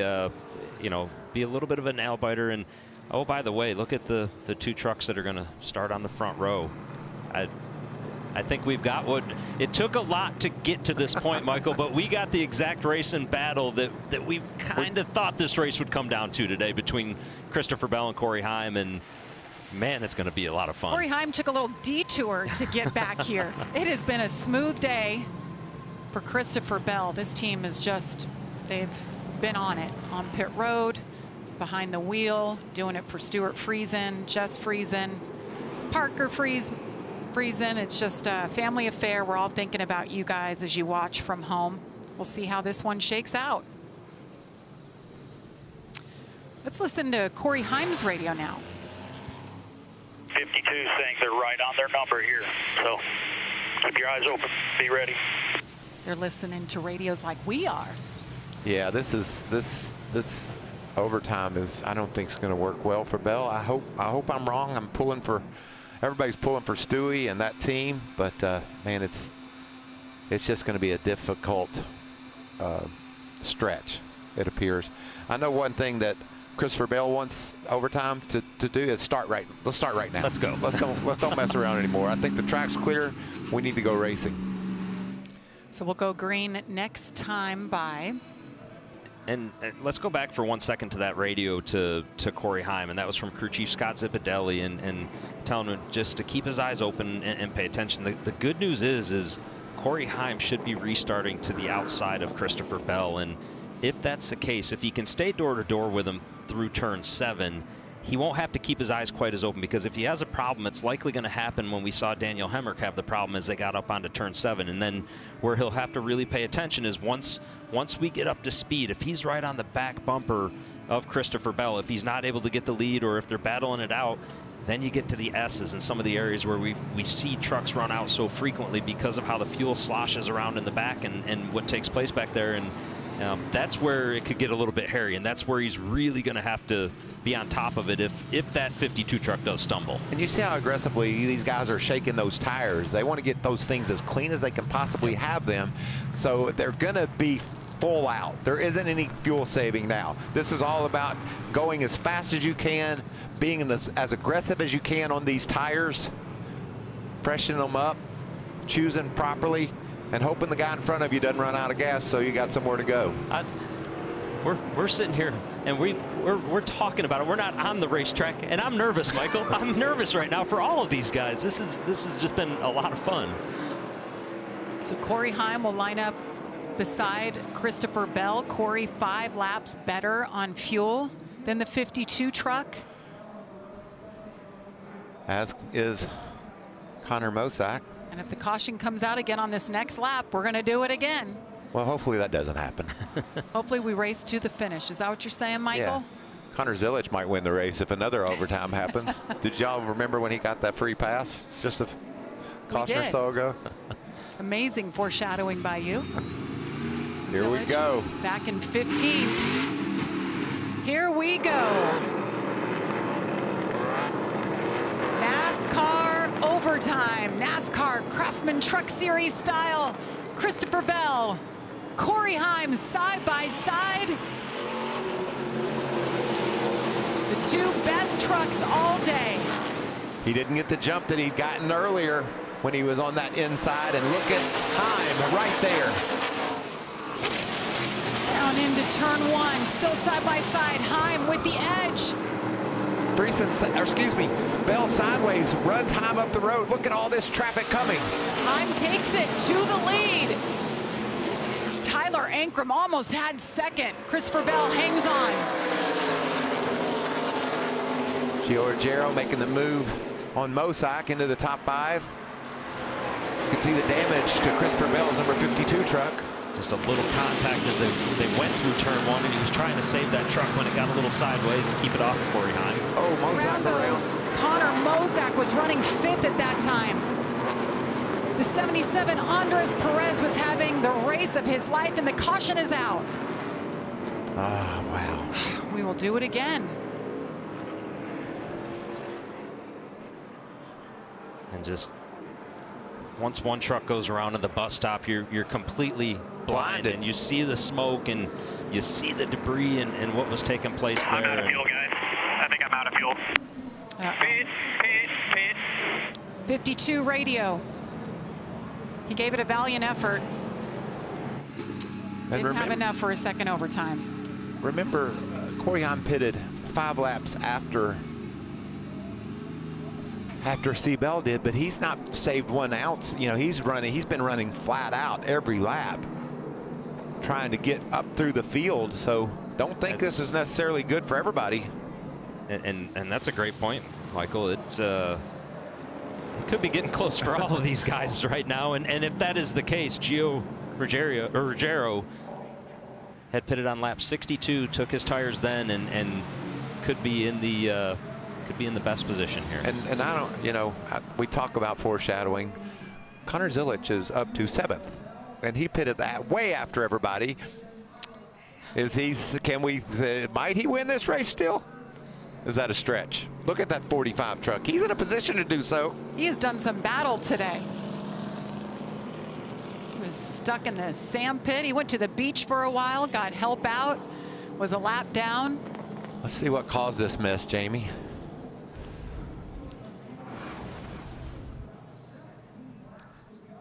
you know, be a little bit of a nail biter. And oh, by the way, look at the 2 trucks that are going to start on the front row. I think we've got what it took a lot to get to this point, Michael, but we got the exact race and battle that we kind of thought this race would come down to today between Christopher Bell and Corey Heim, and man, it's going to be a lot of fun. Corey Heim took a little detour to get back here. It has been a smooth day for Christopher Bell. This team is just, they've been on it, on pit road, behind the wheel, doing it for Stuart Friesen, Jess Friesen, Parker Friesen. It's just a family affair. We're all thinking about you guys as you watch from home. We'll see how this one shakes out. Let's listen to Corey Heim's radio now. 52 saying they're right on their number here, so keep your eyes open, be ready. They're listening to radios like we are. Yeah, this overtime is, I don't think it's going to work well for Bell. I hope I'm wrong. I'm pulling for, everybody's pulling for Stewie and that team, but man, it's just going to be a difficult stretch, it appears. I know one thing that Christopher Bell wants overtime to do is start right. Let's start right now. Let's go. Let's don't mess around anymore. I think the track's clear. We need to go racing. So we'll go green next time by. And let's go back for 1 second to that radio to Corey Heim, and that was from crew chief Scott Zipadelli, and telling him just to keep his eyes open and pay attention. The good news is Corey Heim should be restarting to the outside of Christopher Bell, and if that's the case, if he can stay door to door with him through turn 7, he won't have to keep his eyes quite as open, because if he has a problem, it's likely going to happen when we saw Daniel Hemrick have the problem as they got up onto turn 7. And then where he'll have to really pay attention is once we get up to speed, if he's right on the back bumper of Christopher Bell, if he's not able to get the lead or if they're battling it out, then you get to the S's and some of the areas where we see trucks run out so frequently because of how the fuel sloshes around in the back and what takes place back there. And that's where it could get a little bit hairy, and that's where he's really going to have to be on top of it if that 52 truck does stumble. And you see how aggressively these guys are shaking those tires. They want to get those things as clean as they can possibly have them, so they're going to be full out. There isn't any fuel saving now. This is all about going as fast as you can, being as aggressive as you can on these tires, freshening them up, choosing properly, and hoping the guy in front of you doesn't run out of gas so you got somewhere to go. We're sitting here and we're talking about it. We're not on the racetrack, and I'm nervous, Michael. I'm nervous right now for all of these guys. This has just been a lot of fun. So Corey Heim will line up beside Christopher Bell. Corey 5 laps better on fuel than the 52 truck. As is Connor Mosack. And if the caution comes out again on this next lap, we're going to do it again. Well, hopefully that doesn't happen. Hopefully we race to the finish. Is that what you're saying, Michael? Yeah. Connor Zilic might win the race if another overtime happens. Did y'all remember when he got that free pass just a caution or so ago? Amazing foreshadowing by you. Here we go. Back in 15. Here we go. NASCAR overtime. NASCAR Craftsman Truck Series style. Christopher Bell, Corey Heim side by side. The 2 best trucks all day. He didn't get the jump that he'd gotten earlier when he was on that inside, and look at Heim right there. Down into turn 1, still side by side. Heim with the edge. Bell sideways, runs Heim up the road. Look at all this traffic coming. Heim takes it to the lead. Tyler Ankrum almost had second. Christopher Bell hangs on. Gio Ruggiero making the move on Mosack into the top 5. You can see the damage to Christopher Bell's number 52 truck. Just a little contact as they went through turn 1, and he was trying to save that truck when it got a little sideways and keep it off of Corey Heim. Oh, Mosack around. Connor Mosack was running 5th at that time. The 77 Andres Perez was having the race of his life, and the caution is out. Oh, wow. We will do it again. And just once one truck goes around at the bus stop, you're completely blinded, and you see the smoke and you see the debris and what was taking place there. I'm out of fuel, guys. I think I'm out of fuel. Pit. 52 radio. He gave it a valiant effort. Didn't have enough for a second overtime. Remember, Corey Heim pitted 5 laps after C. Bell did, but he's not saved 1 ounce. You know, he's been running flat out every lap, trying to get up through the field. So don't think this is necessarily good for everybody. And that's a great point, Michael. It could be getting close for all of these guys right now. And if that is the case, Gio Ruggiero had pitted on lap 62, took his tires then, and could be in the best position here. And I don't, we talk about foreshadowing. Connor Zilic is up to 7th, and he pitted that way after everybody. Might he win this race still? Is that a stretch? Look at that 45 truck. He's in a position to do so. He has done some battle today. He was stuck in the sand pit. He went to the beach for a while, got help out, was a lap down. Let's see what caused this mess, Jamie.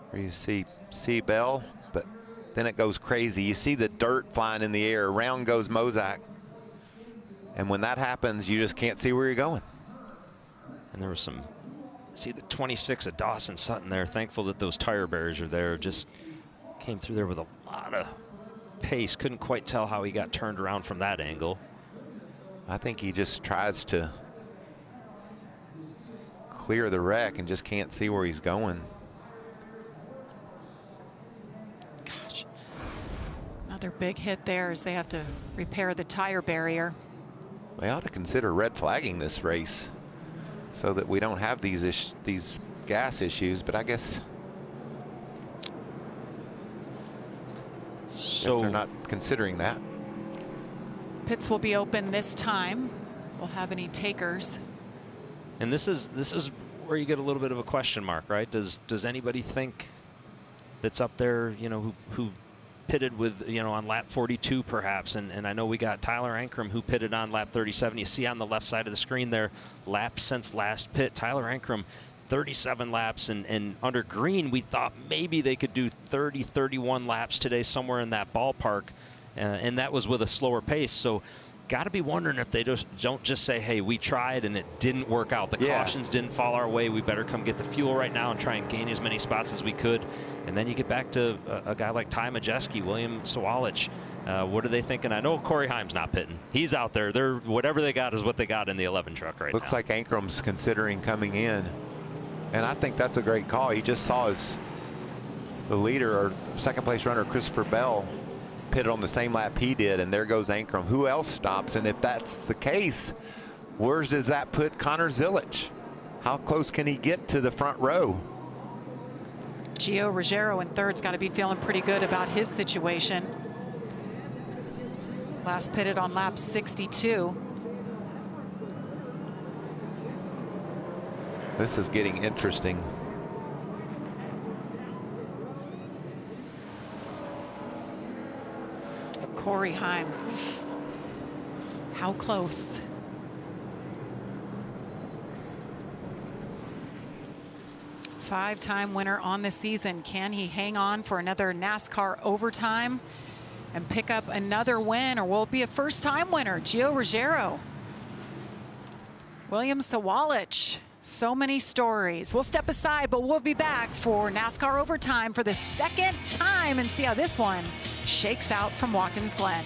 Where you see Bell, but then it goes crazy. You see the dirt flying in the air. Around goes Mosack. And when that happens, you just can't see where you're going. And there was see the 26 of Dawson Sutton there. Thankful that those tire barriers are there. Just came through there with a lot of pace. Couldn't quite tell how he got turned around from that angle. I think he just tries to clear the wreck and just can't see where he's going. Gosh, another big hit there as they have to repair the tire barrier. They ought to consider red flagging this race so that we don't have these gas issues, but I guess they're not considering that. Pits will be open this time. We'll have any takers. And this is where you get a little bit of a question mark, right? Does anybody think that's up there, who pitted with, on lap 42 perhaps, and I know we got Tyler Ankrum who pitted on lap 37. You see on the left side of the screen there, laps since last pit. Tyler Ankrum, 37 laps, and under green we thought maybe they could do 31 laps today, somewhere in that ballpark, and that was with a slower pace. So got to be wondering if they don't just say, hey, we tried and it didn't work out. The cautions didn't fall our way. We better come get the fuel right now and try and gain as many spots as we could. And then you get back to a guy like Ty Majeski, William Sawalich. What are they thinking? I know Corey Heim's not pitting. He's out there. Whatever they got is what they got in the 11 truck right now. Looks like Ankram's considering coming in. And I think that's a great call. He just saw the leader or second place runner, Christopher Bell, pitted on the same lap he did, and there goes Ankram. Who else stops? And if that's the case, where does that put Connor Zilich? How close can he get to the front row? Gio Ruggiero in third's got to be feeling pretty good about his situation. Last pitted on lap 62. This is getting interesting. Corey Heim. How close? Five-time winner on the season. Can he hang on for another NASCAR overtime and pick up another win, or will it be a first-time winner? Gio Ruggiero. William Sawalich. So many stories. We'll step aside, but we'll be back for NASCAR overtime for the second time and see how this one shakes out from Watkins Glen.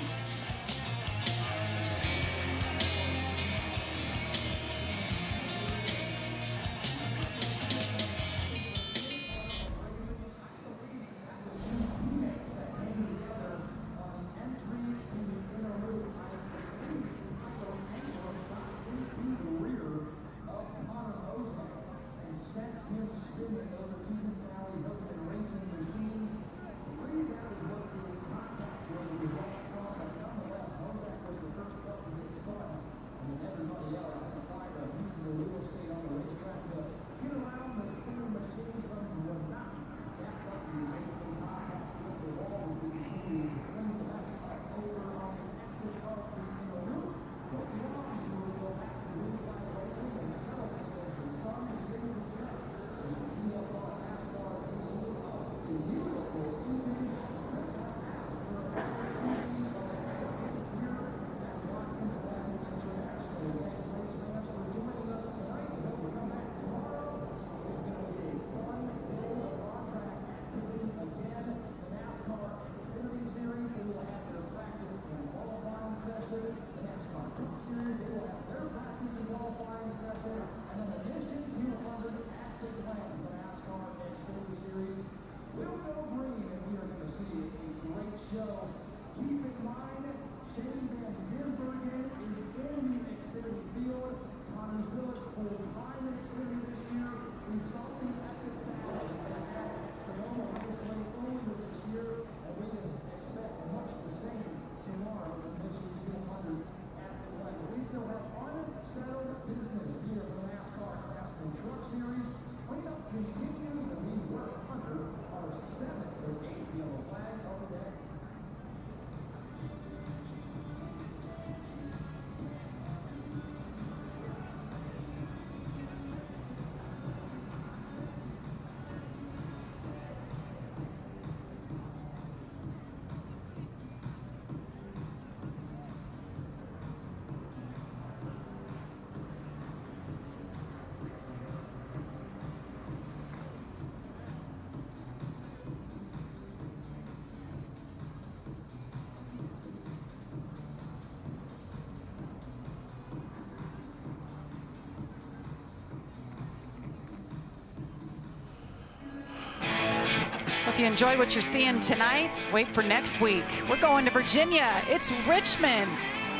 If you enjoyed what you're seeing tonight, wait for next week. We're going to Virginia. It's Richmond.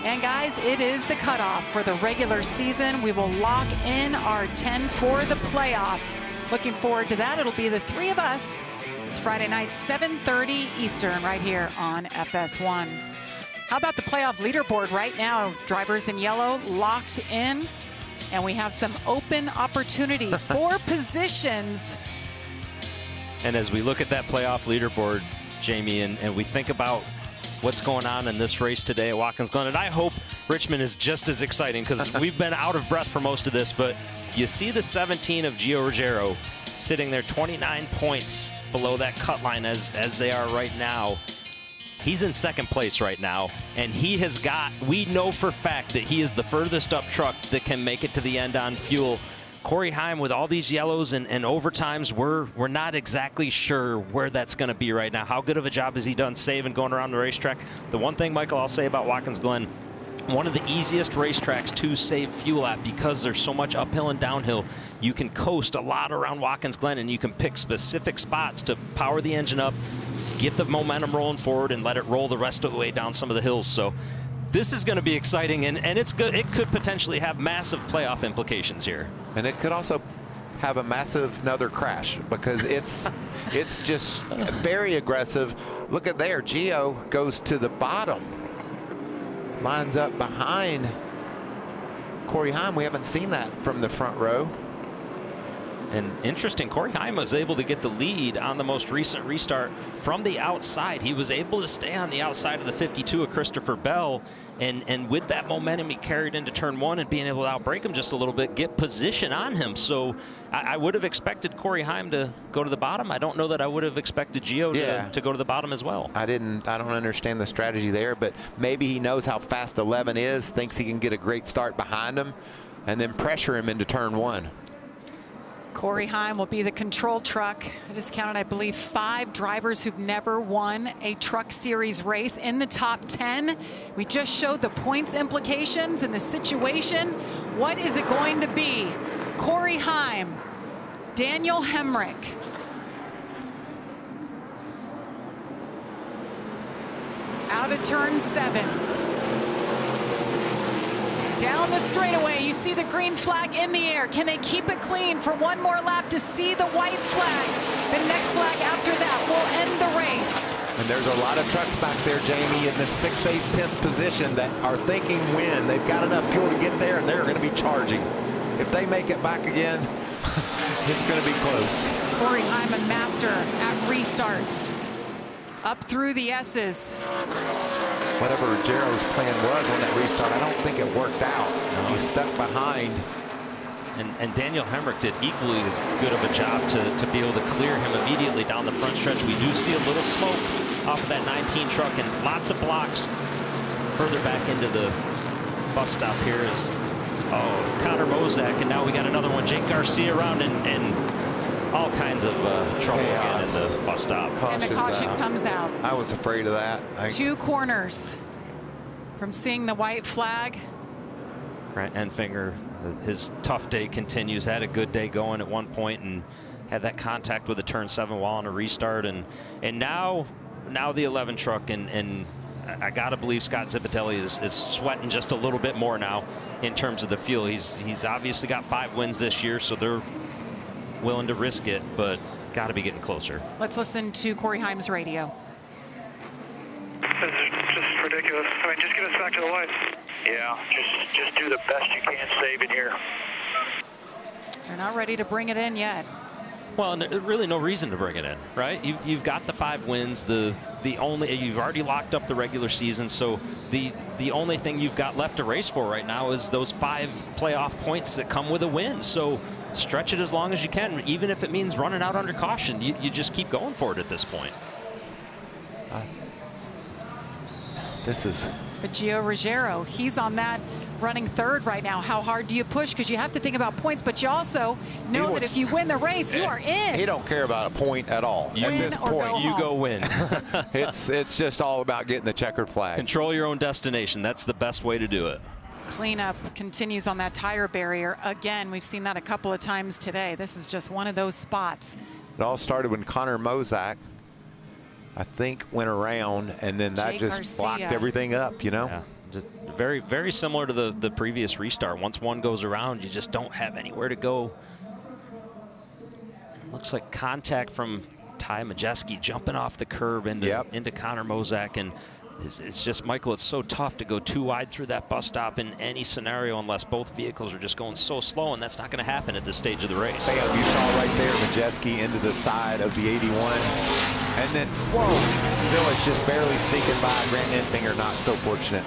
And guys, it is the cutoff for the regular season. We will lock in our 10 for the playoffs. Looking forward to that. It'll be the three of us. It's Friday night, 7:30 Eastern, right here on FS1. How about the playoff leaderboard right now? Drivers in yellow locked in. And we have some open opportunity for positions. And as we look at that playoff leaderboard, Jamie, and we think about what's going on in this race today at Watkins Glen, and I hope Richmond is just as exciting because we've been out of breath for most of this, but you see the 17 of Gio Ruggiero sitting there 29 points below that cut line as they are right now. He's in second place right now, and we know for fact that he is the furthest up truck that can make it to the end on fuel. Corey Heim, with all these yellows and overtimes, we're not exactly sure where that's going to be right now. How good of a job has he done saving going around the racetrack? The one thing, Michael, I'll say about Watkins Glen, one of the easiest racetracks to save fuel at, because there's so much uphill and downhill. You can coast a lot around Watkins Glen, and you can pick specific spots to power the engine up, get the momentum rolling forward, and let it roll the rest of the way down some of the hills. So this is going to be exciting, and it's good. It could potentially have massive playoff implications here. And it could also have a massive another crash, because it's just very aggressive. Look at there, Gio goes to the bottom, lines up behind Corey Heim. We haven't seen that from the front row. And interesting, Corey Heim was able to get the lead on the most recent restart from the outside. He was able to stay on the outside of the 52 of Christopher Bell, and with that momentum he carried into turn one and being able to outbrake him just a little bit, get position on him. So I would have expected Corey Heim to go to the bottom. I don't know that I would have expected Gio to go to the bottom as well. I don't understand the strategy there, but maybe he knows how fast 11 is, thinks he can get a great start behind him, and then pressure him into turn one. Corey Heim will be the control truck. I just counted, I believe, 5 drivers who've never won a Truck Series race in the top 10. We just showed the points implications and the situation. What is it going to be? Corey Heim, Daniel Hemrick. Out of turn 7. Down the straightaway, you see the green flag in the air. Can they keep it clean for one more lap to see the white flag? The next flag after that will end the race. And there's a lot of trucks back there, Jamie, in the 6th, 8th, 10th position that are thinking win. They've got enough fuel to get there, and they're going to be charging. If they make it back again, it's going to be close. Corey Heim, a master at restarts. Up through the S's. Whatever Ruggiero's plan was on that restart, I don't think it worked out. No. He's stuck behind. And Daniel Hemrick did equally as good of a job to be able to clear him immediately down the front stretch. We do see a little smoke off of that 19 truck, and lots of blocks further back into the bus stop here is, Connor Mozak, and now we got another one. Jake Garcia around, and all kinds of trouble again in the bus stop. And the caution comes out. I was afraid of that. 2 corners from seeing the white flag. Grant Enfinger, his tough day continues. Had a good day going at one point and had that contact with the turn 7 while on a restart. And now the 11 truck, and I gotta believe Scott Zippitelli is sweating just a little bit more now in terms of the fuel. He's obviously got 5 wins this year, so they're willing to risk it, but got to be getting closer. Let's listen to Corey Heim's radio. This is just ridiculous. I mean, just get us back to the light. Yeah, just do the best you can saving here. They're not ready to bring it in yet. Well, and really no reason to bring it in, right? You've got the 5 wins. You've already locked up the regular season, so the only thing you've got left to race for right now is those 5 playoff points that come with a win. So stretch it as long as you can, even if it means running out under caution. You just keep going for it at this point. But Gio Ruggiero, he's on that running 3rd right now. How hard do you push? Because you have to think about points, but you also know that if you win the race, you are in. He don't care about a point at all. At this point, you go win. It's just all about getting the checkered flag. Control your own destination. That's the best way to do it. Cleanup continues on that tire barrier. Again, we've seen that a couple of times today. This is just one of those spots. It all started when Connor Mozak, I think, went around, and then that just blocked everything up, you know? Yeah. Just very, very similar to the previous restart. Once one goes around, you just don't have anywhere to go. It looks like contact from Ty Majeski jumping off the curb into Connor Mozak, and it's just, Michael, it's so tough to go too wide through that bus stop in any scenario unless both vehicles are just going so slow, and that's not going to happen at this stage of the race. You saw right there Majeski into the side of the 81. And then, whoa, Village just barely sneaking by. Grant Enfinger not so fortunate.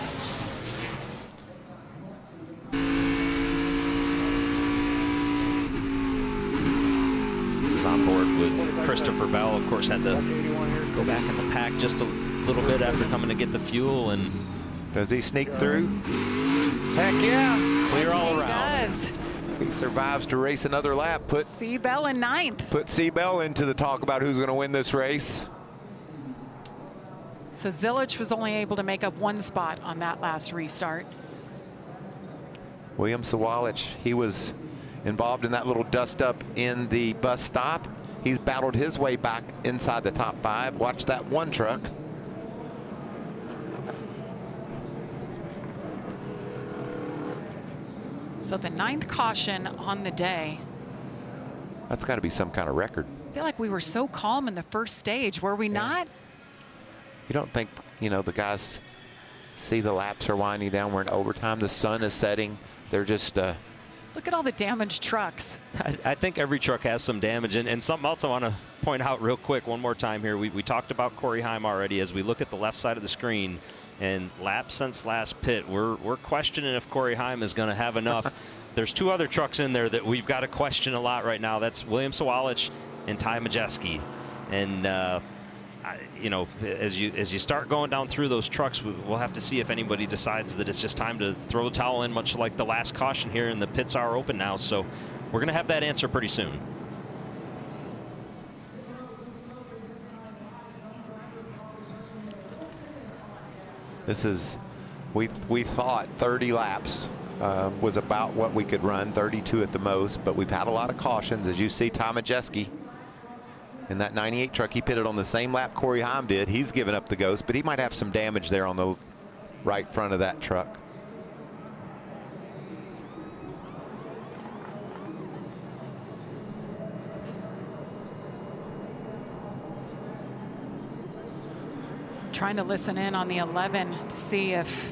This is on board with Christopher Bell. Of course, had to go back in the pack just a little bit after coming to get the fuel. And does he sneak through? Heck yeah. Clear all He around. does. He survives to race another lap. Put Seabell in 9th. Put Seabell into the talk about who's going to win this race. So Zilich was only able to make up 1 spot on that last restart. William Sawalich, he was involved in that little dust up in the bus stop. He's battled his way back inside the top 5. Watch that one truck. So the 9th caution on the day. That's got to be some kind of record. I feel like we were so calm in the first stage, were we not? You don't think, you know, the guys see the laps are winding down. We're in overtime. The sun is setting. They're just... Look at all the damaged trucks. I think every truck has some damage. And something else I want to point out real quick one more time here. We talked about Corey Heim already. As we look at the left side of the screen and laps since last pit, we're questioning if Corey Heim is going to have enough. There's 2 other trucks in there that we've got to question a lot right now. That's William Sawalich and Ty Majeski. And you know, as you start going down through those trucks, we'll have to see if anybody decides that it's just time to throw the towel in, much like the last caution here, and the pits are open now. So we're going to have that answer pretty soon. This is, we thought 30 laps was about what we could run, 32 at the most, but we've had a lot of cautions. As you see, Ty Majeski in that 98 truck, he pitted on the same lap Corey Heim did. He's given up the ghost, but he might have some damage there on the right front of that truck. Trying to listen in on the 11 to see if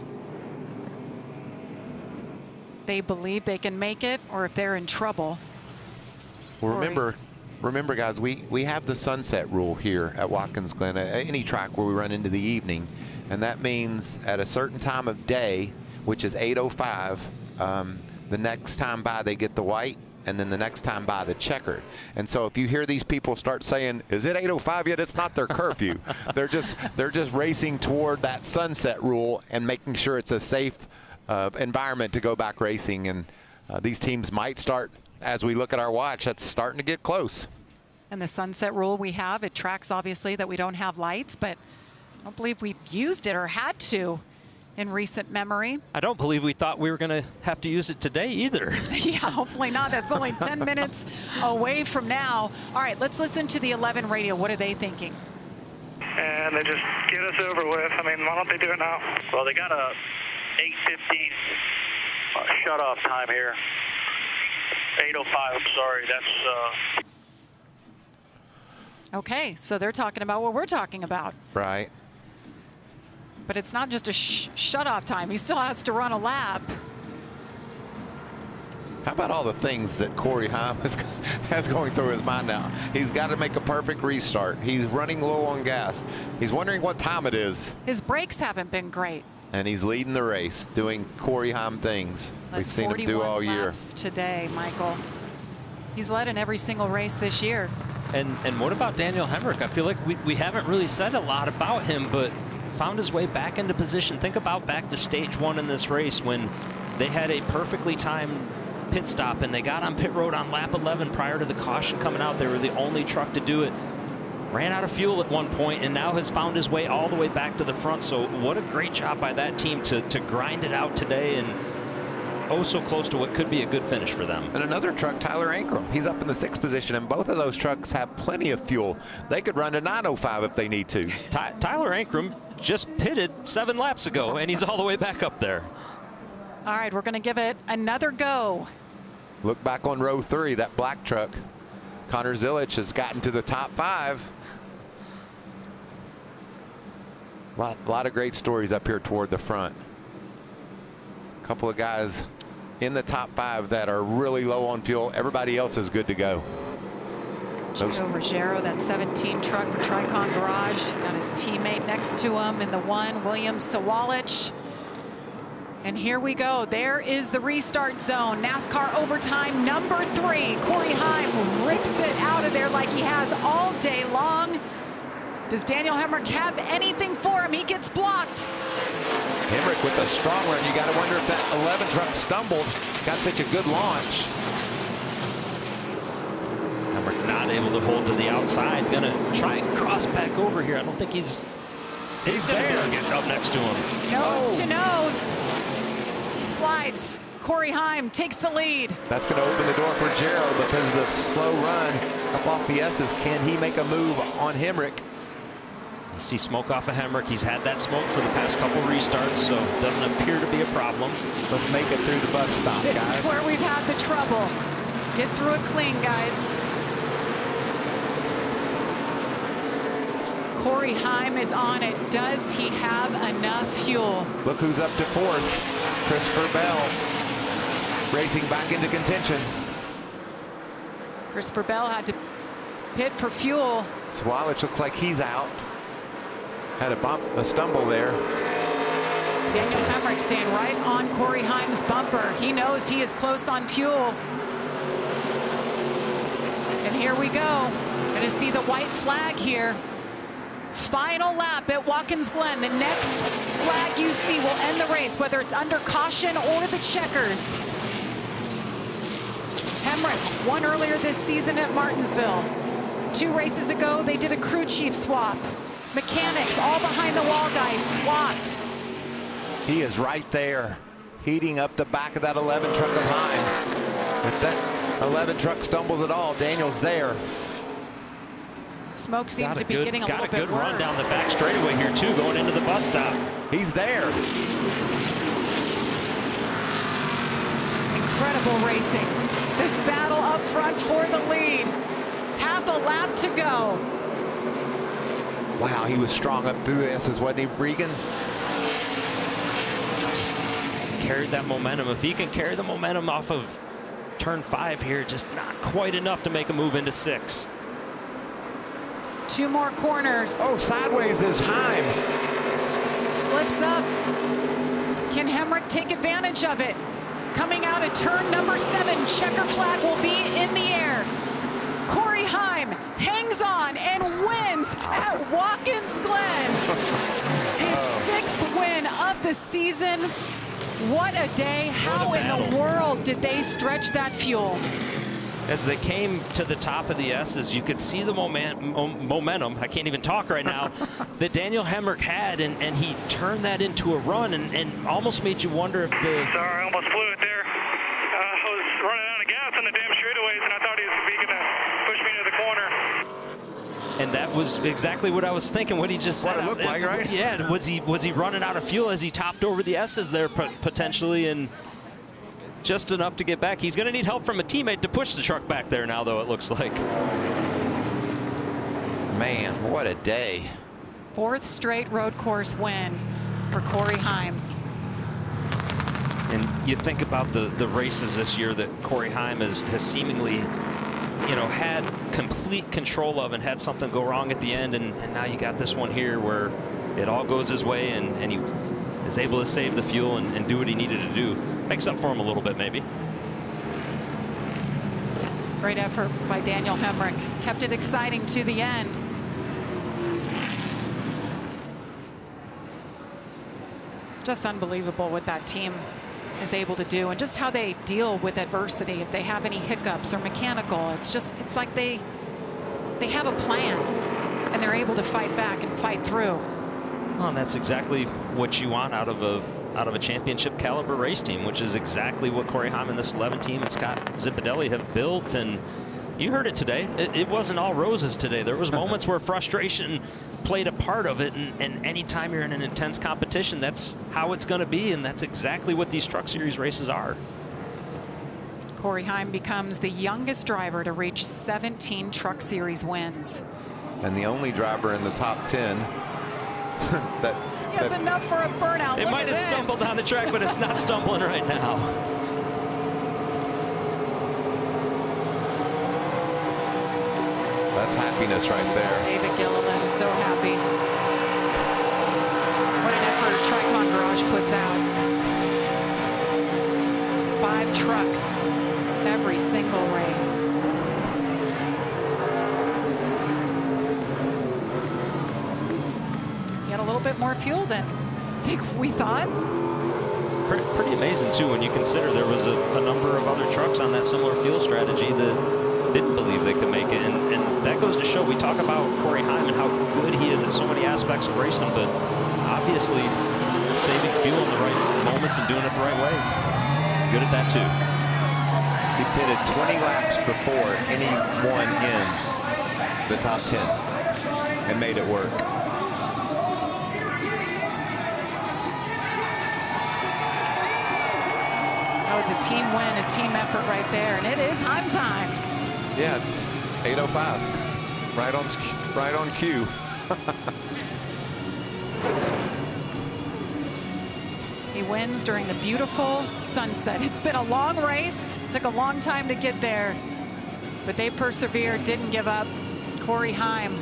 they believe they can make it or if they're in trouble. Well, remember guys, we have the sunset rule here at Watkins Glen, any track where we run into the evening, and that means at a certain time of day, which is 8:05, the next time by they get the white, and then the next time by the checkered. And so if you hear these people start saying, is it 8:05 yet? It's not their curfew. they're just racing toward that sunset rule and making sure it's a safe environment to go back racing. And these teams might start, as we look at our watch, that's starting to get close. And the sunset rule we have, it tracks obviously that we don't have lights, but I don't believe we've used it or had to in recent memory. I don't believe we thought we were going to have to use it today either. Yeah, hopefully not. That's only 10 minutes away from now. All right, let's listen to the 11 radio. What are they thinking? And they just get us over with. I mean, why don't they do it now? Well, they got a 8:15 shut-off time here. 8:05, I'm sorry. That's... Okay, so they're talking about what we're talking about. Right. But it's not just a shut-off time. He still has to run a lap. How about all the things that Corey Heim has going through his mind now? He's got to make a perfect restart. He's running low on gas. He's wondering what time it is. His brakes haven't been great. And he's leading the race, doing Corey Heim things we've seen him do all year. Today, Michael. He's led in every single race this year. And what about Daniel Hemrick? I feel like we haven't really said a lot about him, but found his way back into position. Think about back to stage 1 in this race when they had a perfectly timed pit stop and they got on pit road on lap 11 prior to the caution coming out. They were the only truck to do it. Ran out of fuel at one point and now has found his way all the way back to the front. So what a great job by that team to grind it out today, and oh so close to what could be a good finish for them. And another truck, Tyler Ankrum, he's up in the 6th position, and both of those trucks have plenty of fuel. They could run to 9:05 if they need to. Tyler Ankrum just pitted 7 laps ago and he's all the way back up there. All right, we're going to give it another go. Look back on row 3, that black truck. Connor Zilich has gotten to the top 5. A lot of great stories up here toward the front. A couple of guys in the top 5 that are really low on fuel. Everybody else is good to go. Joe Ruggiero, that 17 truck for Tricon Garage. Got his teammate next to him in the 1, William Sawalich. And here we go. There is the restart zone. NASCAR overtime number 3. Corey Heim rips it out of there like he has all day long. Does Daniel Hemrick have anything for him? with a strong run. You got to wonder if that 11 truck stumbled, got such a good launch. Hemrick not able to hold to the outside. Gonna try and cross back over here. I don't think he's there. Get up next to him. Nose to nose. Slides. Corey Heim takes the lead. That's going to open the door for Gerald because of the slow run up off the S's. Can he make a move on Hemrick? You see smoke off of Hemrick. He's had that smoke for the past couple restarts, so it doesn't appear to be a problem. Let's make it through the bus stop, This guys. is where we've had the trouble. Get through it clean, guys. Corey Heim is on it. Does he have enough fuel? Look who's up to fourth. Christopher Bell racing back into contention. Christopher Bell had to pit for fuel. Swalich looks like he's out. Had a stumble there. Daniel Hemrick staying right on Corey Heim's bumper. He knows he is close on fuel. And here we go. Going to see the white flag here. Final lap at Watkins Glen. The next flag you see will end the race, whether it's under caution or the checkers. Hemrick won earlier this season at Martinsville. 2 races ago, they did a crew chief swap. Mechanics, all behind the wall guys, swapped. He is right there, heating up the back of that 11 truck of Heim. If that 11 truck stumbles at all, Daniel's there. Smoke seems to be getting a little bit worse. Got a good run down the back straightaway here, too, going into the bus stop. He's there. Incredible racing. This battle up front for the lead. Half a lap to go. Wow, he was strong up through this, wasn't he, Regan? Carried that momentum. If he can carry the momentum off of turn 5 here, just not quite enough to make a move into 6. 2 more corners. Oh, sideways is Heim. Slips up. Can Hemrick take advantage of it? Coming out of turn number 7, checker flag will be in the air. Corey Heim hangs on and wins at Watkins Glen. His 6th win of the season. What a day. How in the world did they stretch that fuel? As they came to the top of the S's, you could see the momentum, I can't even talk right now, that Daniel Hemrick had, and he turned that into a run and almost made you wonder if the... Sorry, I almost flew it there. I was running out of gas on the damn straightaways, and I thought he was going to push me into the corner. And that was exactly what I was thinking, what he just said. What it looked like, right? Yeah, was he running out of fuel as he topped over the S's there potentially, and just enough to get back. He's going to need help from a teammate to push the truck back there now, though, it looks like. Man, what a day. 4th straight road course win for Corey Heim. And you think about the races this year that Corey Heim has seemingly, had complete control of and had something go wrong at the end. And now you got this one here where it all goes his way and he is able to save the fuel and do what he needed to do. Makes up for him a little bit, maybe. Great effort by Daniel Hemrick. Kept it exciting to the end. Just unbelievable what that team is able to do and just how they deal with adversity. If they have any hiccups or mechanical, it's like they have a plan and they're able to fight back and fight through. Well, and that's exactly what you want out of a championship caliber race team, which is exactly what Corey Heim and this 11 team and Scott Zipadelli have built. And you heard it today. It wasn't all roses today. There was moments where frustration played a part of it. And anytime you're in an intense competition, that's how it's going to be. And that's exactly what these Truck Series races are. Corey Heim becomes the youngest driver to reach 17 Truck Series wins. And the only driver in the top 10 He has enough for a burnout. It might have stumbled down the track, but it's not stumbling right now. That's happiness right there. David Gilliland, so happy. What an effort Tricon Garage puts out. 5 trucks every single race. He had a little bit more fuel than I think we thought. pretty amazing, too, when you consider there was a number of other trucks on that similar fuel strategy that didn't believe they could make it. And that goes to show, we talk about Corey Heim and how good he is at so many aspects of racing, but obviously saving fuel in the right moments and doing it the right way. Good at that, too. He pitted 20 laps before anyone in the top 10 and made it work. That was a team win, a team effort right there, and it is Heim time. Yeah, it's 8:05, right on cue. He wins during the beautiful sunset. It's been a long race. Took a long time to get there, but they persevered, didn't give up. Corey Heim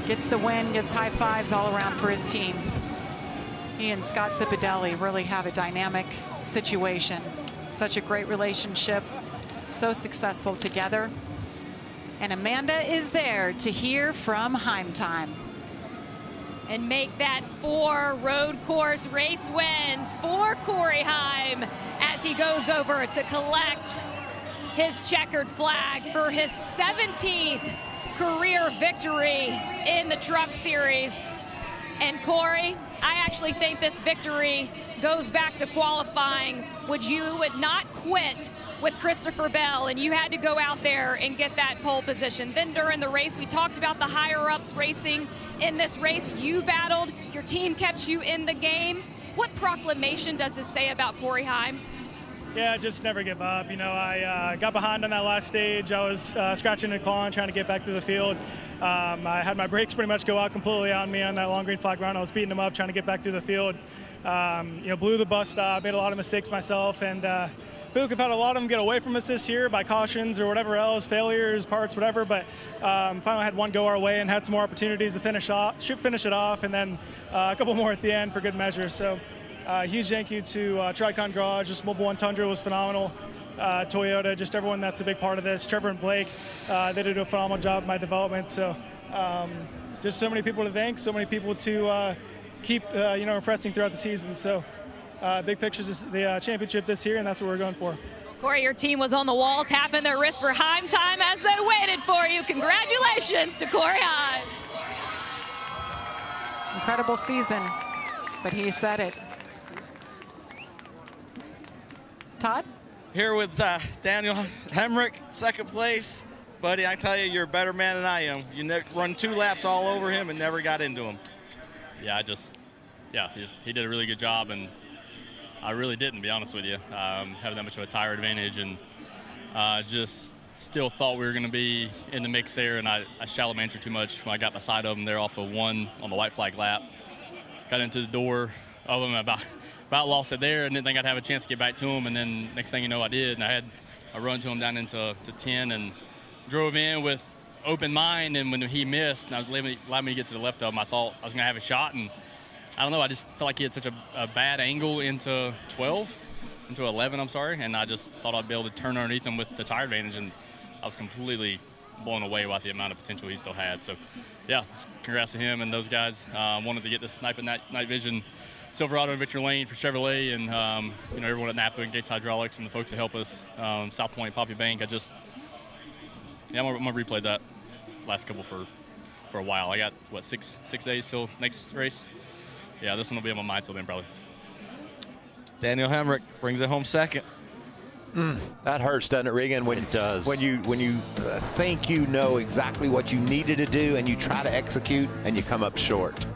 gets the win, gives high fives all around for his team. He and Scott Zipadelli really have a dynamic situation. Such a great relationship, so successful together. And Amanda is there to hear from Heim time. And make that 4 road course race wins for Corey Heim as he goes over to collect his checkered flag for his 17th career victory in the Truck Series. And Corey, I actually think this victory goes back to qualifying. You would not quit with Christopher Bell, and you had to go out there and get that pole position. Then during the race, we talked about the higher-ups racing in this race. You battled, your team kept you in the game. What proclamation does this say about Corey Heim? Yeah, just never give up. You know, I got behind on that last stage. I was scratching and clawing, trying to get back to the field. I had my brakes pretty much go out completely on me on that long green flag run. I was beating them up, trying to get back to the field. You know, blew the bus stop, made a lot of mistakes myself, and I feel like we've had a lot of them get away from us this year by cautions or whatever else, failures, parts, whatever, but finally had one go our way and had some more opportunities to finish it off, and then a couple more at the end for good measure. So huge thank you to Tricon Garage. Just Mobile One Tundra was phenomenal. Toyota, just everyone that's a big part of this. Trevor and Blake, they did a phenomenal job in my development. So just so many people to thank, so many people to keep you know, impressing throughout the season. So big pictures is the championship this year, and that's what we're going for. Corey, your team was on the wall tapping their wrist for Heim time as they waited for you. Congratulations to Corey Heim. Incredible season, but he said it. Todd? Here with Daniel Hemrick, second place. Buddy, I tell you, you're a better man than I am. You run 2 laps all over him and never got into him. Yeah, he did a really good job, and I really didn't, to be honest with you, having that much of a tire advantage, and just still thought we were going to be in the mix there, and I shallow managed too much when I got beside of him there off of 1 on the white flag lap. Got into the door of him, about lost it there, and didn't think I'd have a chance to get back to him, and then next thing you know I did, and I run to him down into 10 and drove in with open mind, and when he missed and I was allowed me to get to the left of him, I thought I was going to have a shot, and I don't know, I just felt like he had such a bad angle into 11, I'm sorry, and I just thought I'd be able to turn underneath him with the tire advantage, and I was completely blown away by the amount of potential he still had. So, yeah, congrats to him and those guys. Wanted to get this night vision Silverado and Victory Lane for Chevrolet, and you know, everyone at Napa and Gates Hydraulics and the folks that help us, South Point, Poppy Bank. I'm gonna replay that last couple for a while. I got what, six days till next race. Yeah, this one will be on my mind till then probably. Daniel Hemrick brings it home second. That hurts, doesn't it, Regan? It does. When you think you know exactly what you needed to do and you try to execute and you come up short.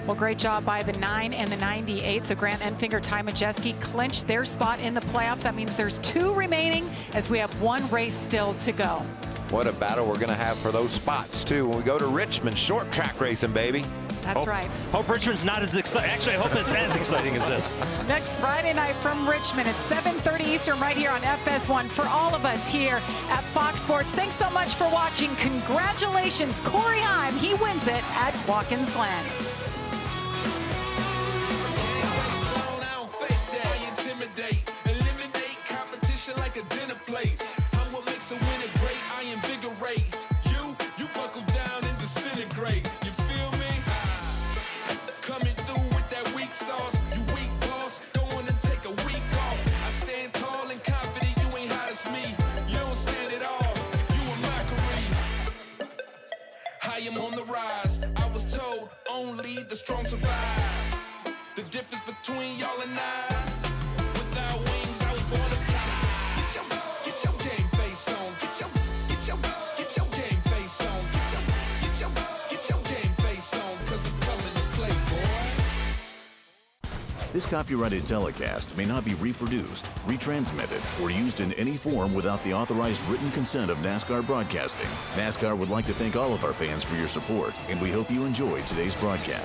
Well, great job by the 9 and the 98. So Grant Enfinger, Ty Majeski clinched their spot in the playoffs. That means there's 2 remaining as we have 1 race still to go. What a battle we're going to have for those spots, too, when we go to Richmond. Short track racing, baby. That's right. Hope Richmond's not as exciting. Actually, I hope it's as exciting as this. Next Friday night from Richmond at 7:30 Eastern right here on FS1. For all of us here at Fox Sports, thanks so much for watching. Congratulations, Corey Heim. He wins it at Watkins Glen. Eliminate competition like a dinner plate. I'm what makes a winner great. I invigorate. You buckle down and disintegrate. You feel me? Coming through with that weak sauce. You weak boss. Don't wanna take between y'all and I. Without wings, I was born to fly. Get your game face on. Get your game face on. Get your game face on. 'Cause I'm coming to play, boy. This copyrighted telecast may not be reproduced, retransmitted, or used in any form without the authorized written consent of NASCAR Broadcasting. NASCAR would like to thank all of our fans for your support, and we hope you enjoyed today's broadcast.